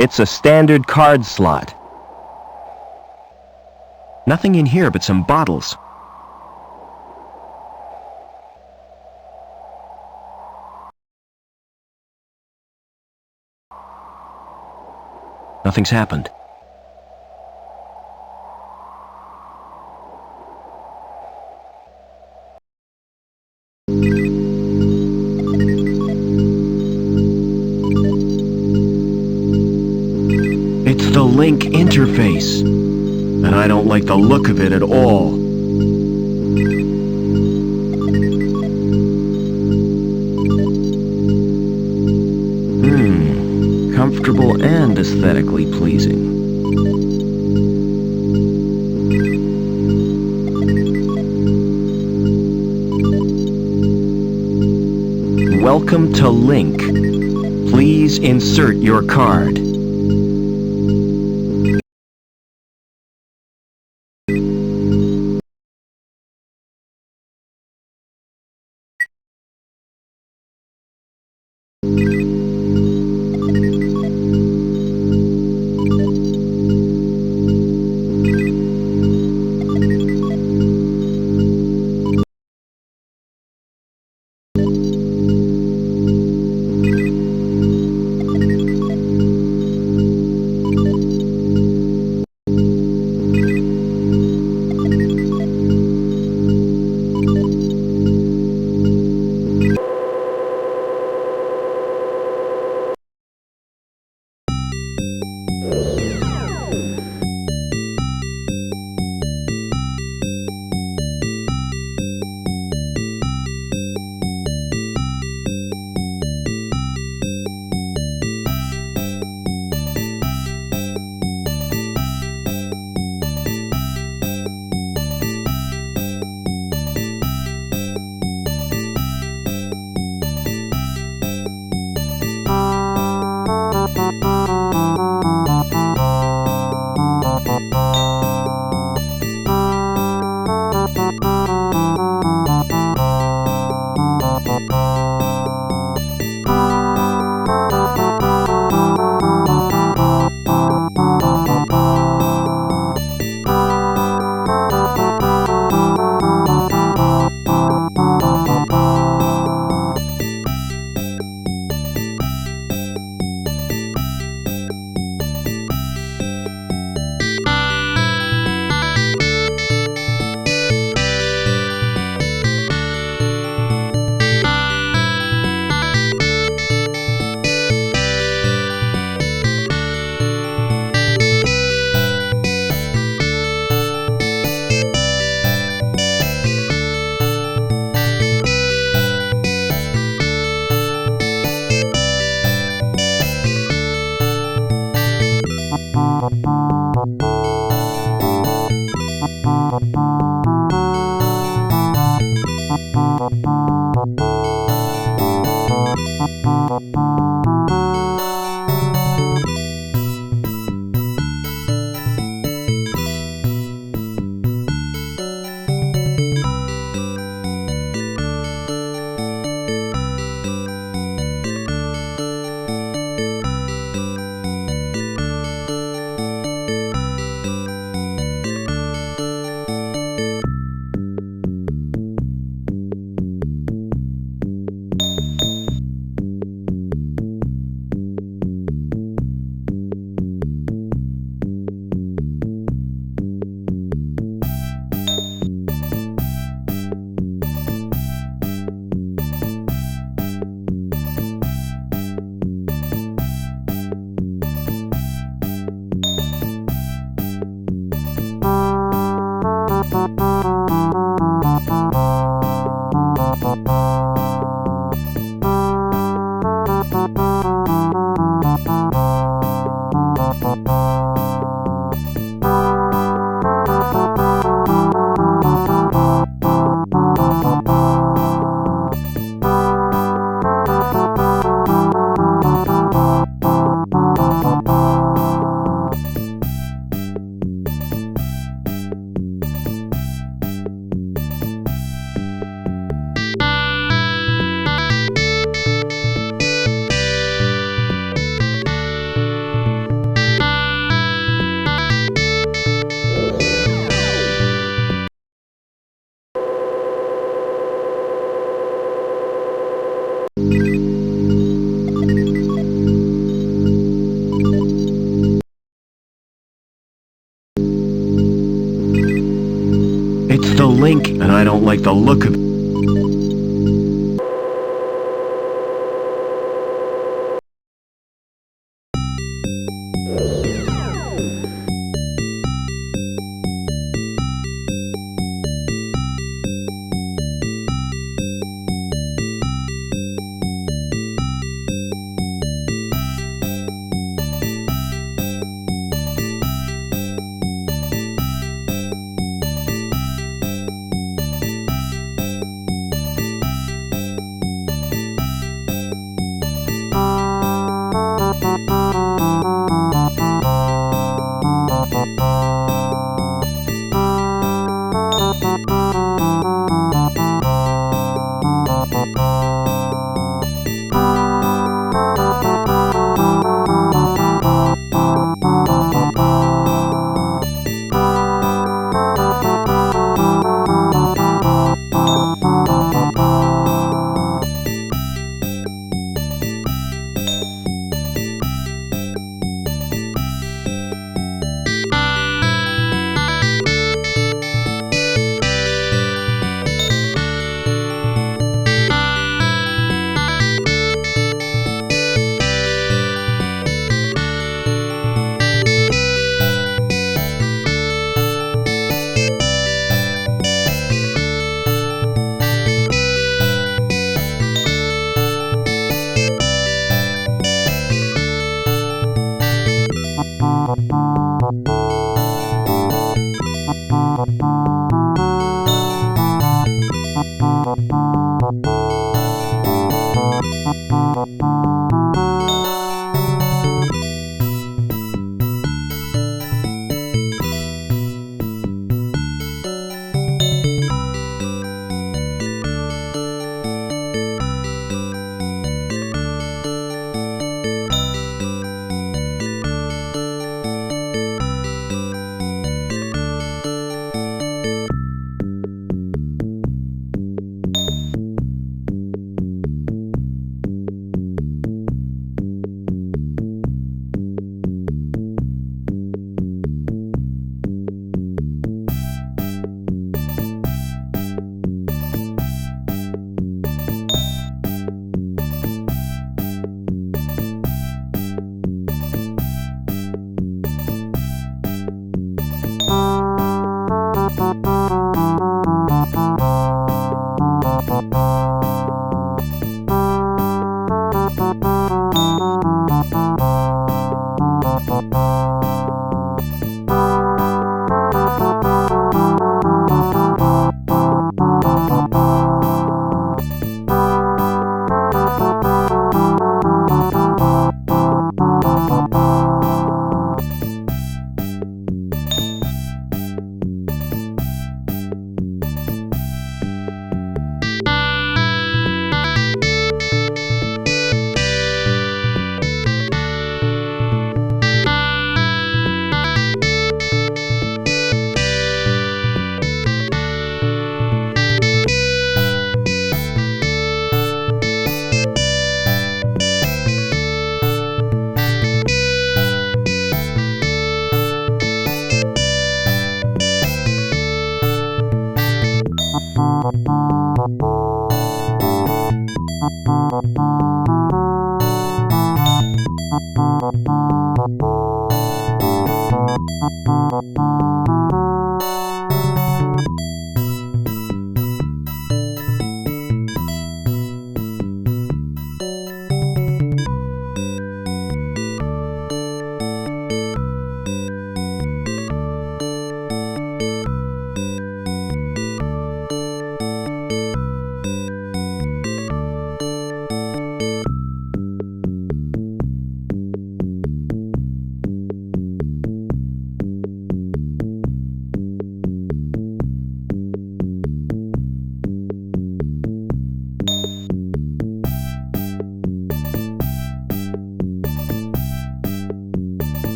It's a standard card slot. Nothing in here but some bottles. Nothing's happened. It's the Link interface, and I don't like the look of it at all. Comfortable and aesthetically pleasing. Welcome to Link. Please insert your card. a Link, and I don't like the look of it.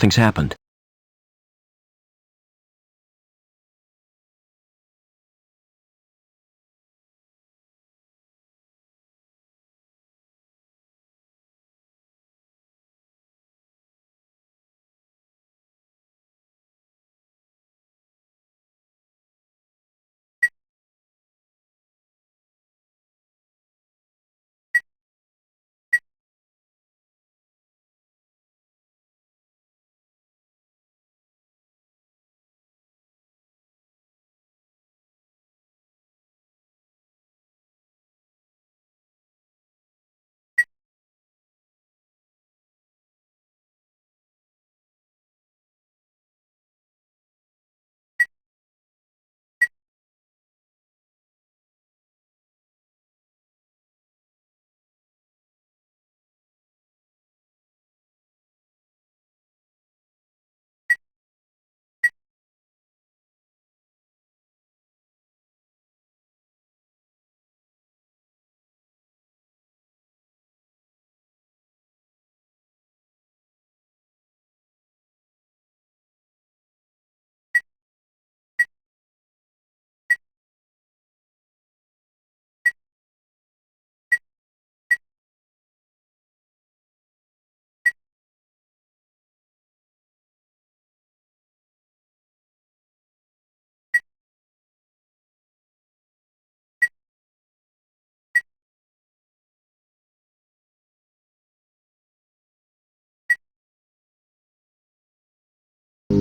Nothing's happened.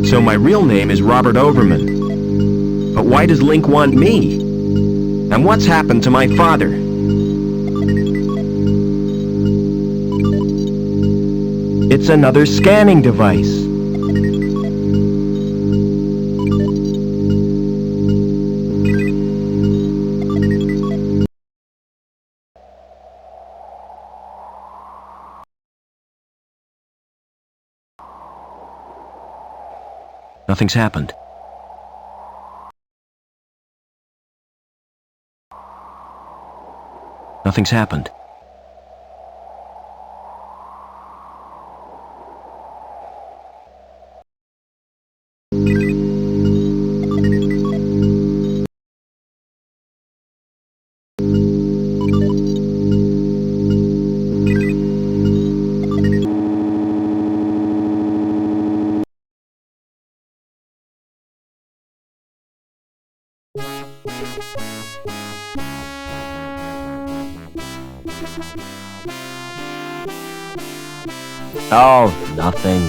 So my real name is Robert Overman. But why does Link want me? And what's happened to my father? It's another scanning device. Nothing's happened. Nothing's happened. Oh, nothing.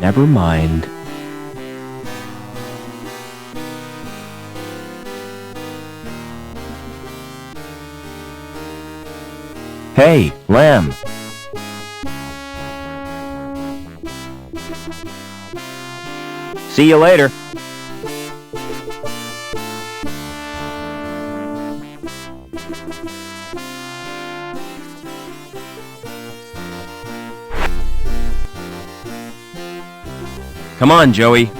Never mind. Hey, Lamb. See you later. Come on, Joey.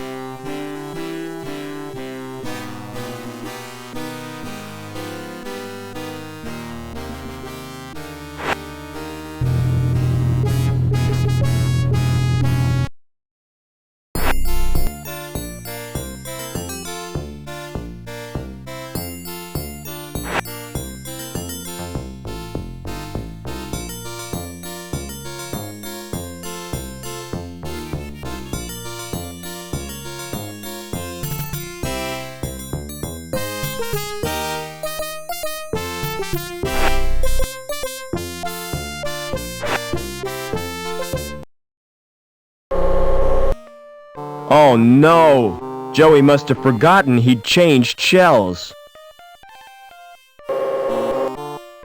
Oh no! Joey must have forgotten he'd changed shells.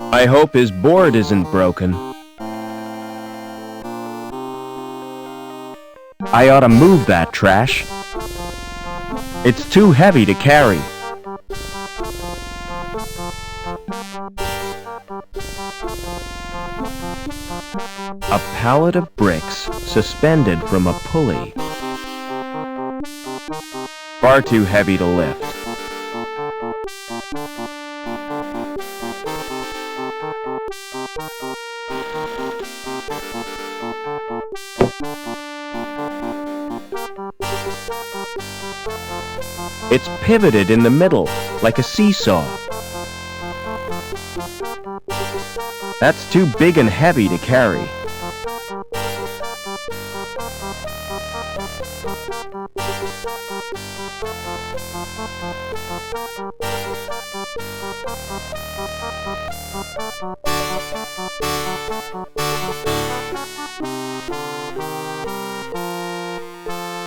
I hope his board isn't broken. I ought to move that trash. It's too heavy to carry. A pallet of bricks suspended from a pulley. Far too heavy to lift. It's pivoted in the middle, like a seesaw. That's too big and heavy to carry.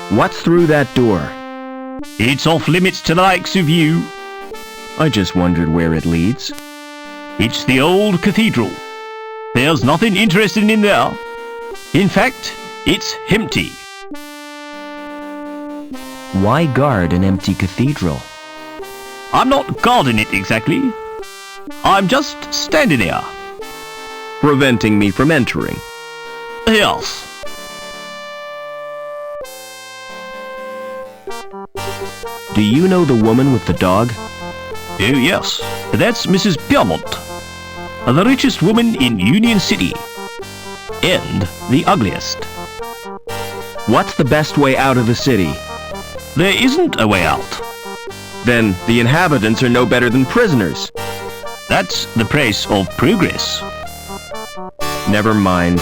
What's through that door? It's off limits to the likes of you. I just wondered where it leads. It's the old cathedral. There's nothing interesting in there. In fact, it's empty. Why guard an empty cathedral? I'm not guarding it exactly. I'm just standing there. Preventing me from entering. Yes. Do you know the woman with the dog? Oh yes, that's Mrs. Piermont, the richest woman in Union City. And the ugliest. What's the best way out of the city? There isn't a way out. Then the inhabitants are no better than prisoners. That's the price of progress. Never mind.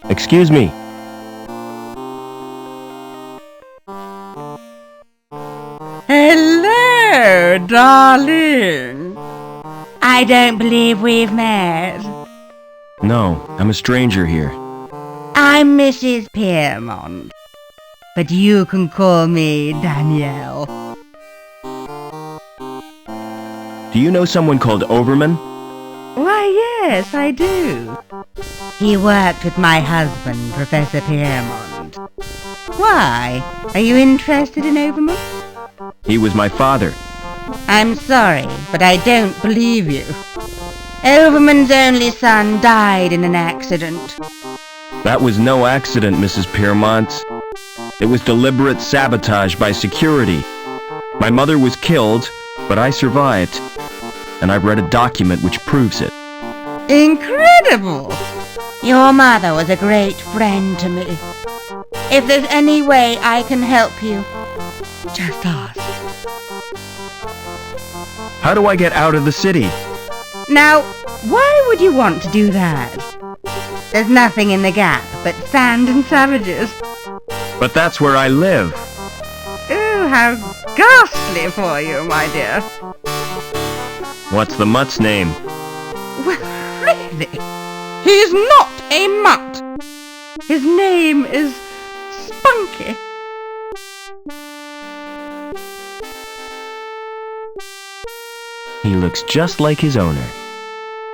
Excuse me. Hello, darling. I don't believe we've met. No, I'm a stranger here. I'm Mrs. Piermont, but you can call me Danielle. Do you know someone called Overman? Why, yes, I do. He worked with my husband, Professor Piermont. Why? Are you interested in Overman? He was my father. I'm sorry, but I don't believe you. Overman's only son died in an accident. That was no accident, Mrs. Piermont. It was deliberate sabotage by security. My mother was killed, but I survived. And I've read a document which proves it. Incredible! Your mother was a great friend to me. If there's any way I can help you, just ask. How do I get out of the city? Now, why would you want to do that? There's nothing in the gap but sand and savages. But that's where I live. Oh, how ghastly for you, my dear. What's the mutt's name? Well, really? He's not a mutt. His name is Spunky. He looks just like his owner.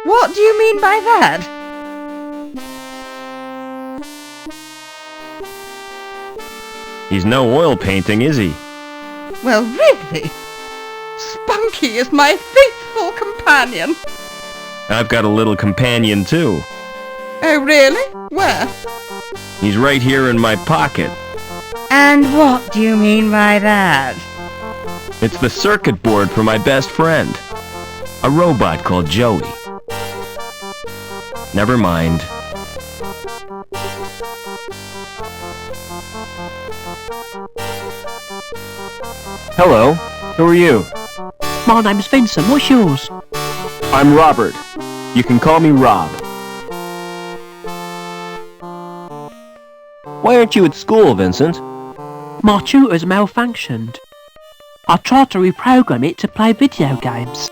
What do you mean by that? He's no oil painting, is he? Well, really? Spunky is my faithful companion. I've got a little companion, too. Oh, really? Where? He's right here in my pocket. And what do you mean by that? It's the circuit board for my best friend. A robot called Joey. Never mind. Hello. Who are you? My name's Vincent. What's yours? I'm Robert. You can call me Rob. Why aren't you at school, Vincent? My tutor's malfunctioned. I tried to reprogram it to play video games.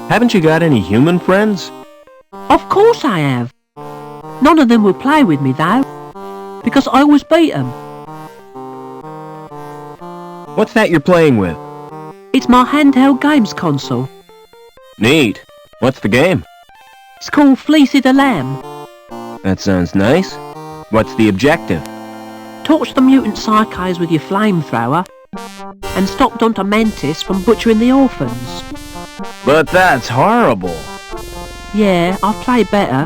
Haven't you got any human friends? Of course I have. None of them will play with me though, because I always beat them. What's that you're playing with? It's my handheld games console. Neat. What's the game? It's called Fleecy the Lamb. That sounds nice. What's the objective? Torch the mutant psychos with your flamethrower and stop Dr. Mantis from butchering the orphans. But that's horrible. Yeah, I've played better.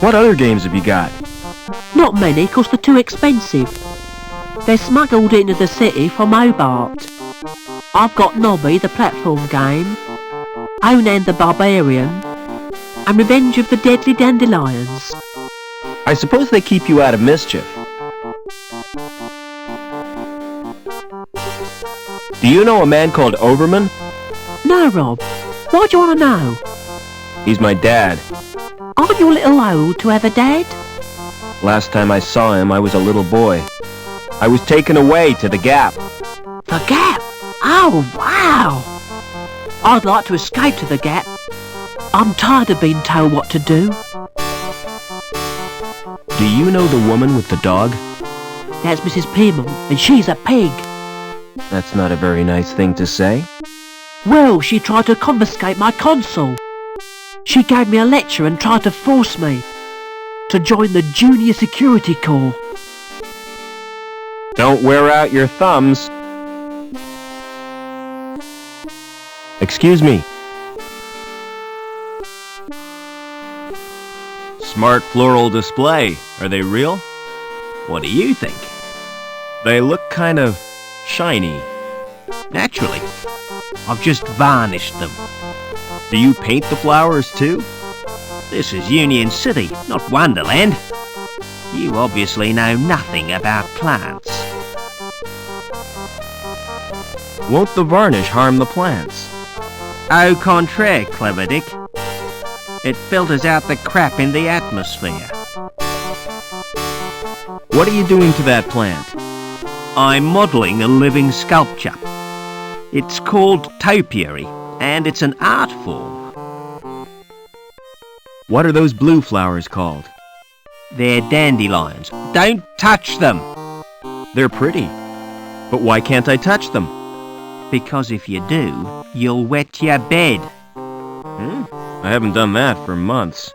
What other games have you got? Not many, 'cause they're too expensive. They're smuggled into the city from Hobart. I've got Nobby, the platform game, Onan the Barbarian, and Revenge of the Deadly Dandelions. I suppose they keep you out of mischief. Do you know a man called Overman? No, Rob. Why do you want to know? He's my dad. Aren't you a little old to have a dad? Last time I saw him, I was a little boy. I was taken away to the Gap. The Gap? Oh, wow! I'd like to escape to the Gap. I'm tired of being told what to do. Do you know the woman with the dog? That's Mrs. Piermont, and she's a pig. That's not a very nice thing to say. Well, she tried to confiscate my console. She gave me a lecture and tried to force me to join the Junior Security Corps. Don't wear out your thumbs. Excuse me. Smart floral display. Are they real? What do you think? They look kind of shiny. Naturally. I've just varnished them. Do you paint the flowers too? This is Union City, not Wonderland. You obviously know nothing about plants. Won't the varnish harm the plants? Au contraire, Clever Dick. It filters out the crap in the atmosphere. What are you doing to that plant? I'm modelling a living sculpture. It's called topiary, and it's an art form. What are those blue flowers called? They're dandelions. Don't touch them! They're pretty. But why can't I touch them? Because if you do, you'll wet your bed. I haven't done that for months.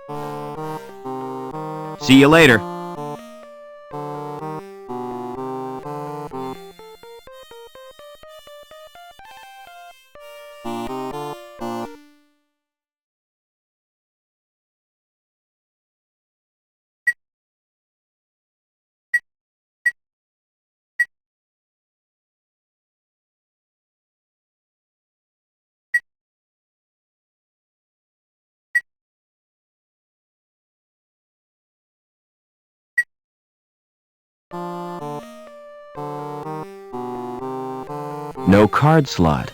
See you later. No card slot.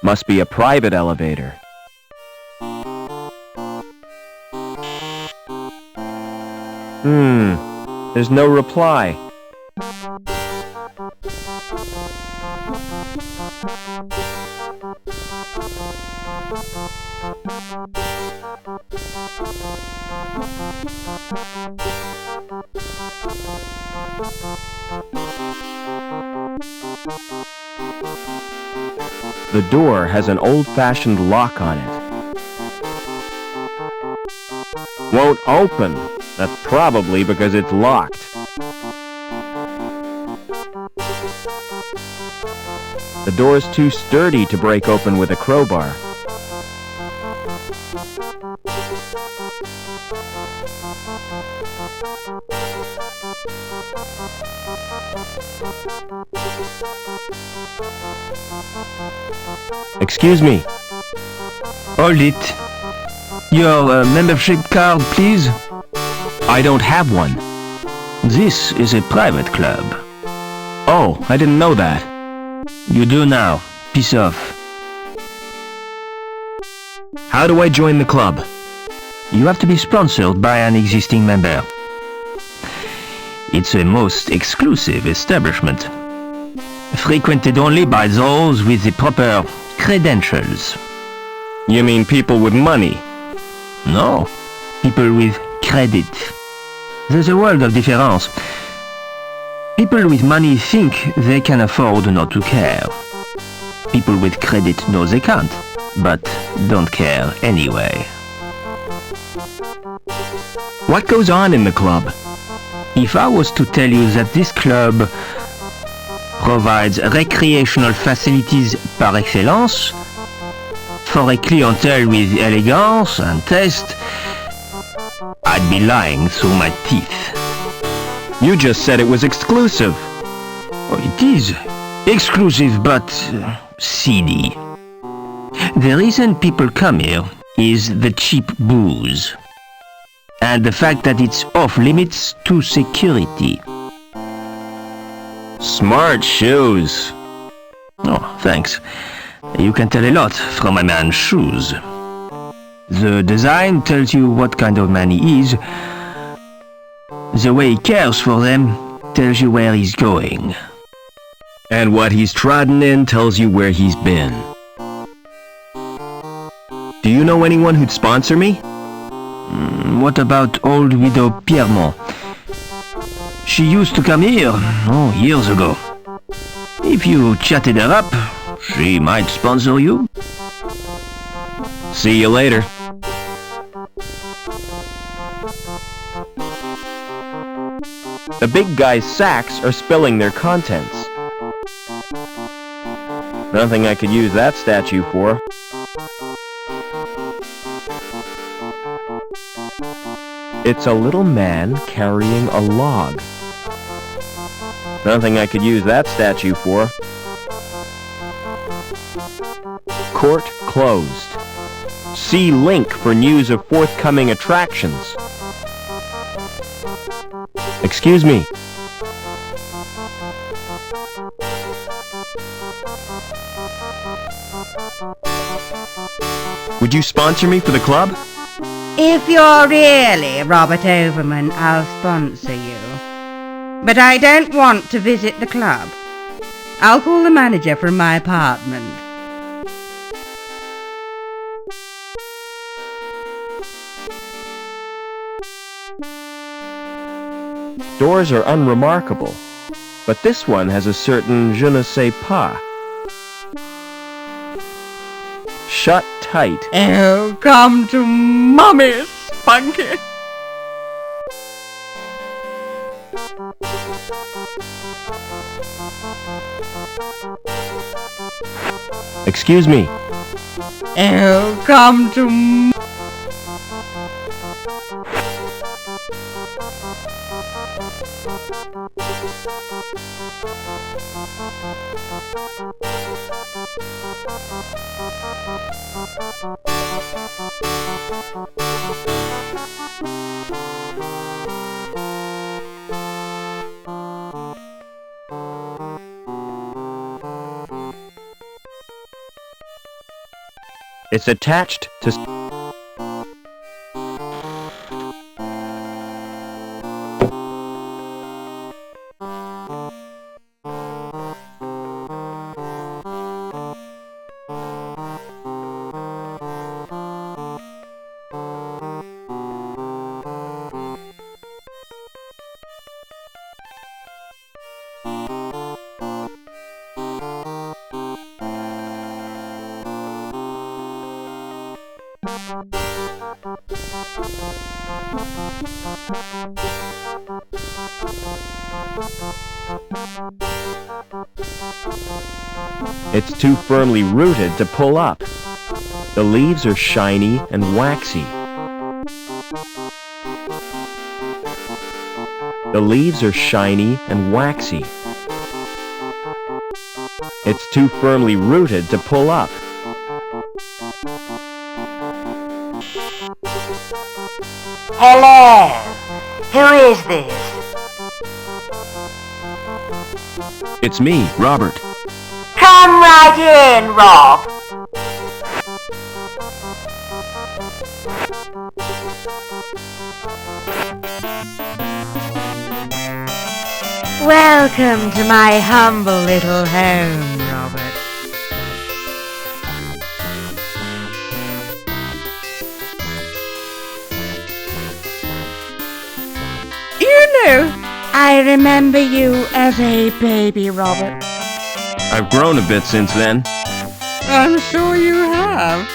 Must be a private elevator. There's no reply. The door has an old-fashioned lock on it. Won't open. That's probably because it's locked. The door's too sturdy to break open with a crowbar. Excuse me. Hold it. Your membership card, please. I don't have one. This is a private club. Oh, I didn't know that. You do now. Piss off. How do I join the club? You have to be sponsored by an existing member. It's a most exclusive establishment, frequented only by those with the proper credentials. You mean people with money? No, people with credit. There's a world of difference. People with money think they can afford not to care. People with credit know they can't, but don't care anyway. What goes on in the club? If I was to tell you that this club provides recreational facilities par excellence for a clientele with elegance and taste, I'd be lying through my teeth. You just said it was exclusive. Oh, it is exclusive but seedy. The reason people come here is the cheap booze and the fact that it's off limits to security. Smart shoes. Oh, thanks. You can tell a lot from a man's shoes. The design tells you what kind of man he is. The way he cares for them tells you where he's going. And what he's trodden in tells you where he's been. Do you know anyone who'd sponsor me? What about old widow Piermont? She used to come here, years ago. If you chatted her up, she might sponsor you. See you later. The big guy's sacks are spilling their contents. Nothing I could use that statue for. It's a little man carrying a log. Nothing I could use that statue for. Court closed. See link for news of forthcoming attractions. Excuse me. Would you sponsor me for the club? If you're really Robert Overman, I'll sponsor you. But I don't want to visit the club. I'll call the manager from my apartment. Doors are unremarkable, but this one has a certain je ne sais pas. Shut tight. Oh, come to Mummy, Spunky. Excuse me. Oh, come to It's attached to... It's too firmly rooted to pull up. The leaves are shiny and waxy. The leaves are shiny and waxy. It's too firmly rooted to pull up. Hello. Who is this? It's me, Robert. Come right in, Rob. Welcome to my humble little home, Robert. You know, I remember you as a baby, Robert. I've grown a bit since then. I'm sure you have.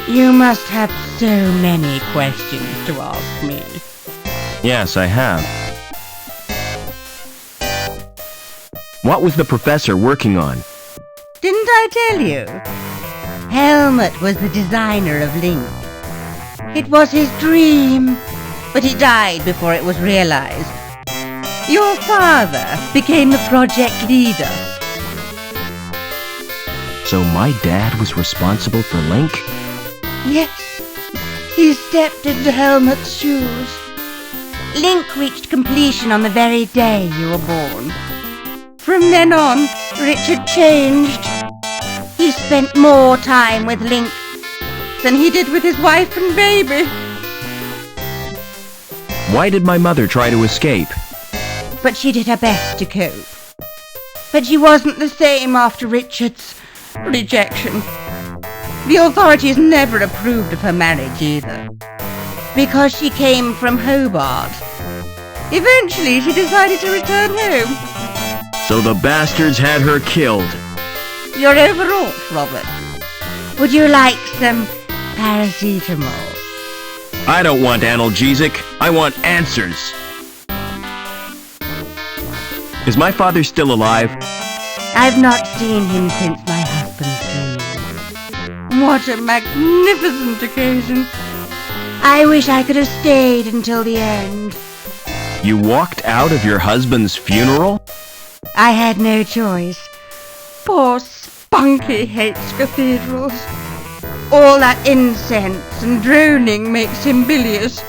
You must have so many questions to ask me. Yes, I have. What was the professor working on? Didn't I tell you? Helmut was the designer of Link. It was his dream, but he died before it was realized. Your father became the project leader. So my dad was responsible for Link? Yes, he stepped into Helmut's shoes. Link reached completion on the very day you were born. From then on, Richard changed. He spent more time with Link than he did with his wife and baby. Why did my mother try to escape? But she did her best to cope. But she wasn't the same after Richard's rejection. The authorities never approved of her marriage either. Because she came from Hobart. Eventually, she decided to return home. So the bastards had her killed. You're overwrought, Robert. Would you like some paracetamol? I don't want analgesic. I want answers. Is my father still alive? I've not seen him since my husband's funeral. What a magnificent occasion. I wish I could have stayed until the end. You walked out of your husband's funeral? I had no choice. Poor Spunky hates cathedrals. All that incense and droning makes him bilious.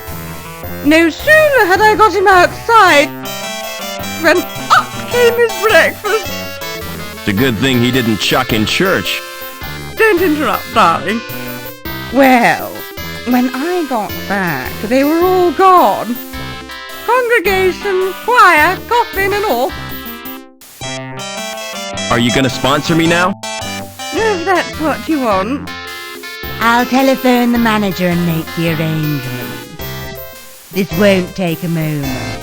No sooner had I got him outside when up came his breakfast. It's a good thing he didn't chuck in church. Don't interrupt, darling. Well, when I got back, they were all gone. Congregation, choir, coffin and all. Are you gonna sponsor me now? If that's what you want. I'll telephone the manager and make the arrangements. This won't take a moment.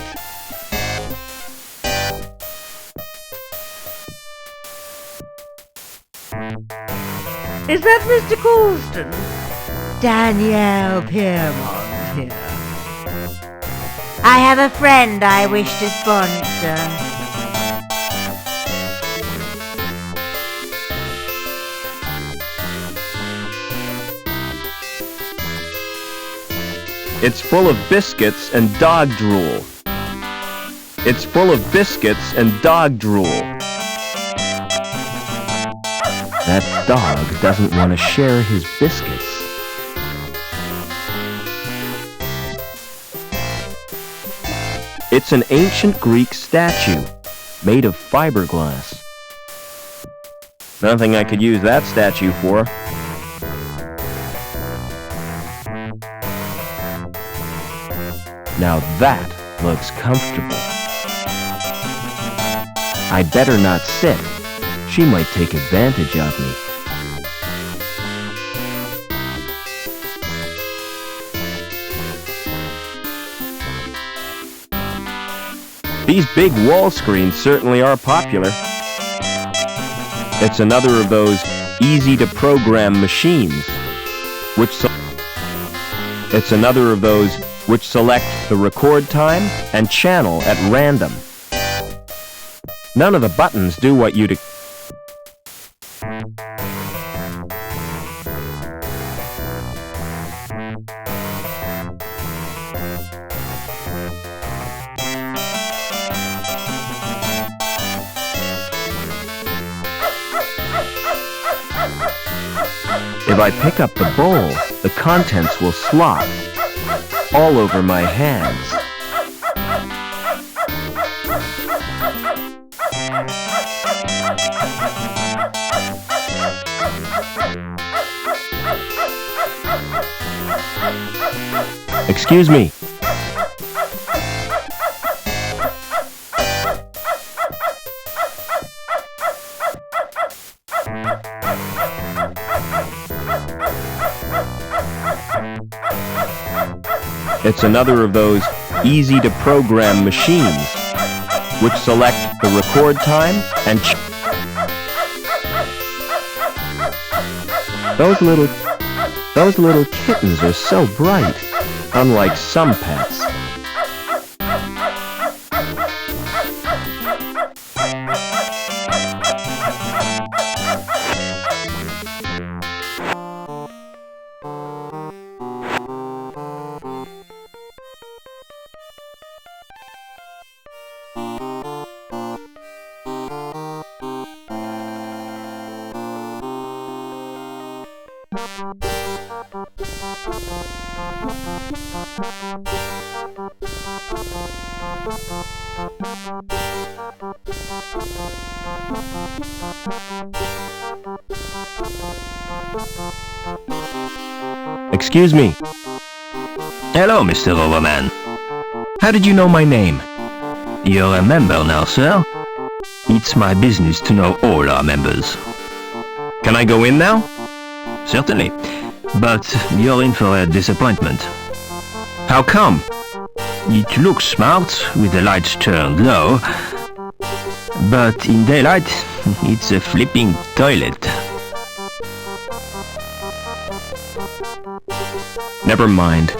Is that Mr. Coulston? Danielle Piermont here. I have a friend I wish to sponsor. It's full of biscuits and dog drool. It's full of biscuits and dog drool. That dog doesn't want to share his biscuits. It's an ancient Greek statue, made of fiberglass. Nothing I could use that statue for. Now that looks comfortable. I'd better not sit. She might take advantage of me. These big wall screens certainly are popular. It's another of those easy-to-program machines, which select the record time and channel at random. None of the buttons do what you'd If I pick up the bowl, the contents will slop all over my hands. Excuse me. It's another of those easy-to-program machines, which select the record time and those little kittens are so bright, unlike some pets. Excuse me. Hello, Mr. Overman. How did you know my name? You're a member now, sir. It's my business to know all our members. Can I go in now? Certainly. But you're in for a disappointment. How come? It looks smart with the lights turned low, but in daylight, it's a flipping toilet. Never mind.